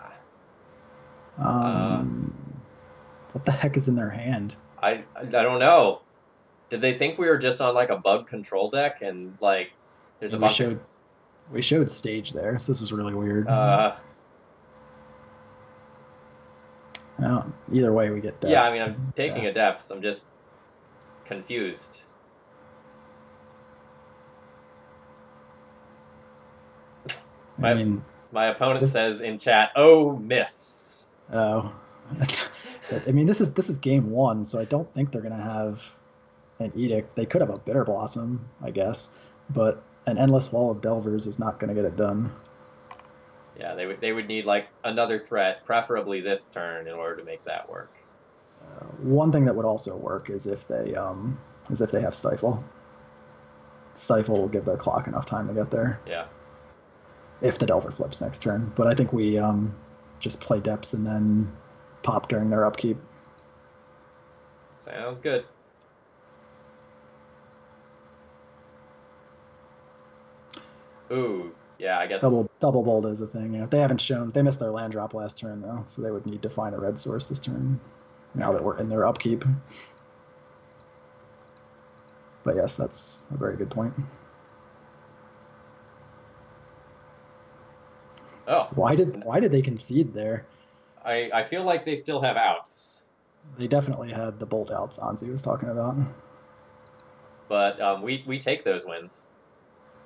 What the heck is in their hand? I don't know. Did they think we were just on like a bug control deck and like there's a bunch of... We showed stage there, so this is really weird. Either way, we get depths. Yeah, I mean, I'm taking a depths. I'm just confused. My opponent says in chat, "Oh, miss." Oh, I mean, this is game one, so I don't think they're gonna have an edict. They could have a bitter blossom, I guess, but an endless wall of delvers is not gonna get it done. Yeah, they would need like another threat, preferably this turn, in order to make that work. One thing that would also work is if they have stifle. Stifle will give their clock enough time to get there. Yeah. If the delver flips next turn, but I think we just play depths and then pop during their upkeep. Sounds good. Ooh, yeah, I guess double bold is a thing. Yeah, they haven't shown. They missed their land drop last turn though, so they would need to find a red source this turn. Now that we're in their upkeep. But yes, that's a very good point. Oh, why did they concede there? I feel like they still have outs. They definitely had the bolt outs Anzi was talking about. But we take those wins.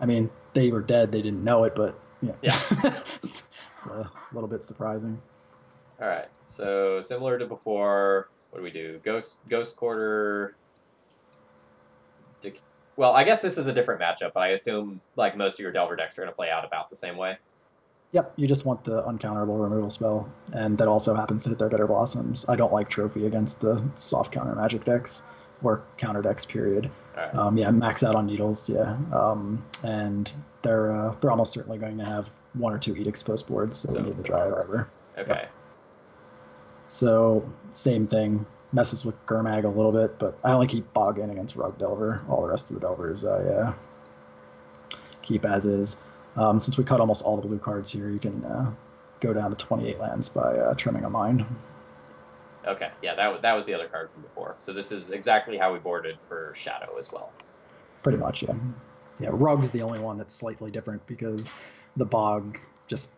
I mean, they were dead. They didn't know it, but yeah. It's a little bit surprising. All right, so similar to before, what do we do? Ghost Quarter. Well, I guess this is a different matchup, but I assume like most of your Delver decks are going to play out about the same way. Yep, you just want the uncounterable removal spell, and that also happens to hit their Bitter Blossoms. I don't like Trophy against the soft counter magic decks, or counter decks, period. Right. Yeah, max out on Needles, yeah. And they're almost certainly going to have 1 or 2 Edicts post boards, so we need the Dryad Arbor. Okay. Yep. So, same thing. Messes with Gurmag a little bit, but I only keep Bog in against Rug Delver. All the rest of the Delvers I keep as is. Since we cut almost all the blue cards here, you can go down to 28 lands by trimming a mine. Okay, yeah, that was the other card from before. So this is exactly how we boarded for Shadow as well. Pretty much, yeah. Yeah, Rug's the only one that's slightly different because the Bog just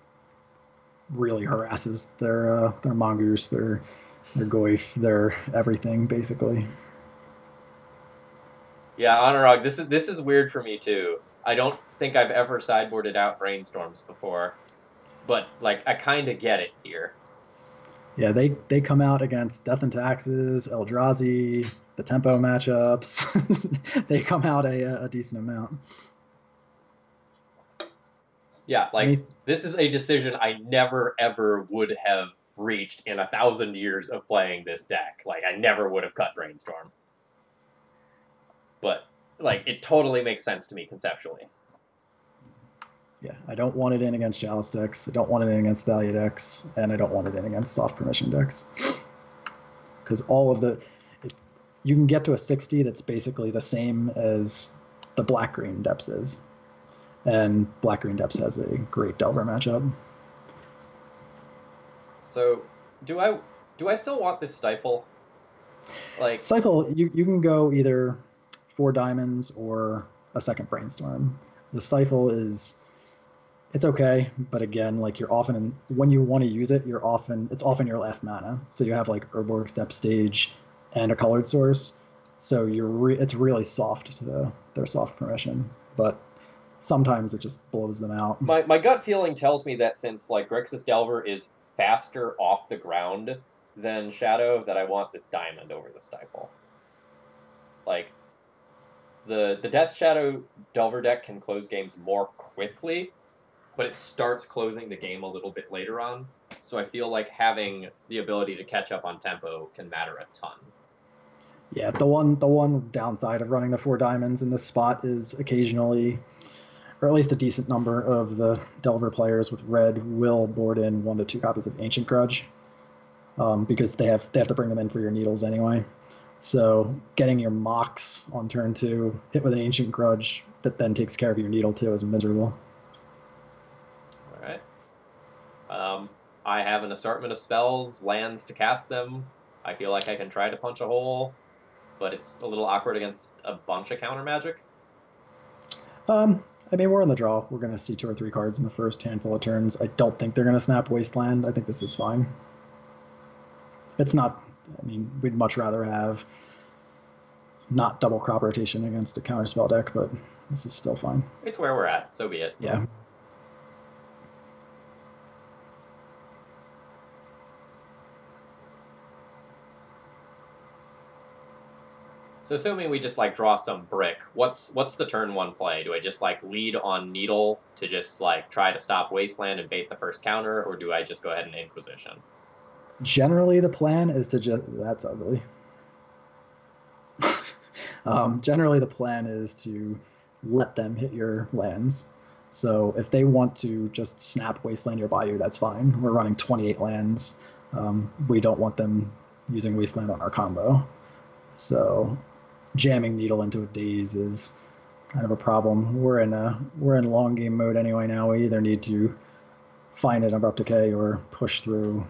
really harasses their Mongoose, their Goyf, their everything, basically. Yeah, Honorog, this is weird for me too. I don't think I've ever sideboarded out Brainstorms before, but like I kind of get it here. Yeah, they come out against Death and Taxes, Eldrazi, the tempo matchups. They come out a decent amount. Yeah, like this is a decision I never ever would have reached in 1,000 years of playing this deck. Like I never would have cut Brainstorm. But like it totally makes sense to me conceptually. Yeah, I don't want it in against Chalice decks. I don't want it in against Thalia decks, and I don't want it in against soft permission decks. Because all of you can get to a 60 that's basically the same as the black-green depths is. And black-green depths has a great Delver matchup. So, do I still want this Stifle? Like Stifle, you can go either 4 diamonds or a second Brainstorm. The Stifle it's okay, but again, like you're often when you want to use it, it's often your last mana. So you have like Urborg Step Stage and a colored source. So it's really soft to their soft permission, but sometimes it just blows them out. My gut feeling tells me that since like Grixis Delver is faster off the ground than Shadow, that I want this diamond over the Stifle. Like the Death Shadow Delver deck can close games more quickly, but it starts closing the game a little bit later on. So I feel like having the ability to catch up on tempo can matter a ton. Yeah, the one downside of running the 4 diamonds in this spot is occasionally, or at least a decent number of the Delver players with red will board in 1 to 2 copies of Ancient Grudge, because they have to bring them in for your Needles anyway. So getting your Mox on turn 2, hit with an Ancient Grudge that then takes care of your Needle too, is miserable. All right. I have an assortment of spells, lands to cast them. I feel like I can try to punch a hole, but it's a little awkward against a bunch of counter magic. I mean, we're in the draw. We're going to see 2 or 3 cards in the first handful of turns. I don't think they're going to snap Wasteland. I think this is fine. It's not... I mean, we'd much rather have not double crop rotation against a counterspell deck, but this is still fine. It's where we're at, so be it. Yeah. So assuming we just like draw some brick, what's the turn 1 play? Do I just like lead on Needle to just like try to stop Wasteland and bait the first counter, or do I just go ahead and Inquisition? Generally, the plan is to just... That's ugly. Generally, the plan is to let them hit your lands. So if they want to just snap Wasteland your Bayou, that's fine. We're running 28 lands. We don't want them using Wasteland on our combo. So jamming Needle into a Daze is kind of a problem. We're in long game mode anyway now. We either need to find an Abrupt Decay or push through,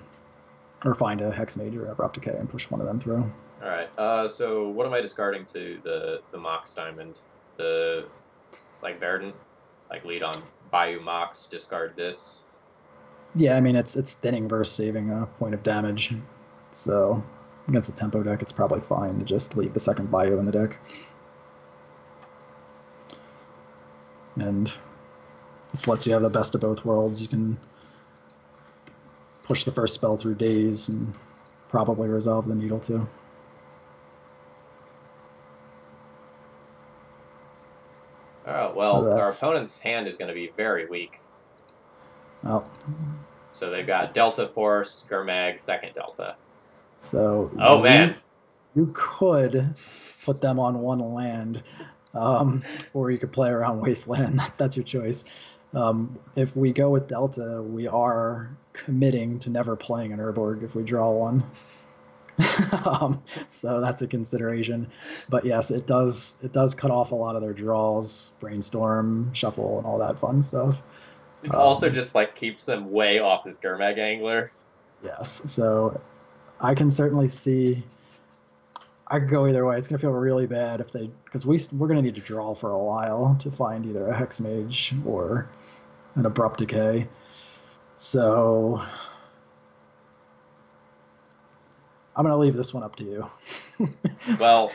or find a Hex Mage or Abrupt Decay and push one of them through. All right. So what am I discarding to the Mox Diamond? The like Verdant, like lead on Bayou Mox, discard this. Yeah, I mean it's thinning versus saving a point of damage. So against a tempo deck, it's probably fine to just leave the second Bayou in the deck. And this lets you have the best of both worlds. You can push the first spell through Daze and probably resolve the Needle too. Well, So our that's opponent's hand is going to be very weak. oh, So they've got Delta Force, Gurmag, second Delta. so Oh, man. you could put them on one land, or you could play around Wasteland. That's your choice. If we go with Delta, we are committing to never playing an Urborg if we draw one. So that's a consideration. But yes, it does cut off a lot of their draws, brainstorm, shuffle, and all that fun stuff. It also just like keeps them way off this Gurmag angler. Yes, so I can certainly see. I could go either way. It's gonna feel really bad if they, because we're gonna need to draw for a while to find either a Hex Mage or an Abrupt Decay. So I'm gonna leave this one up to you. Well,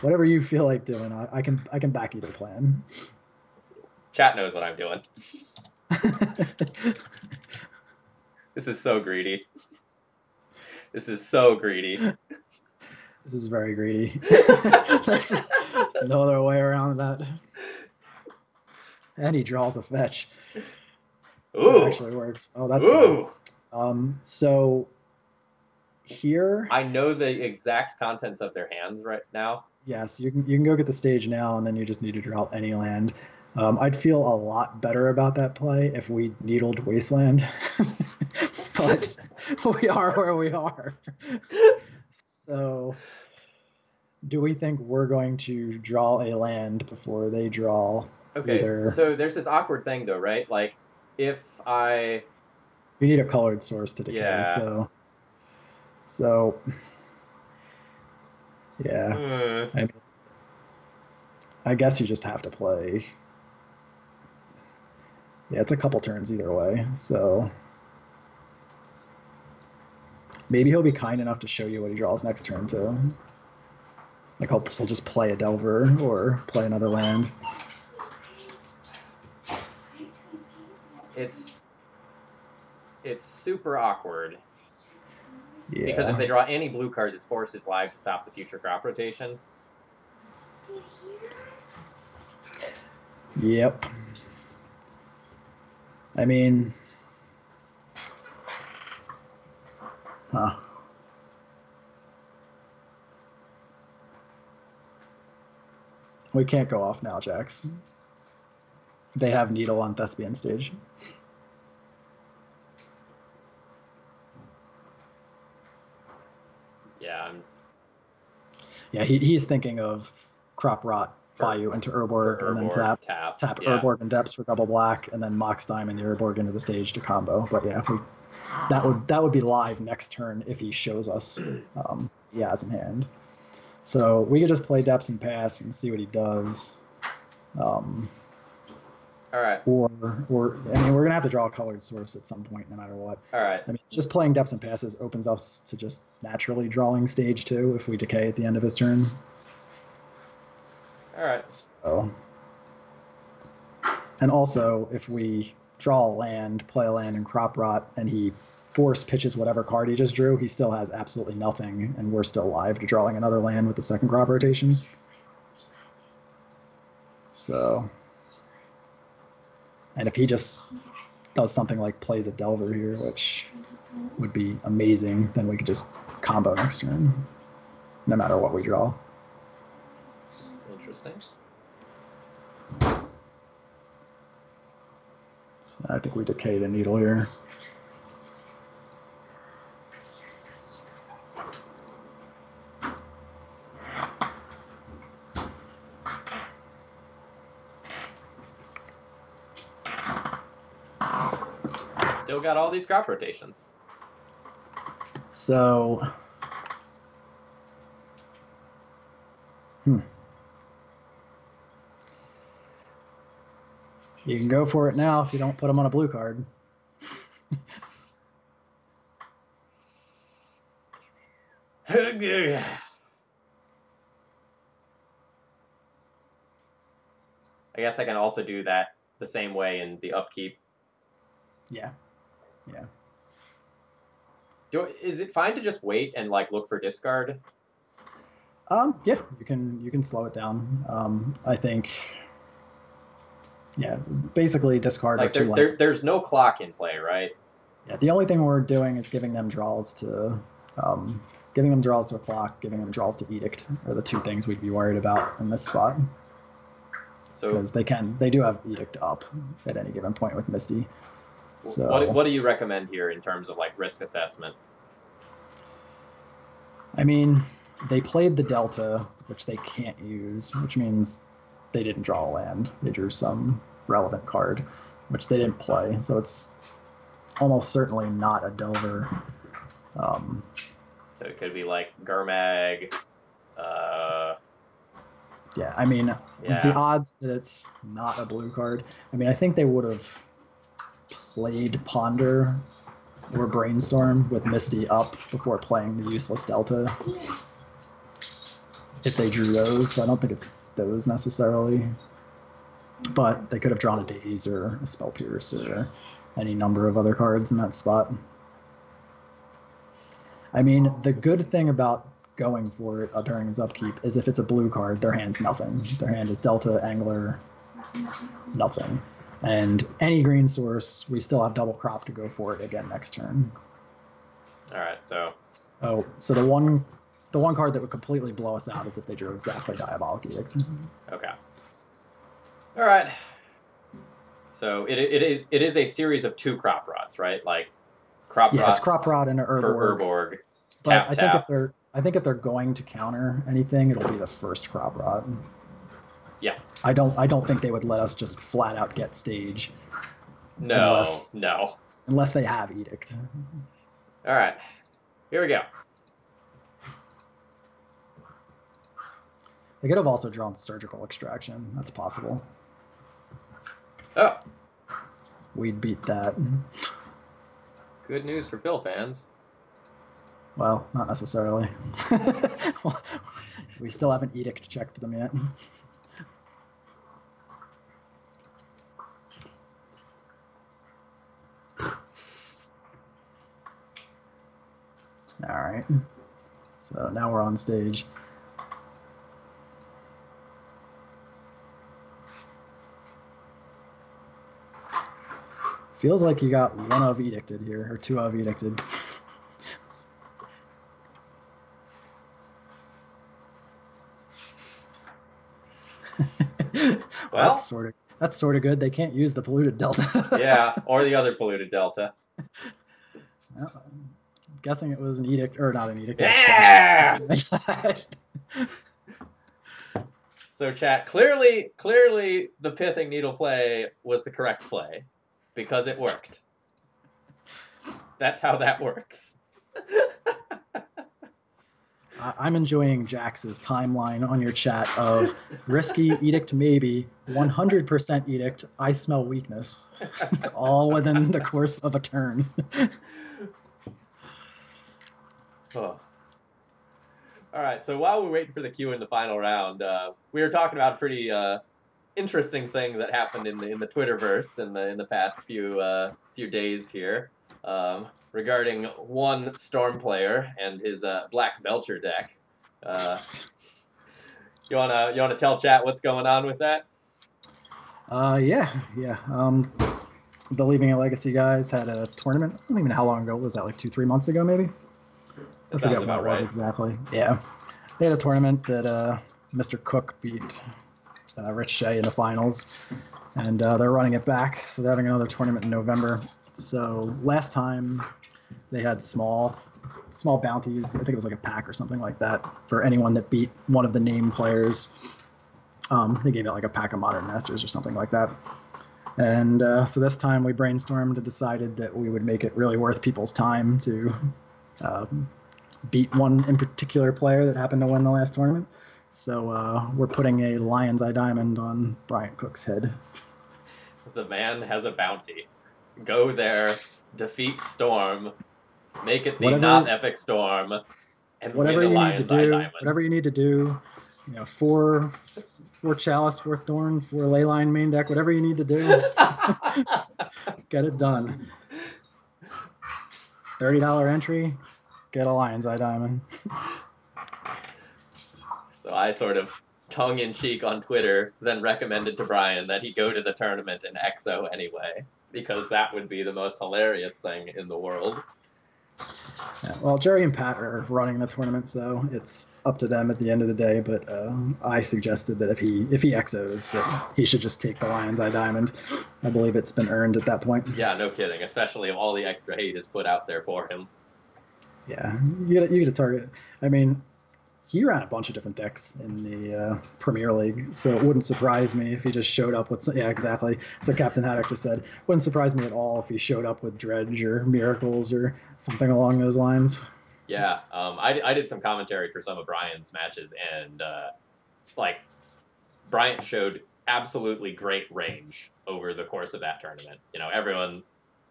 whatever you feel like doing, I can back either plan. Chat knows what I'm doing. This is so greedy. This is so greedy. This is very greedy. There's no other way around that. And he draws a fetch. Ooh. It actually works. Oh, that's Ooh. Good. So here, I know the exact contents of their hands right now. Yes, you can go get the stage now, and then you just need to draw any land. I'd feel a lot better about that play if we needled Wasteland, but we are where we are. So, do we think we're going to draw a land before they draw? Okay, either... so there's this awkward thing though, right? Like, if I... We need a colored source to decay, yeah. So... Yeah. I guess you just have to play. Yeah, it's a couple turns either way, so... Maybe he'll be kind enough to show you what he draws next turn, too. Like, he'll just play a Delver or play another land. It's super awkward. Yeah. Because if they draw any blue cards, his force is live to stop the future crop rotation. Yep. I mean... Huh. We can't go off now, Jax. They have Needle on Thespian stage. Yeah, Yeah, he's thinking of Crop Rot, Bayou into Urborg, and then tap yeah. Urborg and Depths for double black, and then Mox Diamond the Urborg into the stage to combo. But yeah, that would be live next turn if he shows us he has in hand. So we could just play Depths and pass and see what he does. All right. Or I mean, we're gonna have to draw a colored source at some point, no matter what. All right. I mean, just playing Depths and passes opens us to just naturally drawing stage 2 if we decay at the end of his turn. All right. So, and also, if we draw a land, play a land, and Crop Rot, and he force pitches whatever card he just drew, he still has absolutely nothing, and we're still live to drawing another land with the second crop rotation. So. And if he just does something like plays a Delver here, which would be amazing, then we could just combo next turn, no matter what we draw. Interesting. So I think we decay the Needle here. Still got all these crop rotations. So, you can go for it now if you don't put them on a blue card. I guess I can also do that the same way in the upkeep. Yeah. Yeah. Is it fine to just wait and like look for discard? Yeah, you can slow it down. I think Yeah, basically discard Like or two. there's no clock in play, right? Yeah, the only thing we're doing is giving them draws to, um, giving them draws to a clock, giving them draws to edict are the two things we'd be worried about in this spot. So Because they do have edict up at any given point with Misty. So what do you recommend here in terms of like risk assessment? I mean, they played the Delta, which they can't use, which means they didn't draw a land. They drew some relevant card, which they didn't play. So it's almost certainly not a Delver. So it could be like Gurmag. Yeah, I mean, the odds that it's not a blue card. I mean, I think they would have played Ponder or Brainstorm with Misty up before playing the useless Delta. If they drew those, so I don't think it's those necessarily. But they could have drawn a Daze or a Spell Pierce or any number of other cards in that spot. I mean, the good thing about going for it during his upkeep is if it's a blue card, their hand's nothing. Their hand is Delta, Angler, nothing. And any green source, we still have double crop to go for it again next turn. All right, so. So the one card that would completely blow us out is if they drew exactly Diabolic Edict. Okay. All right. So it is a series of 2 crop rods, right? Like crop rod. Yeah, it's crop rod and an Urborg. But I think if they're going to counter anything, it'll be the first crop rod. Yeah. I don't think they would let us just flat out get stage. No. Unless they have Edict. All right. Here we go. They could have also drawn Surgical Extraction. That's possible. Oh. We'd beat that. Good news for Bill fans. Well, not necessarily. We still haven't Edict checked them yet. All right. So now we're on stage. Feels like you got one of Edicted here, or 2 of Edicted. Well, that's sort of good. They can't use the polluted Delta. Yeah, or the other polluted Delta. I'm guessing it was an Edict, or not an Edict. Yeah! So chat, clearly the Pithing Needle play was the correct play, because it worked. That's how that works. I'm enjoying Jax's timeline on your chat of risky Edict maybe, 100% Edict, I smell weakness, all within the course of a turn. Oh. All right, so while we're waiting for the queue in the final round, we were talking about a pretty interesting thing that happened in the Twitterverse in the past few days here. Regarding one Storm player and his Black Belcher deck. You wanna tell chat what's going on with that? Yeah. The Leaving a Legacy guys had a tournament. I don't even know how long ago was that, like 2-3 months ago maybe? That sounds about right. Exactly. Yeah. They had a tournament that Mr. Cook beat Rich Shea in the finals, and they're running it back. So they're having another tournament in November. So last time they had small bounties. I think it was like a pack or something like that for anyone that beat one of the name players. They gave it like a pack of Modern Masters or something like that. And so this time we brainstormed and decided that we would make it really worth people's time to beat one in particular player that happened to win the last tournament. So we're putting a Lion's Eye Diamond on Bryant Cook's head. The man has a bounty. Go there, defeat Storm, make it the not epic Storm, and win a Lion's Eye Diamond. Whatever you need to do, 4 Chalice, 4 Thorn, 4 Leyline main deck, whatever you need to do, get it done. $30 entry, get a Lion's Eye Diamond. So I sort of tongue-in-cheek on Twitter, then recommended to Brian that he go to the tournament in EXO anyway, because that would be the most hilarious thing in the world. Yeah, well, Jerry and Pat are running the tournament, so it's up to them at the end of the day. But I suggested that if he exos, that he should just take the Lion's Eye Diamond. I believe it's been earned at that point. Yeah, no kidding. Especially if all the extra hate is put out there for him. Yeah, you get a target. I mean, he ran a bunch of different decks in the Premier League, so it wouldn't surprise me if he just showed up with. Yeah, exactly. So Captain Haddock just said, wouldn't surprise me at all if he showed up with Dredge or Miracles or something along those lines. Yeah, I did some commentary for some of Brian's matches, and Brian showed absolutely great range over the course of that tournament. You know, everyone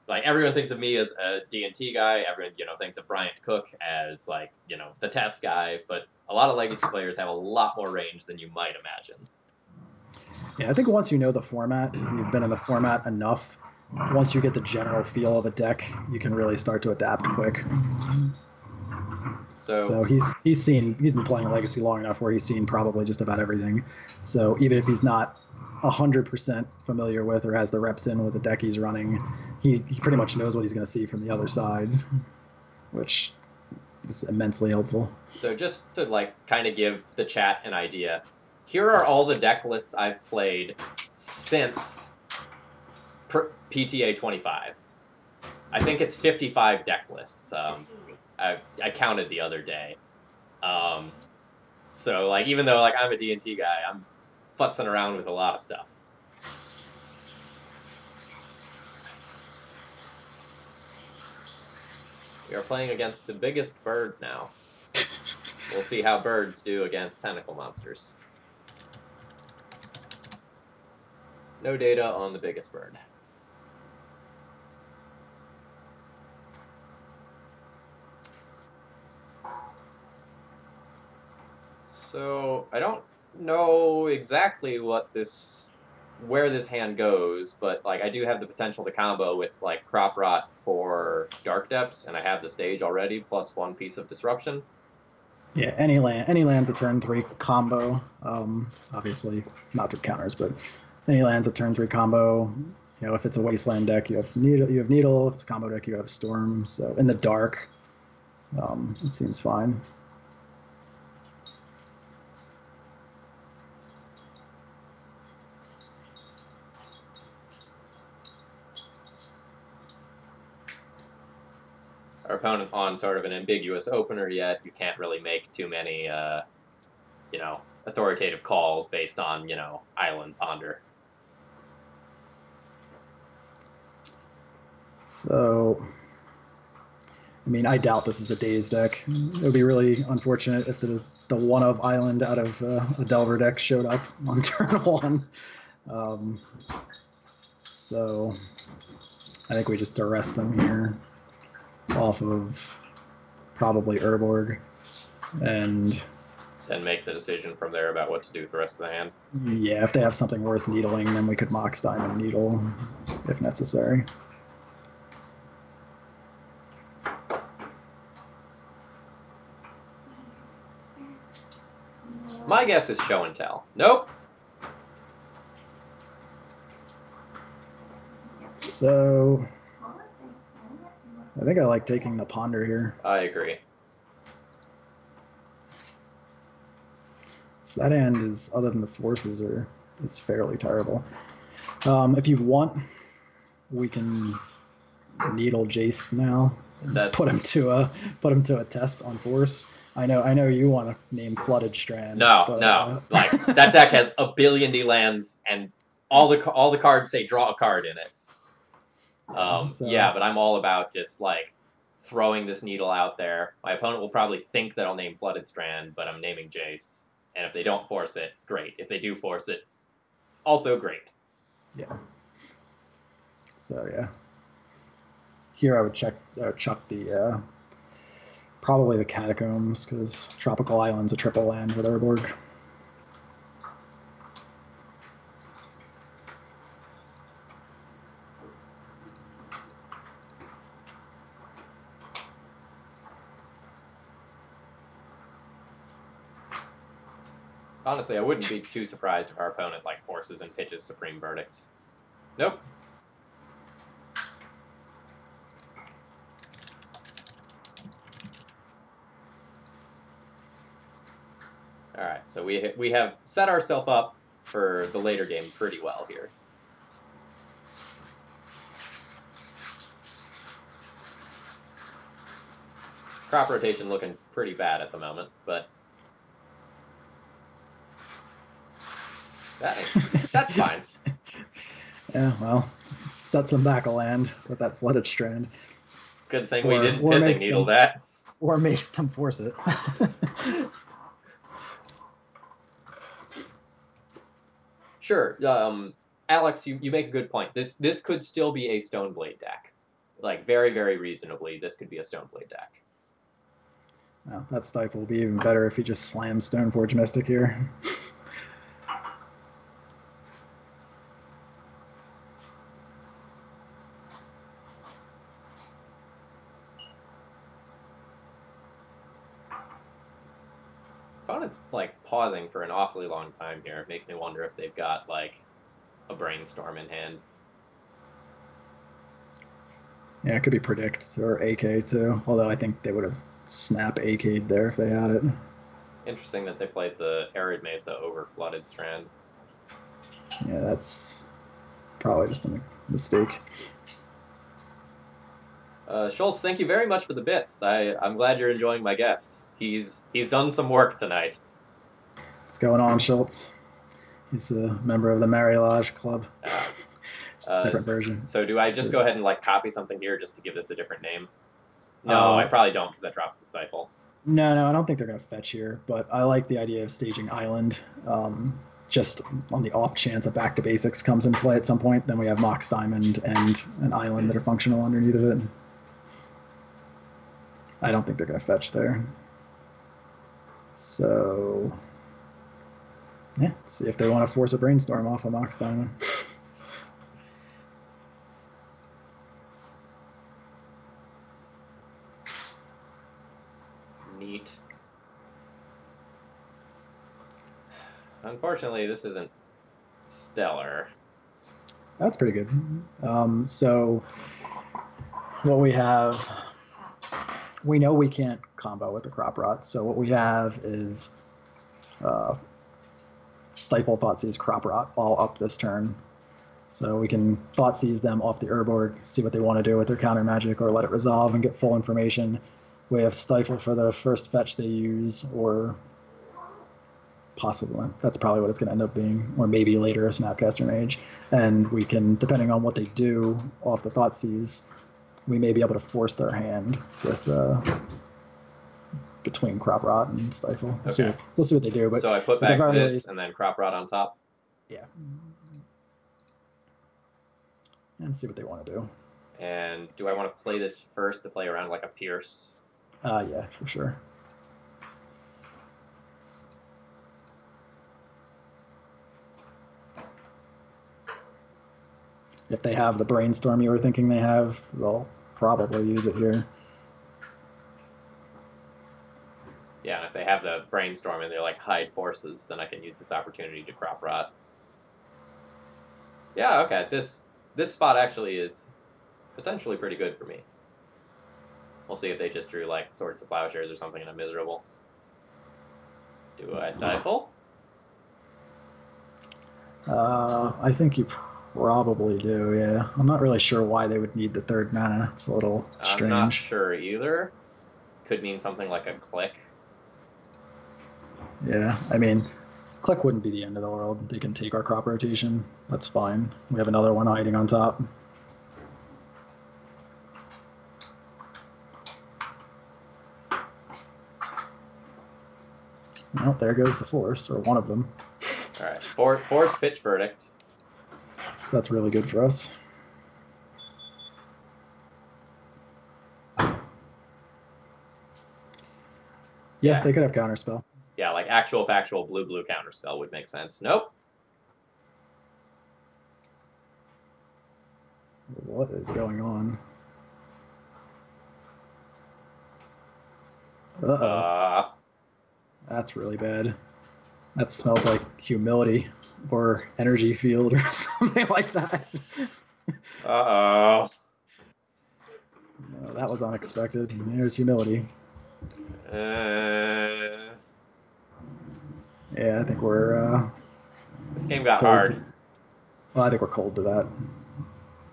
thinks of me as a D&T guy. Everyone, thinks of Bryant Cook as the test guy. But a lot of Legacy players have a lot more range than you might imagine. Yeah, I think once you know the format, you've been in the format enough. Once you get the general feel of a deck, you can really start to adapt quick. So he's been playing Legacy long enough where he's seen probably just about everything. So even if he's not 100% familiar with or has the reps in with the deck he's running, he pretty much knows what he's going to see from the other side, which is immensely helpful. So just to kind of give the chat an idea, here are all the deck lists I've played since PTA 25. I think it's 55 deck lists. I counted the other day. So even though I'm a D&T guy, I'm futzing around with a lot of stuff. We are playing against the biggest bird now. We'll see how birds do against tentacle monsters. No data on the biggest bird. So I don't know exactly where this hand goes, but I do have the potential to combo with Crop Rot for Dark Depths, and I have the stage already plus 1 piece of disruption. Yeah, any land's a turn 3 combo. Obviously not through counters, but any land's a turn 3 combo. If it's a wasteland deck, you have needle. If it's a combo deck, you have storm. So in the dark, it seems fine. Our opponent on sort of an ambiguous opener yet. You can't really make too many, authoritative calls based on, Island Ponder. So, I mean, I doubt this is a Daze deck. It would be really unfortunate if the one of Island out of a Delver deck showed up on turn 1. So, I think we just arrest them here off of probably Urborg, and then make the decision from there about what to do with the rest of the hand. Yeah, if they have something worth needling, then we could Mox Diamond Needle if necessary. My guess is show and tell. Nope. So I think I like taking the Ponder here. I agree. So that hand is, other than the forces, is fairly terrible. If you want, we can needle Jace now. Put him to a test on force. I know you want to name Flooded Strand. No. That deck has a billion D lands, and all the cards say draw a card in it. Yeah, but I'm all about just throwing this needle out there. My opponent will probably think that I'll name Flooded Strand, but I'm naming Jace. And if they don't force it, great. If they do force it, also great. Yeah. So yeah. Here I would chuck the probably the Catacombs, because Tropical Island's a triple land with Urborg. Honestly, I wouldn't be too surprised if our opponent like forces and pitches Supreme Verdict. Nope. All right, so we have set ourselves up for the later game pretty well here. Crop rotation looking pretty bad at the moment, but that's fine. Yeah, well, sets them back a land with that flooded strand. Good thing we didn't pithing needle that. Or makes them force it. Sure. Alex, you make a good point. This could still be a Stoneblade deck. Like, very, very reasonably, this could be a Stoneblade deck. Well, that Stifle will be even better if he just slams Stoneforge Mystic here. Opponent's, like, pausing for an awfully long time here. Make me wonder if they've got, like, a Brainstorm in hand. Yeah, it could be Predict or AK too, although I think they would have Snap AK'd there if they had it. Interesting that they played the Arid Mesa over Flooded Strand. Yeah, that's probably just a mistake. Schultz, thank you very much for the bits. I'm glad you're enjoying my guest. He's done some work tonight. What's going on, Schultz? He's a member of the Marilage Club. Different version. So do I just go ahead and like copy something here just to give this a different name? No, I probably don't because that drops the Stifle. No, I don't think they're going to fetch here, but I like the idea of staging Island. Just on the off chance a Back to Basics comes in play at some point, then we have Mox Diamond and an Island that are functional underneath of it. I don't think they're going to fetch there. So, yeah, see if they want to force a Brainstorm off of Mox Diamond. Neat. Unfortunately, this isn't stellar. That's pretty good. So what we have, we know we can't combo with the Crop Rot, so what we have is Stifle, Thoughtseize, Crop Rot all up this turn. So we can Thoughtseize them off the Urborg, see what they want to do with their counter magic, or let it resolve and get full information. We have Stifle for the first fetch they use, or possibly, that's probably what it's going to end up being, or maybe later a Snapcaster Mage. And we can, depending on what they do off the Thoughtseize, we may be able to force their hand with between Crop Rot and Stifle. Okay. We'll see what they do. But so I put back this and then Crop Rot on top? Yeah. And see what they want to do. And do I want to play this first to play around like a Pierce? Yeah, for sure. If they have the Brainstorm you were thinking they have, they'll probably use it here. Yeah, and if they have the Brainstorm and they're like hide forces, then I can use this opportunity to Crop Rot. Yeah, okay. This spot actually is potentially pretty good for me. We'll see if they just drew like Swords of Plowshares or something and I'm miserable. Do I Stifle? I think you probably do, yeah. I'm not really sure why they would need the third mana. It's a little strange. I'm not sure either. Could mean something like a Click. Yeah, I mean, Click wouldn't be the end of the world. They can take our Crop Rotation. That's fine. We have another one hiding on top. Well, there goes the Force, or one of them. All right, Force Pitch Verdict. So that's really good for us. Yeah, they could have Counterspell. Yeah, like actual factual blue Counterspell would make sense. Nope. What is going on? Uh-oh. That's really bad. That smells like humility or energy field or something like that. Uh-oh. No, that was unexpected. There's humility. Uh, Yeah, I think we're this game got cold. hard. Well, I think we're cold to that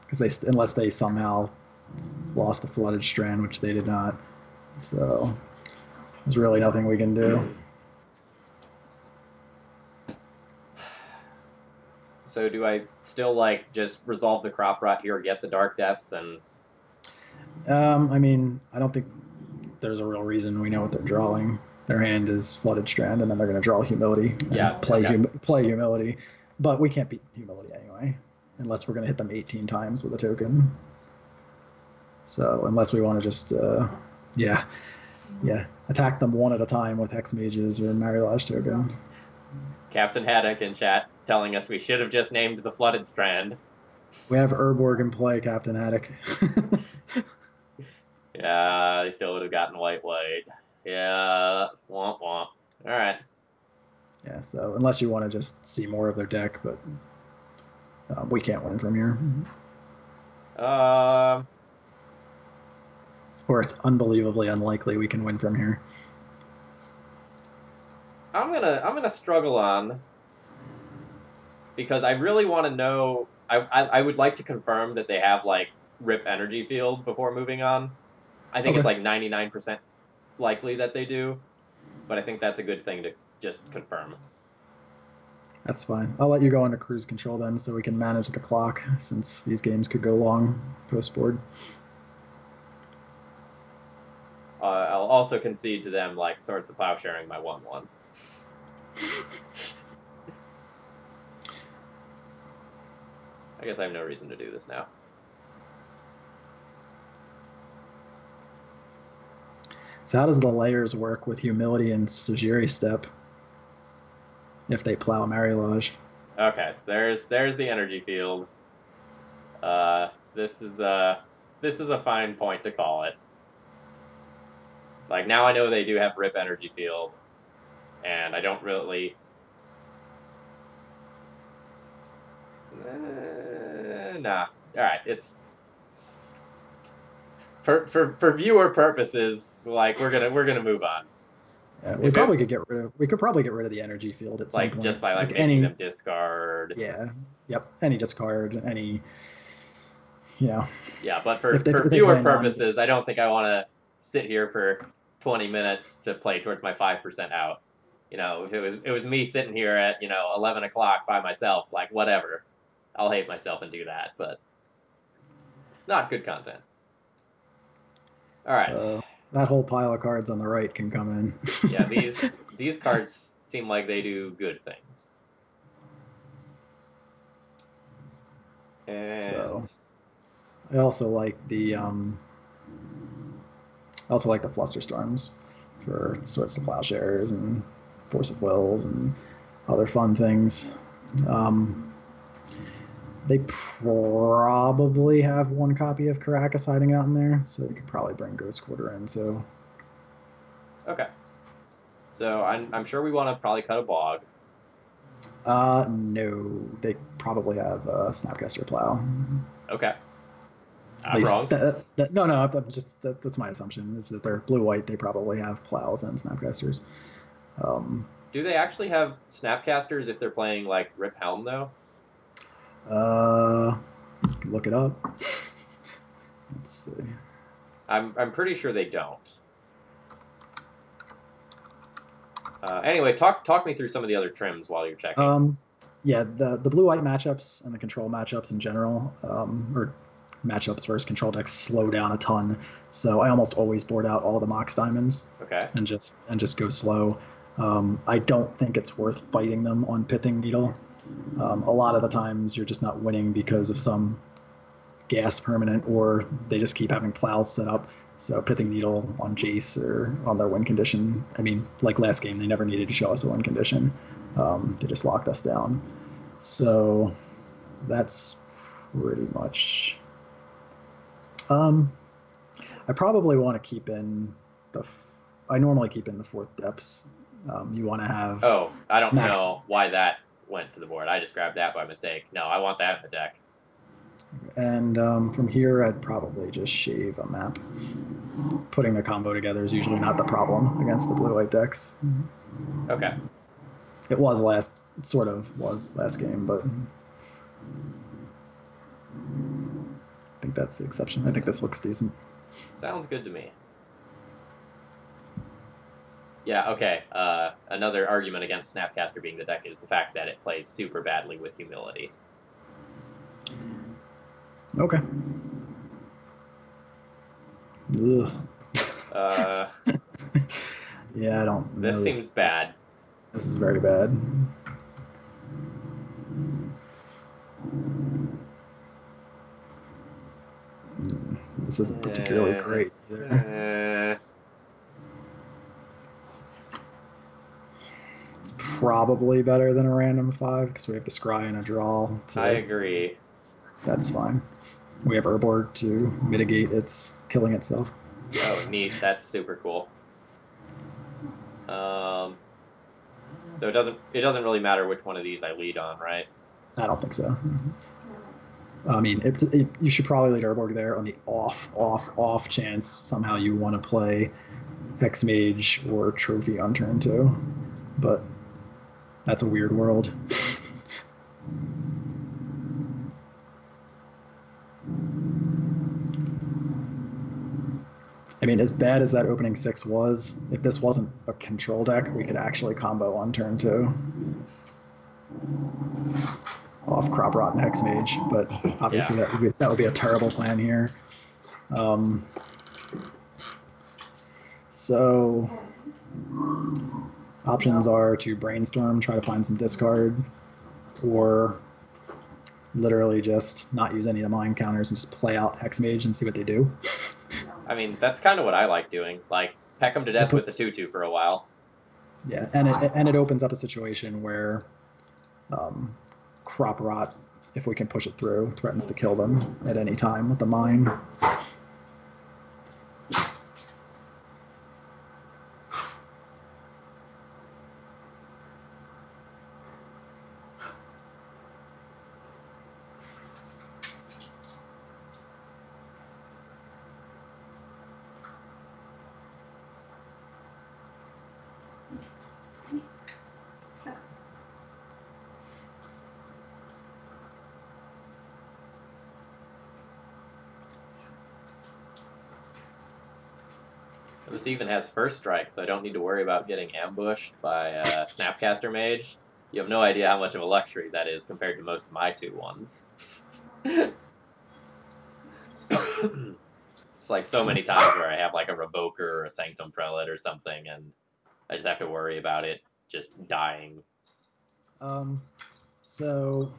because unless they somehow lost the flooded strand, which they did not. So there's really nothing we can do. So do I still like just resolve the crop rot here, get the dark depths, and I mean, I don't think there's a real reason. We know what they're drawing. Their hand is flooded strand, and then they're going to draw humility and yeah, okay. play humility. But we can't beat humility anyway, unless we're going to hit them 18 times with a token. So unless we want to just, yeah, attack them one at a time with hex mages or Marilage token. Captain Haddock in chat telling us we should have just named the flooded strand. We have Urborg in play, Captain Haddock. Yeah, they still would have gotten white. Yeah, womp womp. All right. Yeah, so unless you want to just see more of their deck, but we can't win from here. Or it's unbelievably unlikely we can win from here. I'm gonna struggle on because I really want to know. I would like to confirm that they have like rip energy field before moving on. I think it's like 99% likely that they do, but I think that's a good thing to just confirm. That's fine. I'll let you go into cruise control then, so we can manage the clock, since these games could go long post board. I'll also concede to them like Swords to Plowsharing my 1/1. I guess I have no reason to do this now. So how does the layers work with humility and Sajiri step if they plow Marilage? Okay, there's the energy field. This is a fine point to call it. Like now I know they do have rip energy field, and I don't really. Nah. All right, it's for viewer purposes. Like we're gonna move on. Yeah, we could probably get rid of the energy field at some Like point. just by like making them discard. Yeah. Yep. Any discard. Any. You know. Yeah, but for viewer purposes, I don't think I want to sit here for 20 minutes to play towards my 5% out. You know, if it was me sitting here at 11 o'clock by myself, like whatever, I'll hate myself and do that, but not good content. All right. So that whole pile of cards on the right can come in. Yeah, these cards seem like they do good things. And so I also like the Flusterstorms for Swords to Plowshares and Force of Wills and other fun things. They probably have one copy of Caracas hiding out in there, so you could probably bring Ghost Quarter in. So okay, so I'm sure we want to probably cut a bog. No, they probably have Snapcaster Plow. Okay. I'm wrong. No, that's my assumption, is that they're blue-white. They probably have plows and snapcasters. Do they actually have snapcasters if they're playing like Rip Helm though? Look it up. Let's see. I'm pretty sure they don't. Anyway, talk me through some of the other trims while you're checking. Yeah, the blue-white matchups and the control matchups in general, or matchups versus control decks, slow down a ton. So I almost always board out all the Mox Diamonds. Okay. And just go slow. I don't think it's worth fighting them on Pithing Needle. A lot of the times you're just not winning because of some gas permanent, or they just keep having plows set up. So Pithing Needle on Jace or on their win condition. I mean, like last game, they never needed to show us a win condition. They just locked us down. So that's pretty much. I probably want to keep in I normally keep in the fourth depths You want to have Oh, I don't max. know why that went to the board. I just grabbed that by mistake. No, I want that in the deck. And from here, I'd probably just shave a map. Putting the combo together is usually not the problem against the blue-white decks. Okay. It was sort of was last game, but I think that's the exception. I think this looks decent. Sounds good to me. Yeah, okay. Another argument against Snapcaster being the deck is the fact that it plays super badly with Humility. Okay. Ugh. Yeah, I don't know. This seems bad. This is very bad. This isn't particularly great either. It's probably better than a random 5 because we have the scry and a draw. I agree. That's fine. We have Urborg to mitigate its killing itself. Oh, neat. That's super cool. So it doesn't really matter which one of these I lead on, right? I don't think so. I mean, you should probably lead Urborg there on the off chance somehow you want to play Hexmage or Trophy on turn 2. But that's a weird world. I mean, as bad as that opening 6 was, if this wasn't a control deck, we could actually combo on turn 2. Off Crop Rot and Hexmage, but obviously that would be a terrible plan here. So options are to brainstorm, try to find some discard, or literally just not use any of the mind counters and just play out Hexmage and see what they do. I mean, that's kind of what I like doing. Like, peck them to death with the 2/2 for a while. Yeah, and it opens up a situation where Crop Rot, if we can push it through, threatens to kill them at any time with the mine. This even has first strike, so I don't need to worry about getting ambushed by a Snapcaster Mage. You have no idea how much of a luxury that is compared to most of my 2/1s. It's like so many times where I have like a Revoker or a Sanctum Prelate or something, and I just have to worry about it just dying. So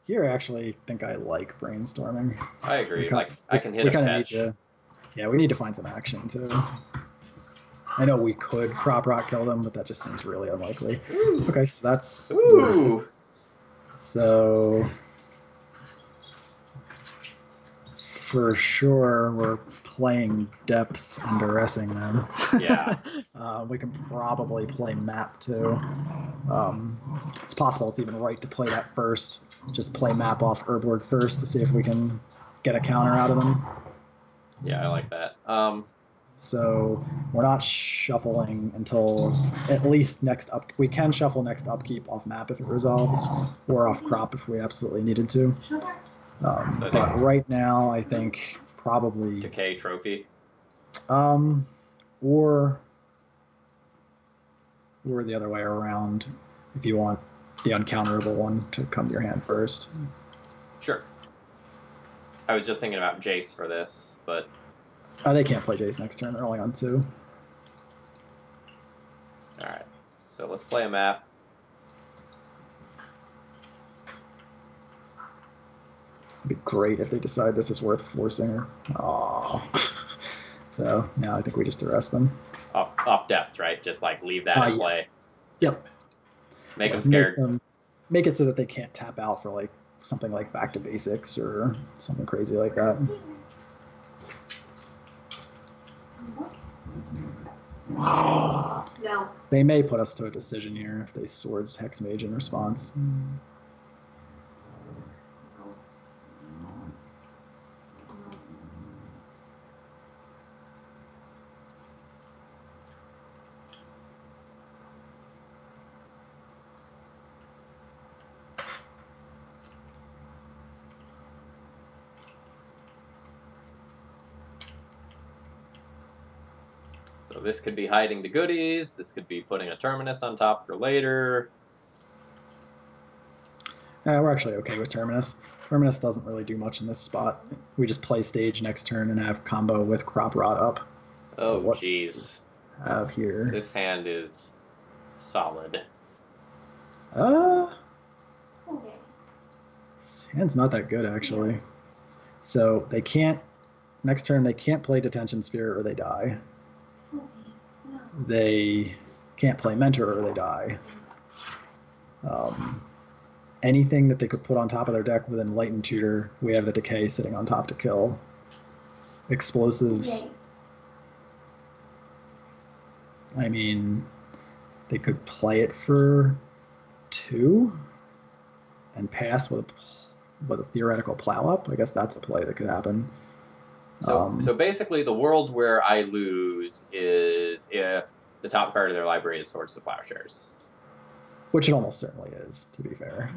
here I actually think I like brainstorming. I agree. I can hit a fetch. We need to find some action too. I know we could Crop Rot kill them, but that just seems really unlikely. Ooh. Okay, so that's... Ooh! So... For sure, we're playing depths and duressing them. Yeah. We can probably play map too. It's possible it's even right to play that first. Just play map off Urborg first to see if we can get a counter out of them. Yeah, I like that. So we're not shuffling until at least next up. We can shuffle next upkeep off map if it resolves, or off crop if we absolutely needed to. But right now, I think probably Decay Trophy. Or the other way around, if you want the uncounterable one to come to your hand first. Sure. I was just thinking about Jace for this, but... They can't play Jace next turn. They're only on 2. Alright. So let's play a map. It'd be great if they decide this is worth forcing her. Aww. So, now I think we just arrest them. Off depths, right? Just like leave that in play. Yep. Make them scared. Make it so that they can't tap out for like something like Back to Basics or something crazy like that. No. They may put us to a decision here if they swords Hexmage in response. So this could be hiding the goodies. This could be putting a Terminus on top for later. We're actually okay with Terminus. Terminus doesn't really do much in this spot. We just play stage next turn and have combo with Crop Rot up. So oh, jeez. Have here. This hand is solid. Okay. This hand's not that good, actually. So they can't, next turn, they can't play Detention Sphere or they die. They can't play Mentor or they die. Anything that they could put on top of their deck with Enlightened Tutor, we have the Decay sitting on top to kill. Explosives. I mean, they could play it for 2 and pass with a theoretical plow up. I guess that's a play that could happen. So basically, the world where I lose is if the top card of their library is Swords to Plowshares. Which it almost certainly is, to be fair.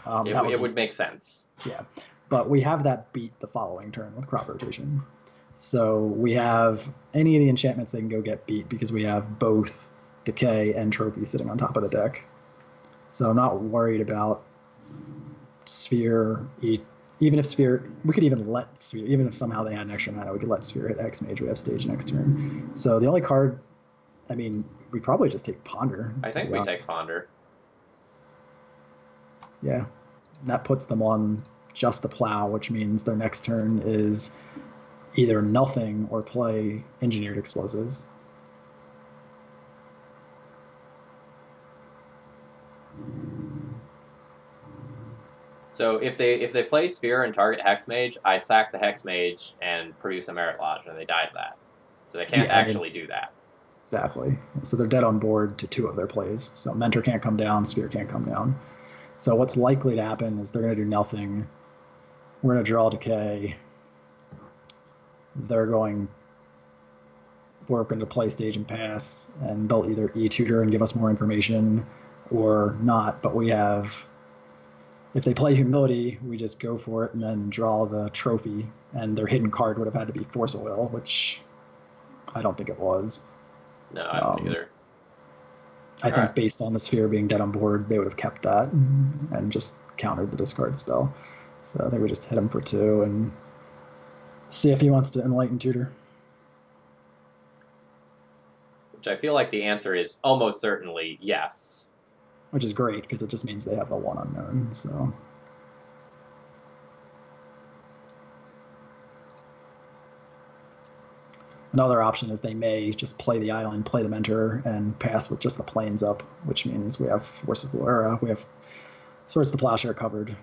It would make sense. Yeah, but we have that beat the following turn with Crop Rotation. So we have any of the enchantments they can go get beat because we have both Decay and Trophy sitting on top of the deck. So I'm not worried about Sphere. Even if Sphere, we could even let Sphere, even if somehow they had an extra mana, we could let Sphere hit Hexmage. We have stage next turn. So the only card, I mean, we probably just take Ponder. I think we take Ponder. Yeah. And that puts them on just the plow, which means their next turn is either nothing or play Engineered Explosives. So if they play Sphere and target Hexmage, I sack the Hexmage and produce a Merit Lodge, and they die to that. So they can't actually do that. Exactly. So they're dead on board to 2 of their plays. So Mentor can't come down, Sphere can't come down. So what's likely to happen is they're going to do nothing. We're going to draw Decay. We're going to play stage and pass, and they'll either E-tutor and give us more information or not. But we have, if they play Humility, we just go for it and then draw the Trophy, and their hidden card would have had to be Force of Will, which I don't think it was. No, I don't either. I think based on the Sphere being dead on board, they would have kept that and just countered the discard spell. So they would just hit him for 2 and see if he wants to Enlighten Tutor. Which I feel like the answer is almost certainly yes. Which is great, because it just means they have the 1 unknown, so... Another option is they may just play the island, play the Mentor, and pass with just the plains up, which means we have we have Swords to Plowshare covered.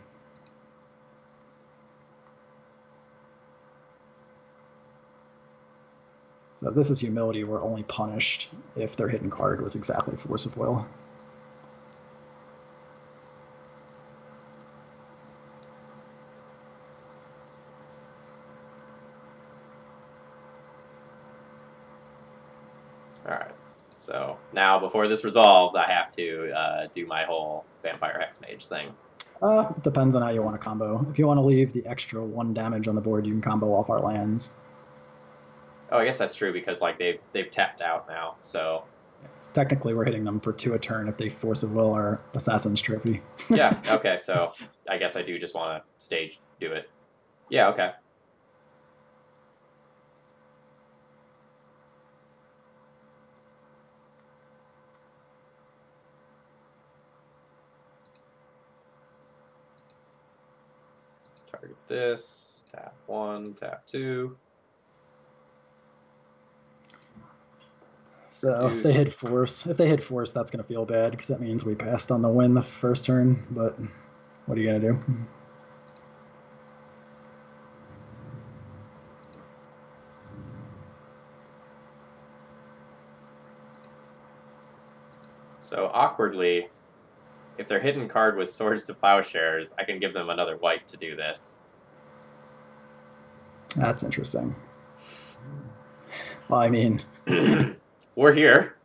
So if this is Humility, we're only punished if their hidden card was exactly Force of Will. Alright, so now before this resolved, I have to do my whole Vampire Hexmage thing. It depends on how you want to combo. If you want to leave the extra 1 damage on the board, you can combo off our lands. Oh, I guess that's true, because like they've tapped out now, so... Technically, we're hitting them for 2 a turn if they Force of Will or Assassin's Trophy. Yeah, okay, so I guess I do just want to stage do it. Yeah, okay. Target this, tap 1, tap 2. So if they hit Force, that's going to feel bad, because that means we passed on the win the first turn, but what are you going to do? So awkwardly, if their hidden card was Swords to Plowshares, I can give them another white to do this. That's interesting. Well, I mean, we're here.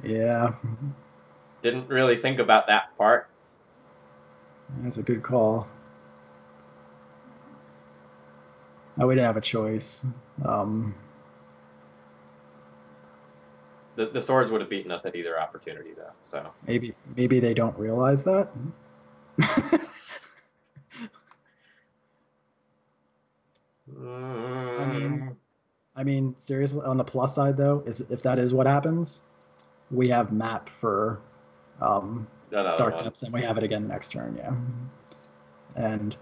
Yeah. Didn't really think about that part. That's a good call. We didn't have a choice. The swords would have beaten us at either opportunity, though. So maybe they don't realize that. I mean, seriously. On the plus side, though, is if that is what happens, we have map for Dark Depths, and we have it again next turn. Yeah, and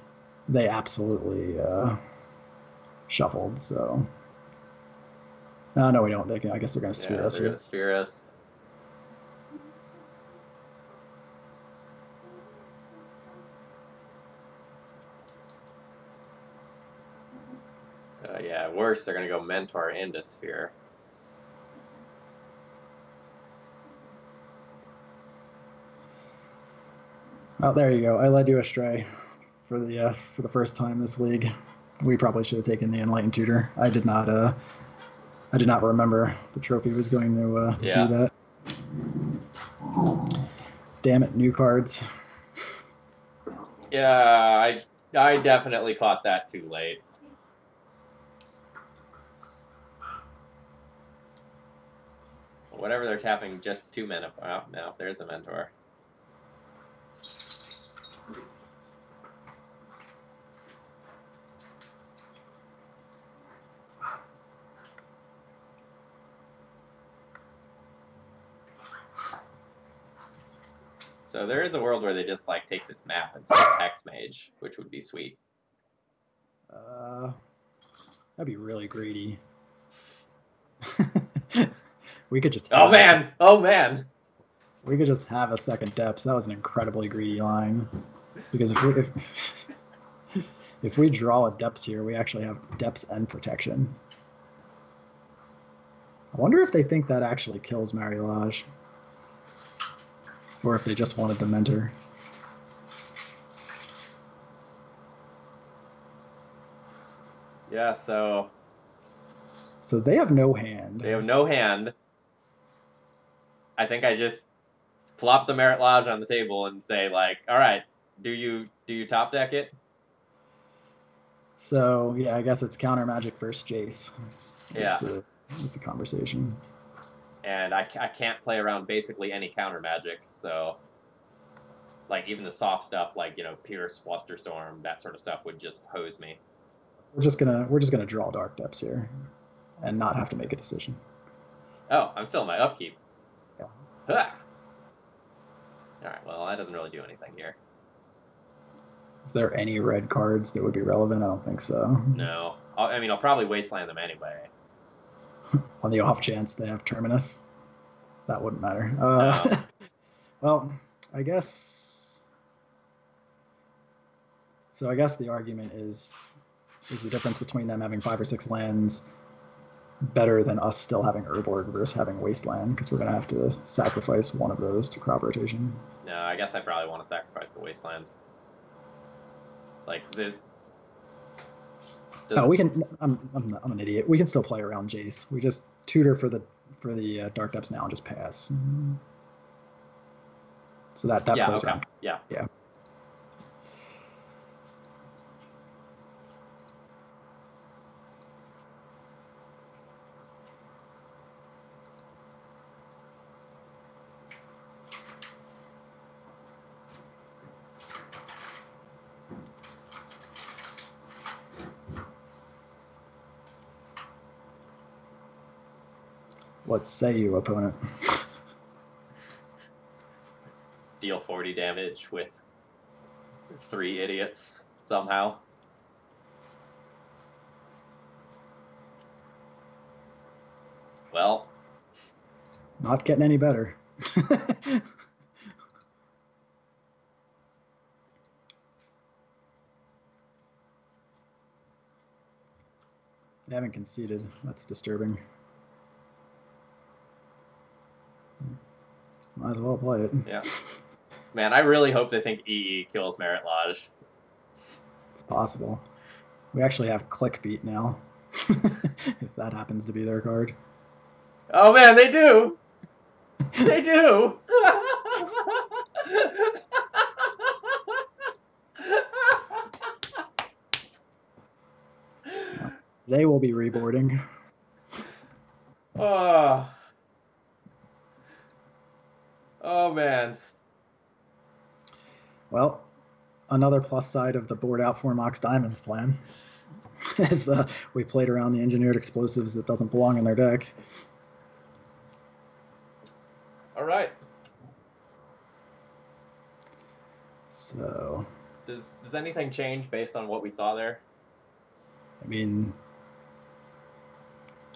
they absolutely shuffled. So no, we don't. I guess they're going to sphere us. They're going to sphere us. Yeah, worse, they're going to go Mentor into Sphere. Oh, there you go. I led you astray for the first time this league. We probably should have taken the Enlightened Tutor. I did not remember the trophy was going to do that. Damn it, new cards. Yeah, I definitely caught that too late. Whatever they're tapping, just 2 mana. Oh, no, there's a Mentor. So there is a world where they just like take this map and say Hex Mage, which would be sweet. That'd be really greedy. We could just. Oh man! We could just have a second Depths. That was an incredibly greedy line. Because if we draw a Depths here, we actually have Depths and Protection. I wonder if they think that actually kills Marilage. Or if they just wanted the Mentor. Yeah, so they have no hand. They have no hand. I think I just flop the Merit Lodge on the table and say, like, all right, do you top deck it? So, yeah, I guess it's counter magic versus Jace. Yeah. Is the conversation. And I can't play around basically any counter magic, so like even the soft stuff like, Pierce, Flusterstorm, that sort of stuff would just hose me. We're just gonna draw Dark Depths here and not have to make a decision. Oh, I'm still in my upkeep. Yeah. Ah! Alright, well, that doesn't really do anything here. Is there any red cards that would be relevant? I don't think so. No. I'll probably wasteland them anyway. On the off chance they have Terminus. That wouldn't matter. No. Well, I guess... So I guess the argument is the difference between them having 5 or 6 lands better than us still having Urborg versus having Wasteland, because we're going to have to sacrifice one of those to crop rotation. No, I guess I probably want to sacrifice the Wasteland. Like, we can. I'm an idiot. We can still play around Jace. We just tutor for the Dark Depths now and just pass. So that plays around. Yeah. What say you, opponent? Deal 40 damage with 3 idiots somehow. Well, not getting any better. They haven't conceded. That's disturbing. Might as well play it. Yeah. Man, I really hope they think EE kills Merit Lodge. It's possible. We actually have Clickbeat now, if that happens to be their card. Oh man, they do! They do! They will be reboarding. Oh. Oh man. Well, another plus side of the board out for Mox Diamonds plan is we played around the engineered explosives that doesn't belong in their deck. All right. So, does anything change based on what we saw there? I mean,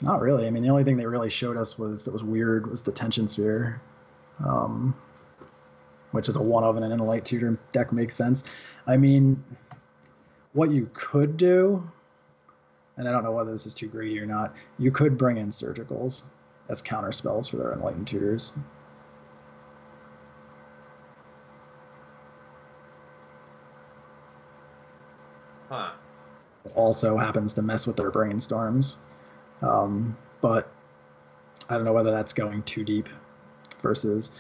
not really. I mean, the only thing they really showed us that was weird was the Tension Sphere, which is a one of in an Light Tutor deck makes sense. I mean, what you could do, and I don't know whether this is too greedy or not, you could bring in Surgicals as counter spells for their Enlightened Tutors. Huh. It also happens to mess with their brainstorms. But I don't know whether that's going too deep versus...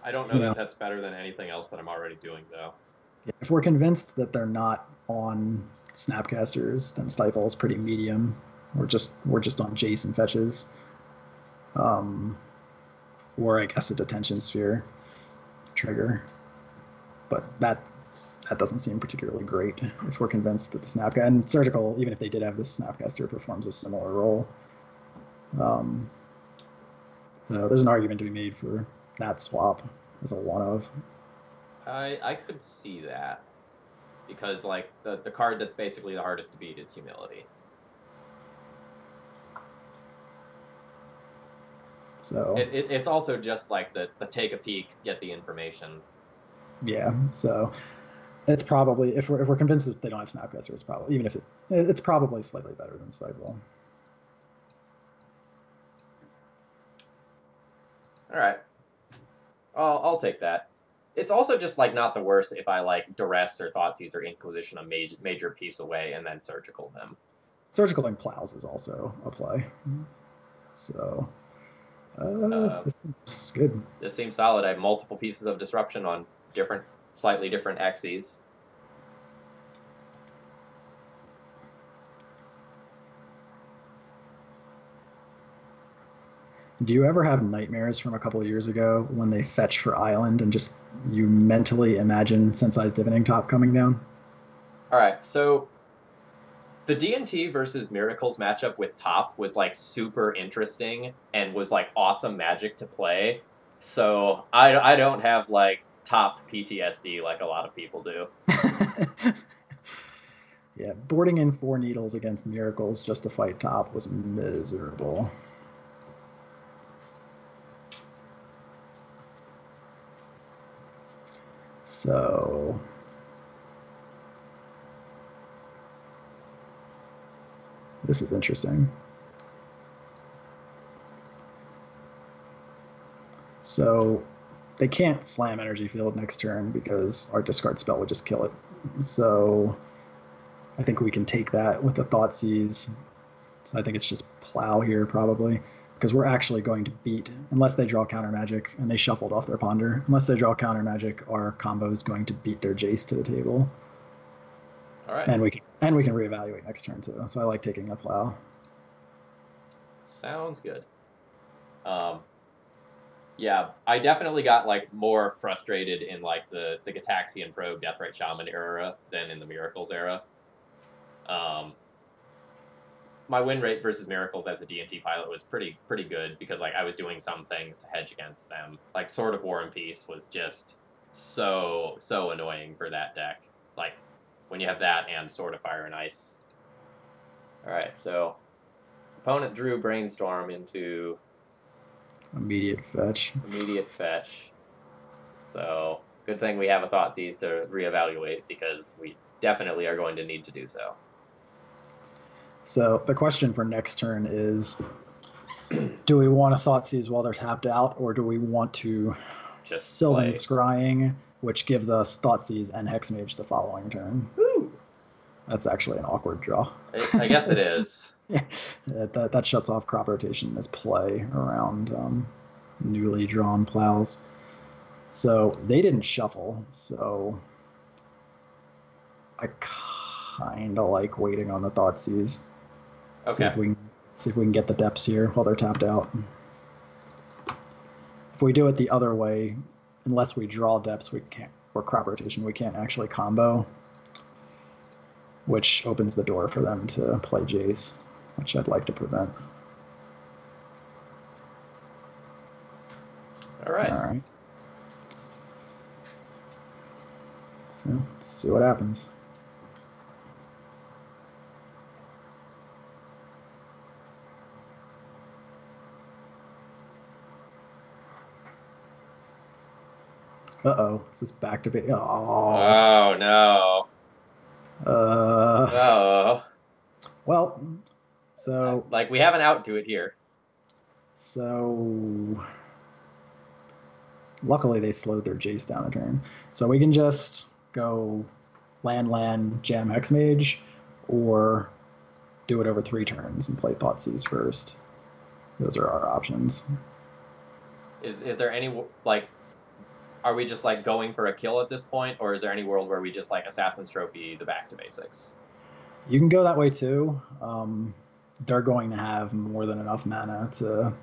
I don't know that that's better than anything else that I'm already doing, though. If we're convinced that they're not on Snapcasters, then Stifle is pretty medium. We're just on Jason fetches. Or I guess a Detention Sphere trigger. But that doesn't seem particularly great if we're convinced that the Snapcaster, and Surgical, even if they did have this Snapcaster, performs a similar role. So there's an argument to be made for that swap as a one-of. I could see that. Because, like, the card that's basically the hardest to beat is Humility. So it's also just like the take a peek, get the information. Yeah, so it's probably, if we're convinced that they don't have Snapcaster, it's probably, even if it's probably slightly better than Stifle. All right, I'll take that. It's also just like not the worst if I like Duress or Thoughtseize or Inquisition a major piece away and then Surgical them. Surgical and Plows is also a play. So this seems good. This seems solid. I have multiple pieces of disruption on slightly different axes. Do you ever have nightmares from a couple of years ago when they fetch for Island and just you mentally imagine Sensei's Divining Top coming down? All right, so the D&T versus Miracles matchup with Top was like super interesting and was like awesome Magic to play. So I don't have like Top PTSD like a lot of people do. Yeah, boarding in 4 needles against Miracles just to fight Top was miserable. So this is interesting. So they can't slam Energy Field next turn because our discard spell would just kill it. So I think we can take that with the Thoughtseize. So I think it's just Plow here probably, because we're actually going to beat, unless they draw counter magic and they shuffled off their Ponder, unless they draw counter magic, our combo is going to beat their Jace to the table. All right. And we can reevaluate next turn too. So I like taking a Plow. Sounds good. Yeah, I definitely got like more frustrated in like the Gataxian Probe Deathrite Shaman era than in the Miracles era. My win rate versus Miracles as a D&T pilot was pretty good because like I was doing some things to hedge against them. Like Sword of War and Peace was just so annoying for that deck. Like when you have that and Sword of Fire and Ice. All right, so opponent drew Brainstorm into Immediate fetch. So good thing we have a Thoughtseize to reevaluate because we definitely are going to need to do so. So the question for next turn is, Do we want to Thoughtseize while they're tapped out, or do we want to Just Sylvan play. Scrying, which gives us Thoughtseize and Hexmage the following turn? Woo! That's actually an awkward draw. I guess it is. Yeah, that shuts off crop rotation as play around newly drawn plows. So they didn't shuffle, so I kind of like waiting on the Thoughtseize. Okay. See if we can get the depths here while they're tapped out. If we do it the other way, unless we draw depths, we can't, or crop rotation, we can't actually combo, which opens the door for them to play Jace, which I'd like to prevent. All right. All right. So let's see what happens. Uh-oh, is this back to be? Oh no. Oh. Well, so like we have an out to it here. So luckily they slowed their Jace down a turn. So we can just go land, jam Hexmage, or do it over 3 turns and play Thoughtseize first. Those are our options. Is there any, like, are we just like going for a kill at this point, or is there any world where we just like Assassin's Trophy the back to basics? You can go that way too. They're going to have more than enough mana to,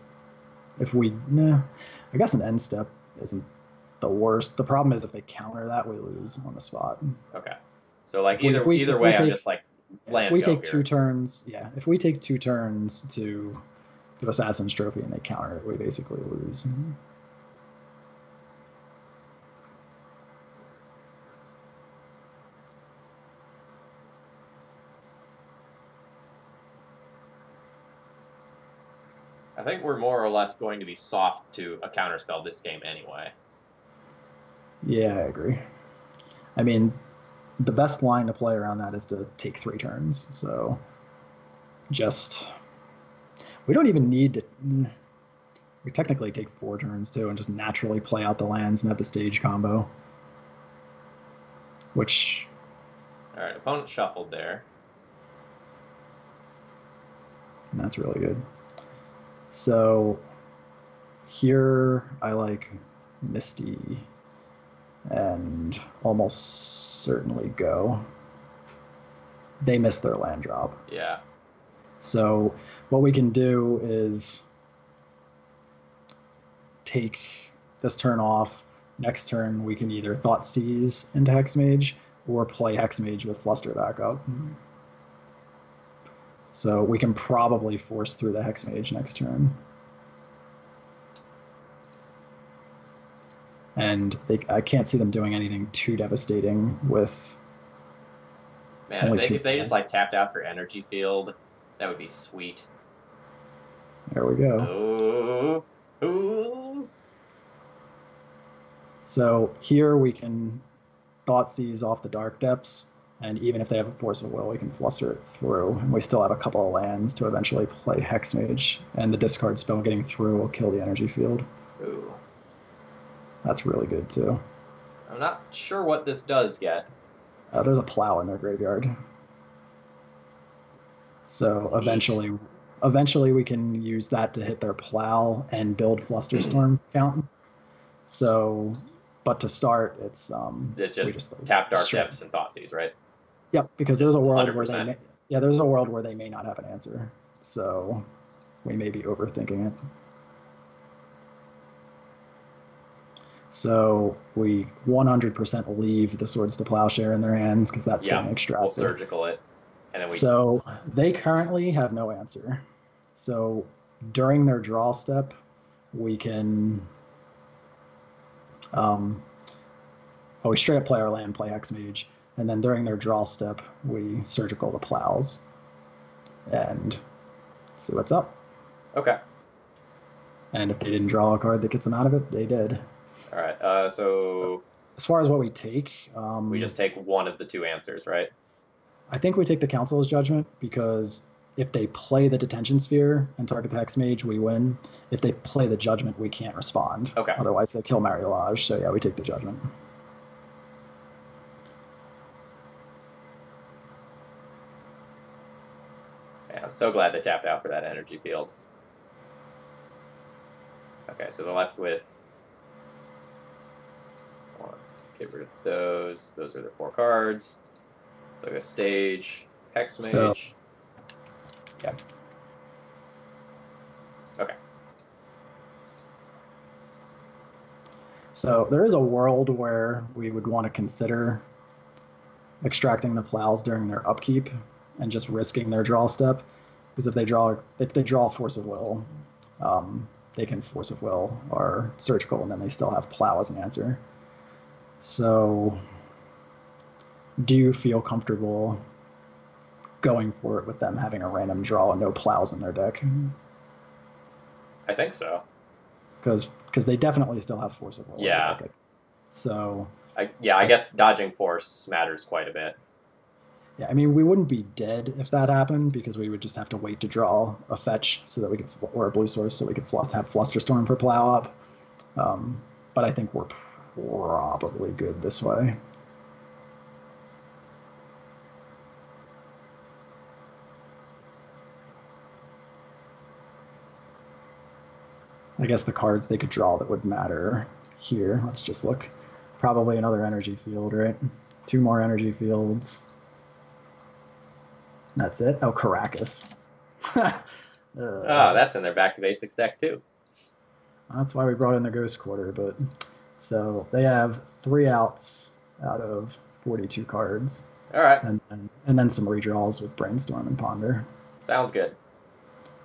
I guess an end step isn't the worst. The problem is if they counter that, we lose on the spot. Okay. So like either way, I'm just like land. If we take here. 2 turns, if we take 2 turns to Assassin's Trophy and they counter it, we basically lose. I think we're more or less going to be soft to a counterspell this game anyway. Yeah, I agree. I mean, the best line to play around that is to take 3 turns. So we don't even need to. We technically take 4 turns too and just naturally play out the lands and have the stage combo. Which. All right, opponent shuffled there. And that's really good. So here I like Misty and almost certainly go. They missed their land drop. Yeah. So what we can do is take this turn off. Next turn we can either Thoughtseize into Hexmage or play Hexmage with Fluster backup. So we can probably force through the Hexmage next turn. And I can't see them doing anything too devastating with. Man, if they just like tapped out for Energy Field, that would be sweet. There we go. Ooh. So here we can Thoughtseize off the Dark Depths, and even if they have a Force of Will, we can fluster it through, and we still have a couple of lands to eventually play Hexmage, and the discard spell getting through will kill the Energy Field. Ooh. That's really good too. I'm not sure what this does yet. There's a Plow in their graveyard. So eventually we can use that to hit their Plow and build Flusterstorm count. So, but to start, it's just tap Dark Depths and Thoughtseize, right? Yep, because there's a world 100%. where they may not have an answer. So we may be overthinking it. So we 100% leave the Swords to Plowshare in their hands because that's getting extracted. We'll surgical it. And then So they currently have no answer. So during their draw step, we can we straight up play our land, play Hexmage, and then during their draw step, we surgical the Plows and see what's up. Okay. And if they didn't draw a card that gets them out of it, they did. All right. So as far as what we take, we just take one of the 2 answers, right? I think we take the Council's Judgment because if they play the Detention Sphere and target the Hex Mage, we win. If they play the Judgment, we can't respond. Okay. Otherwise, they kill Mariolage. So yeah, we take the Judgment. Yeah, I'm so glad they tapped out for that energy field. Okay, so they're left with... Get rid of those. Those are the 4 cards. So I go Stage, Hex Mage. So, yeah. Okay. So there is a world where we would want to consider extracting the plows during their upkeep and just risking their draw step, because if they draw Force of Will, they can Force of Will or Surgical, and then they still have plow as an answer. So, do you feel comfortable going for it with them having a random draw and no plows in their deck? I think so. Because they definitely still have Force of Will. Yeah. So. I guess dodging Force matters quite a bit. Yeah, I mean, we wouldn't be dead if that happened, because we would just have to wait to draw a fetch so that we could, or a blue source, so we could have Flusterstorm for plow up. But I think we're probably good this way. I guess the cards they could draw that would matter here. Let's just look. Probably another energy field, right? 2 more energy fields. That's it. Oh, Caracas. That's in their Back to Basics deck too. That's why we brought in the Ghost Quarter. But so they have 3 outs out of 42 cards. All right. And then some redraws with Brainstorm and Ponder. Sounds good.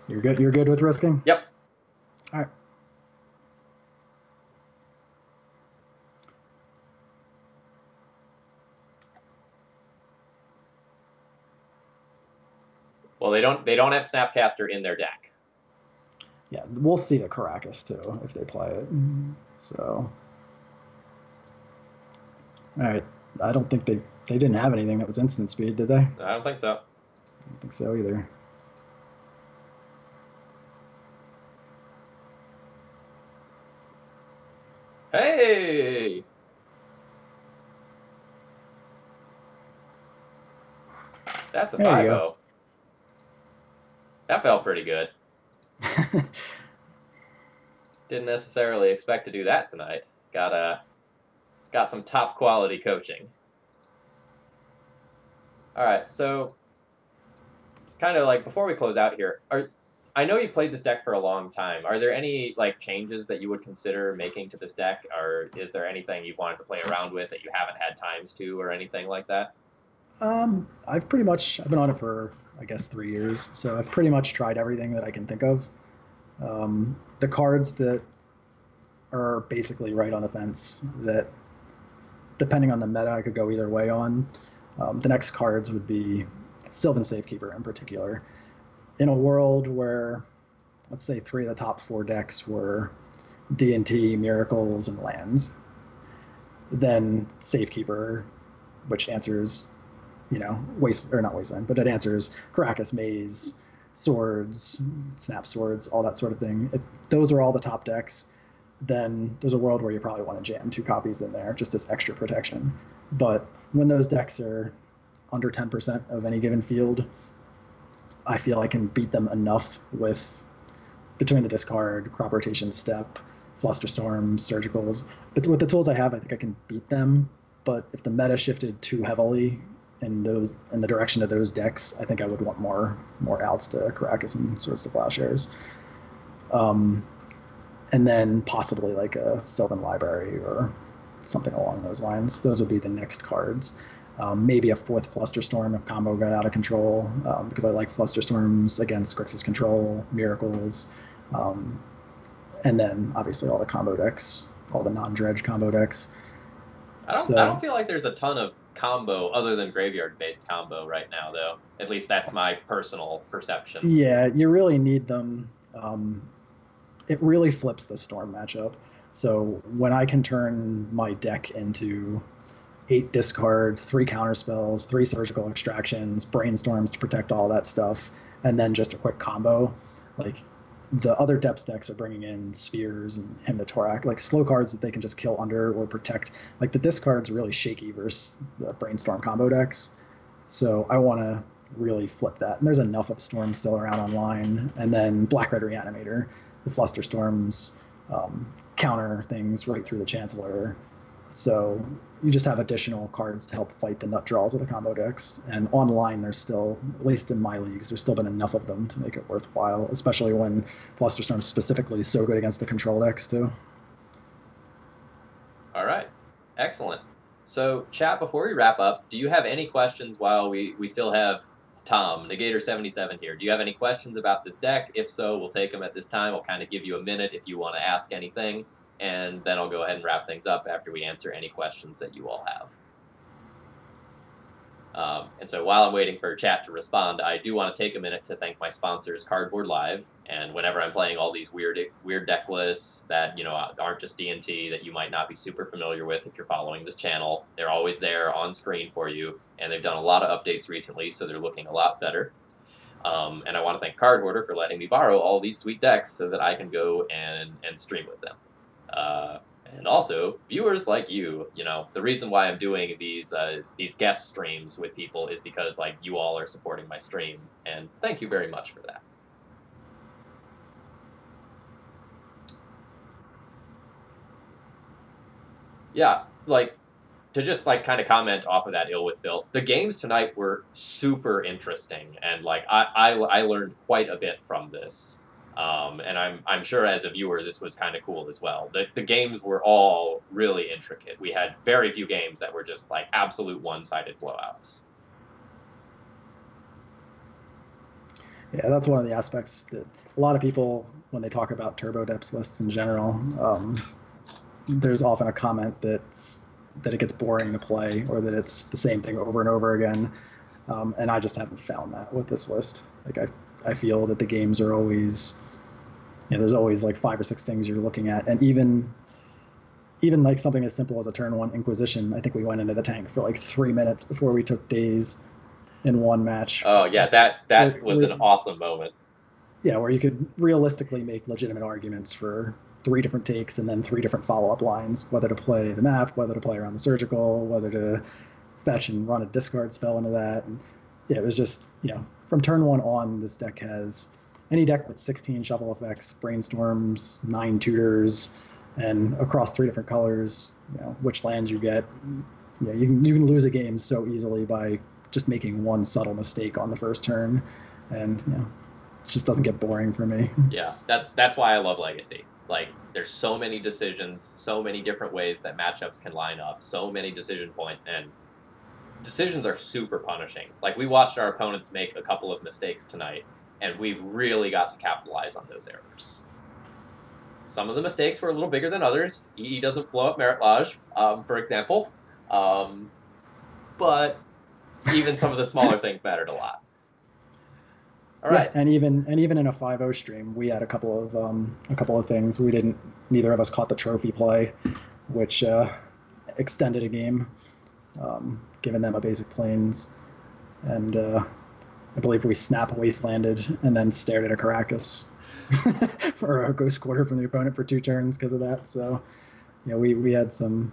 You're good. You're good with risking? Yep. All right. Well, they don't have Snapcaster in their deck. Yeah, we'll see the Caracas too if they play it. So, all right. I don't think they didn't have anything that was instant speed, did they? I don't think so. I don't think so either. Hey! That's a 5-0. That felt pretty good. Didn't necessarily expect to do that tonight. Got some top quality coaching. All right, so kind of like before we close out here, I know you've played this deck for a long time. Are there any like changes that you would consider making to this deck, or is there anything you've wanted to play around with that you haven't had times to, or anything like that? I've been on it for, I guess, 3 years, so I've pretty much tried everything that I can think of. The cards that are basically right on the fence, that depending on the meta I could go either way on. The next cards would be Sylvan Safekeeper in particular. In a world where, let's say, 3 of the top 4 decks were D&T, Miracles, and lands, then Safekeeper, which answers, not Wasteland, but it answers Caracas, Maze, Swords, Snap Swords, all that sort of thing. If those are all the top decks, then there's a world where you probably want to jam 2 copies in there just as extra protection. But when those decks are under 10% of any given field, I feel I can beat them enough between the discard, crop rotation step, Flusterstorm, Surgicals. But with the tools I have, I think I can beat them. But if the meta shifted too heavily in the direction of those decks, I think I would want more outs to Caracas and Swords to Plowshares. And then possibly like a Sylvan Library or something along those lines. Those would be the next cards. Maybe a 4th Flusterstorm if combo got out of control, because I like Flusterstorms against Grixis control, Miracles, and then obviously all the combo decks, all the non-dredge combo decks. I don't feel like there's a ton of combo other than graveyard-based combo right now, though. At least that's my personal perception. Yeah, you really need them. It really flips the Storm matchup. So when I can turn my deck into 8 discard, 3 counter spells, 3 surgical extractions, brainstorms to protect all that stuff, and then just a quick combo. Like the other depths decks are bringing in spheres and Hymnothorax, like slow cards that they can just kill under or protect. Like the discard's really shaky versus the brainstorm combo decks. So I want to really flip that. And there's enough of Storm still around online. And then Black Red Reanimator, the Flusterstorms counter things right through the Chancellor. So you just have additional cards to help fight the nut draws of the combo decks. And online, there's still, at least in my leagues, there's still been enough of them to make it worthwhile, especially when Flusterstorm specifically is so good against the control decks, too. All right. Excellent. So, chat, before we wrap up, do you have any questions while we still have Tom, Negator77 here? Do you have any questions about this deck? If so, we'll take them at this time. I'll kind of give you a minute if you want to ask anything, and then I'll go ahead and wrap things up after we answer any questions that you all have. And so while I'm waiting for chat to respond, I do want to take a minute to thank my sponsors, Cardboard Live. And whenever I'm playing all these weird deck lists that, you know, aren't just D&T, that you might not be super familiar with if you're following this channel, they're always there on screen for you. And they've done a lot of updates recently, so they're looking a lot better. And I want to thank Card Hoarder for letting me borrow all these sweet decks so that I can go and stream with them. And also, viewers like you know, the reason why I'm doing these guest streams with people is because, like, you all are supporting my stream, and thank you very much for that. Yeah, like, to just, like, kind of comment off of that Ill with Phil, the games tonight were super interesting, and, like, I learned quite a bit from this. And I'm sure as a viewer this was kind of cool as well. The games were all really intricate. We had very few games that were just like absolute one-sided blowouts. Yeah, that's one of the aspects that a lot of people, when they talk about turbo depths lists in general, there's often a comment that it gets boring to play or that it's the same thing over and over again. And I just haven't found that with this list. Like I feel that the games are always, you know, there's always like 5 or 6 things you're looking at, and even like something as simple as a turn 1 Inquisition. I think we went into the tank for like 3 minutes before we took days in one match. Oh yeah, that was an awesome moment. Yeah, where you could realistically make legitimate arguments for 3 different takes and then 3 different follow-up lines, whether to play the map, whether to play around the surgical, whether to fetch and run a discard spell into that. And yeah, it was just, you know, from turn 1 on, this deck has any deck with 16 shuffle effects, brainstorms, 9 tutors, and across 3 different colors, you know, which lands you get. You know, you can lose a game so easily by just making one subtle mistake on the first turn, and you know, it just doesn't get boring for me. Yeah, that's why I love Legacy. Like, there's so many decisions, so many different ways that matchups can line up, so many decision points, and decisions are super punishing. Like, we watched our opponents make a couple of mistakes tonight, and we really got to capitalize on those errors. Some of the mistakes were a little bigger than others. He doesn't blow up Merit Lodge, for example. But even some of the smaller things mattered a lot. All right. Yeah, and even in a 5-0 stream, we had a couple of things. Neither of us caught the trophy play, which extended a game, giving them a basic planes, and I believe we snap wastelanded and then stared at a Caracas for a ghost quarter from the opponent for 2 turns because of that. So, you know, we had some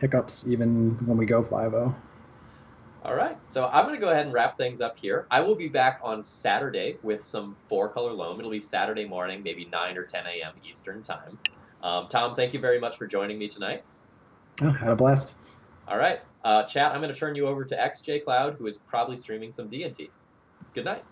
hiccups even when we go 5-0. All right, so I'm going to go ahead and wrap things up here. I will be back on Saturday with some 4-color loam. It'll be Saturday morning, maybe 9 or 10 a.m. Eastern time. Tom, thank you very much for joining me tonight. Oh, had a blast. All right, chat, I'm going to turn you over to XJ Cloud, who is probably streaming some D&T. Good night.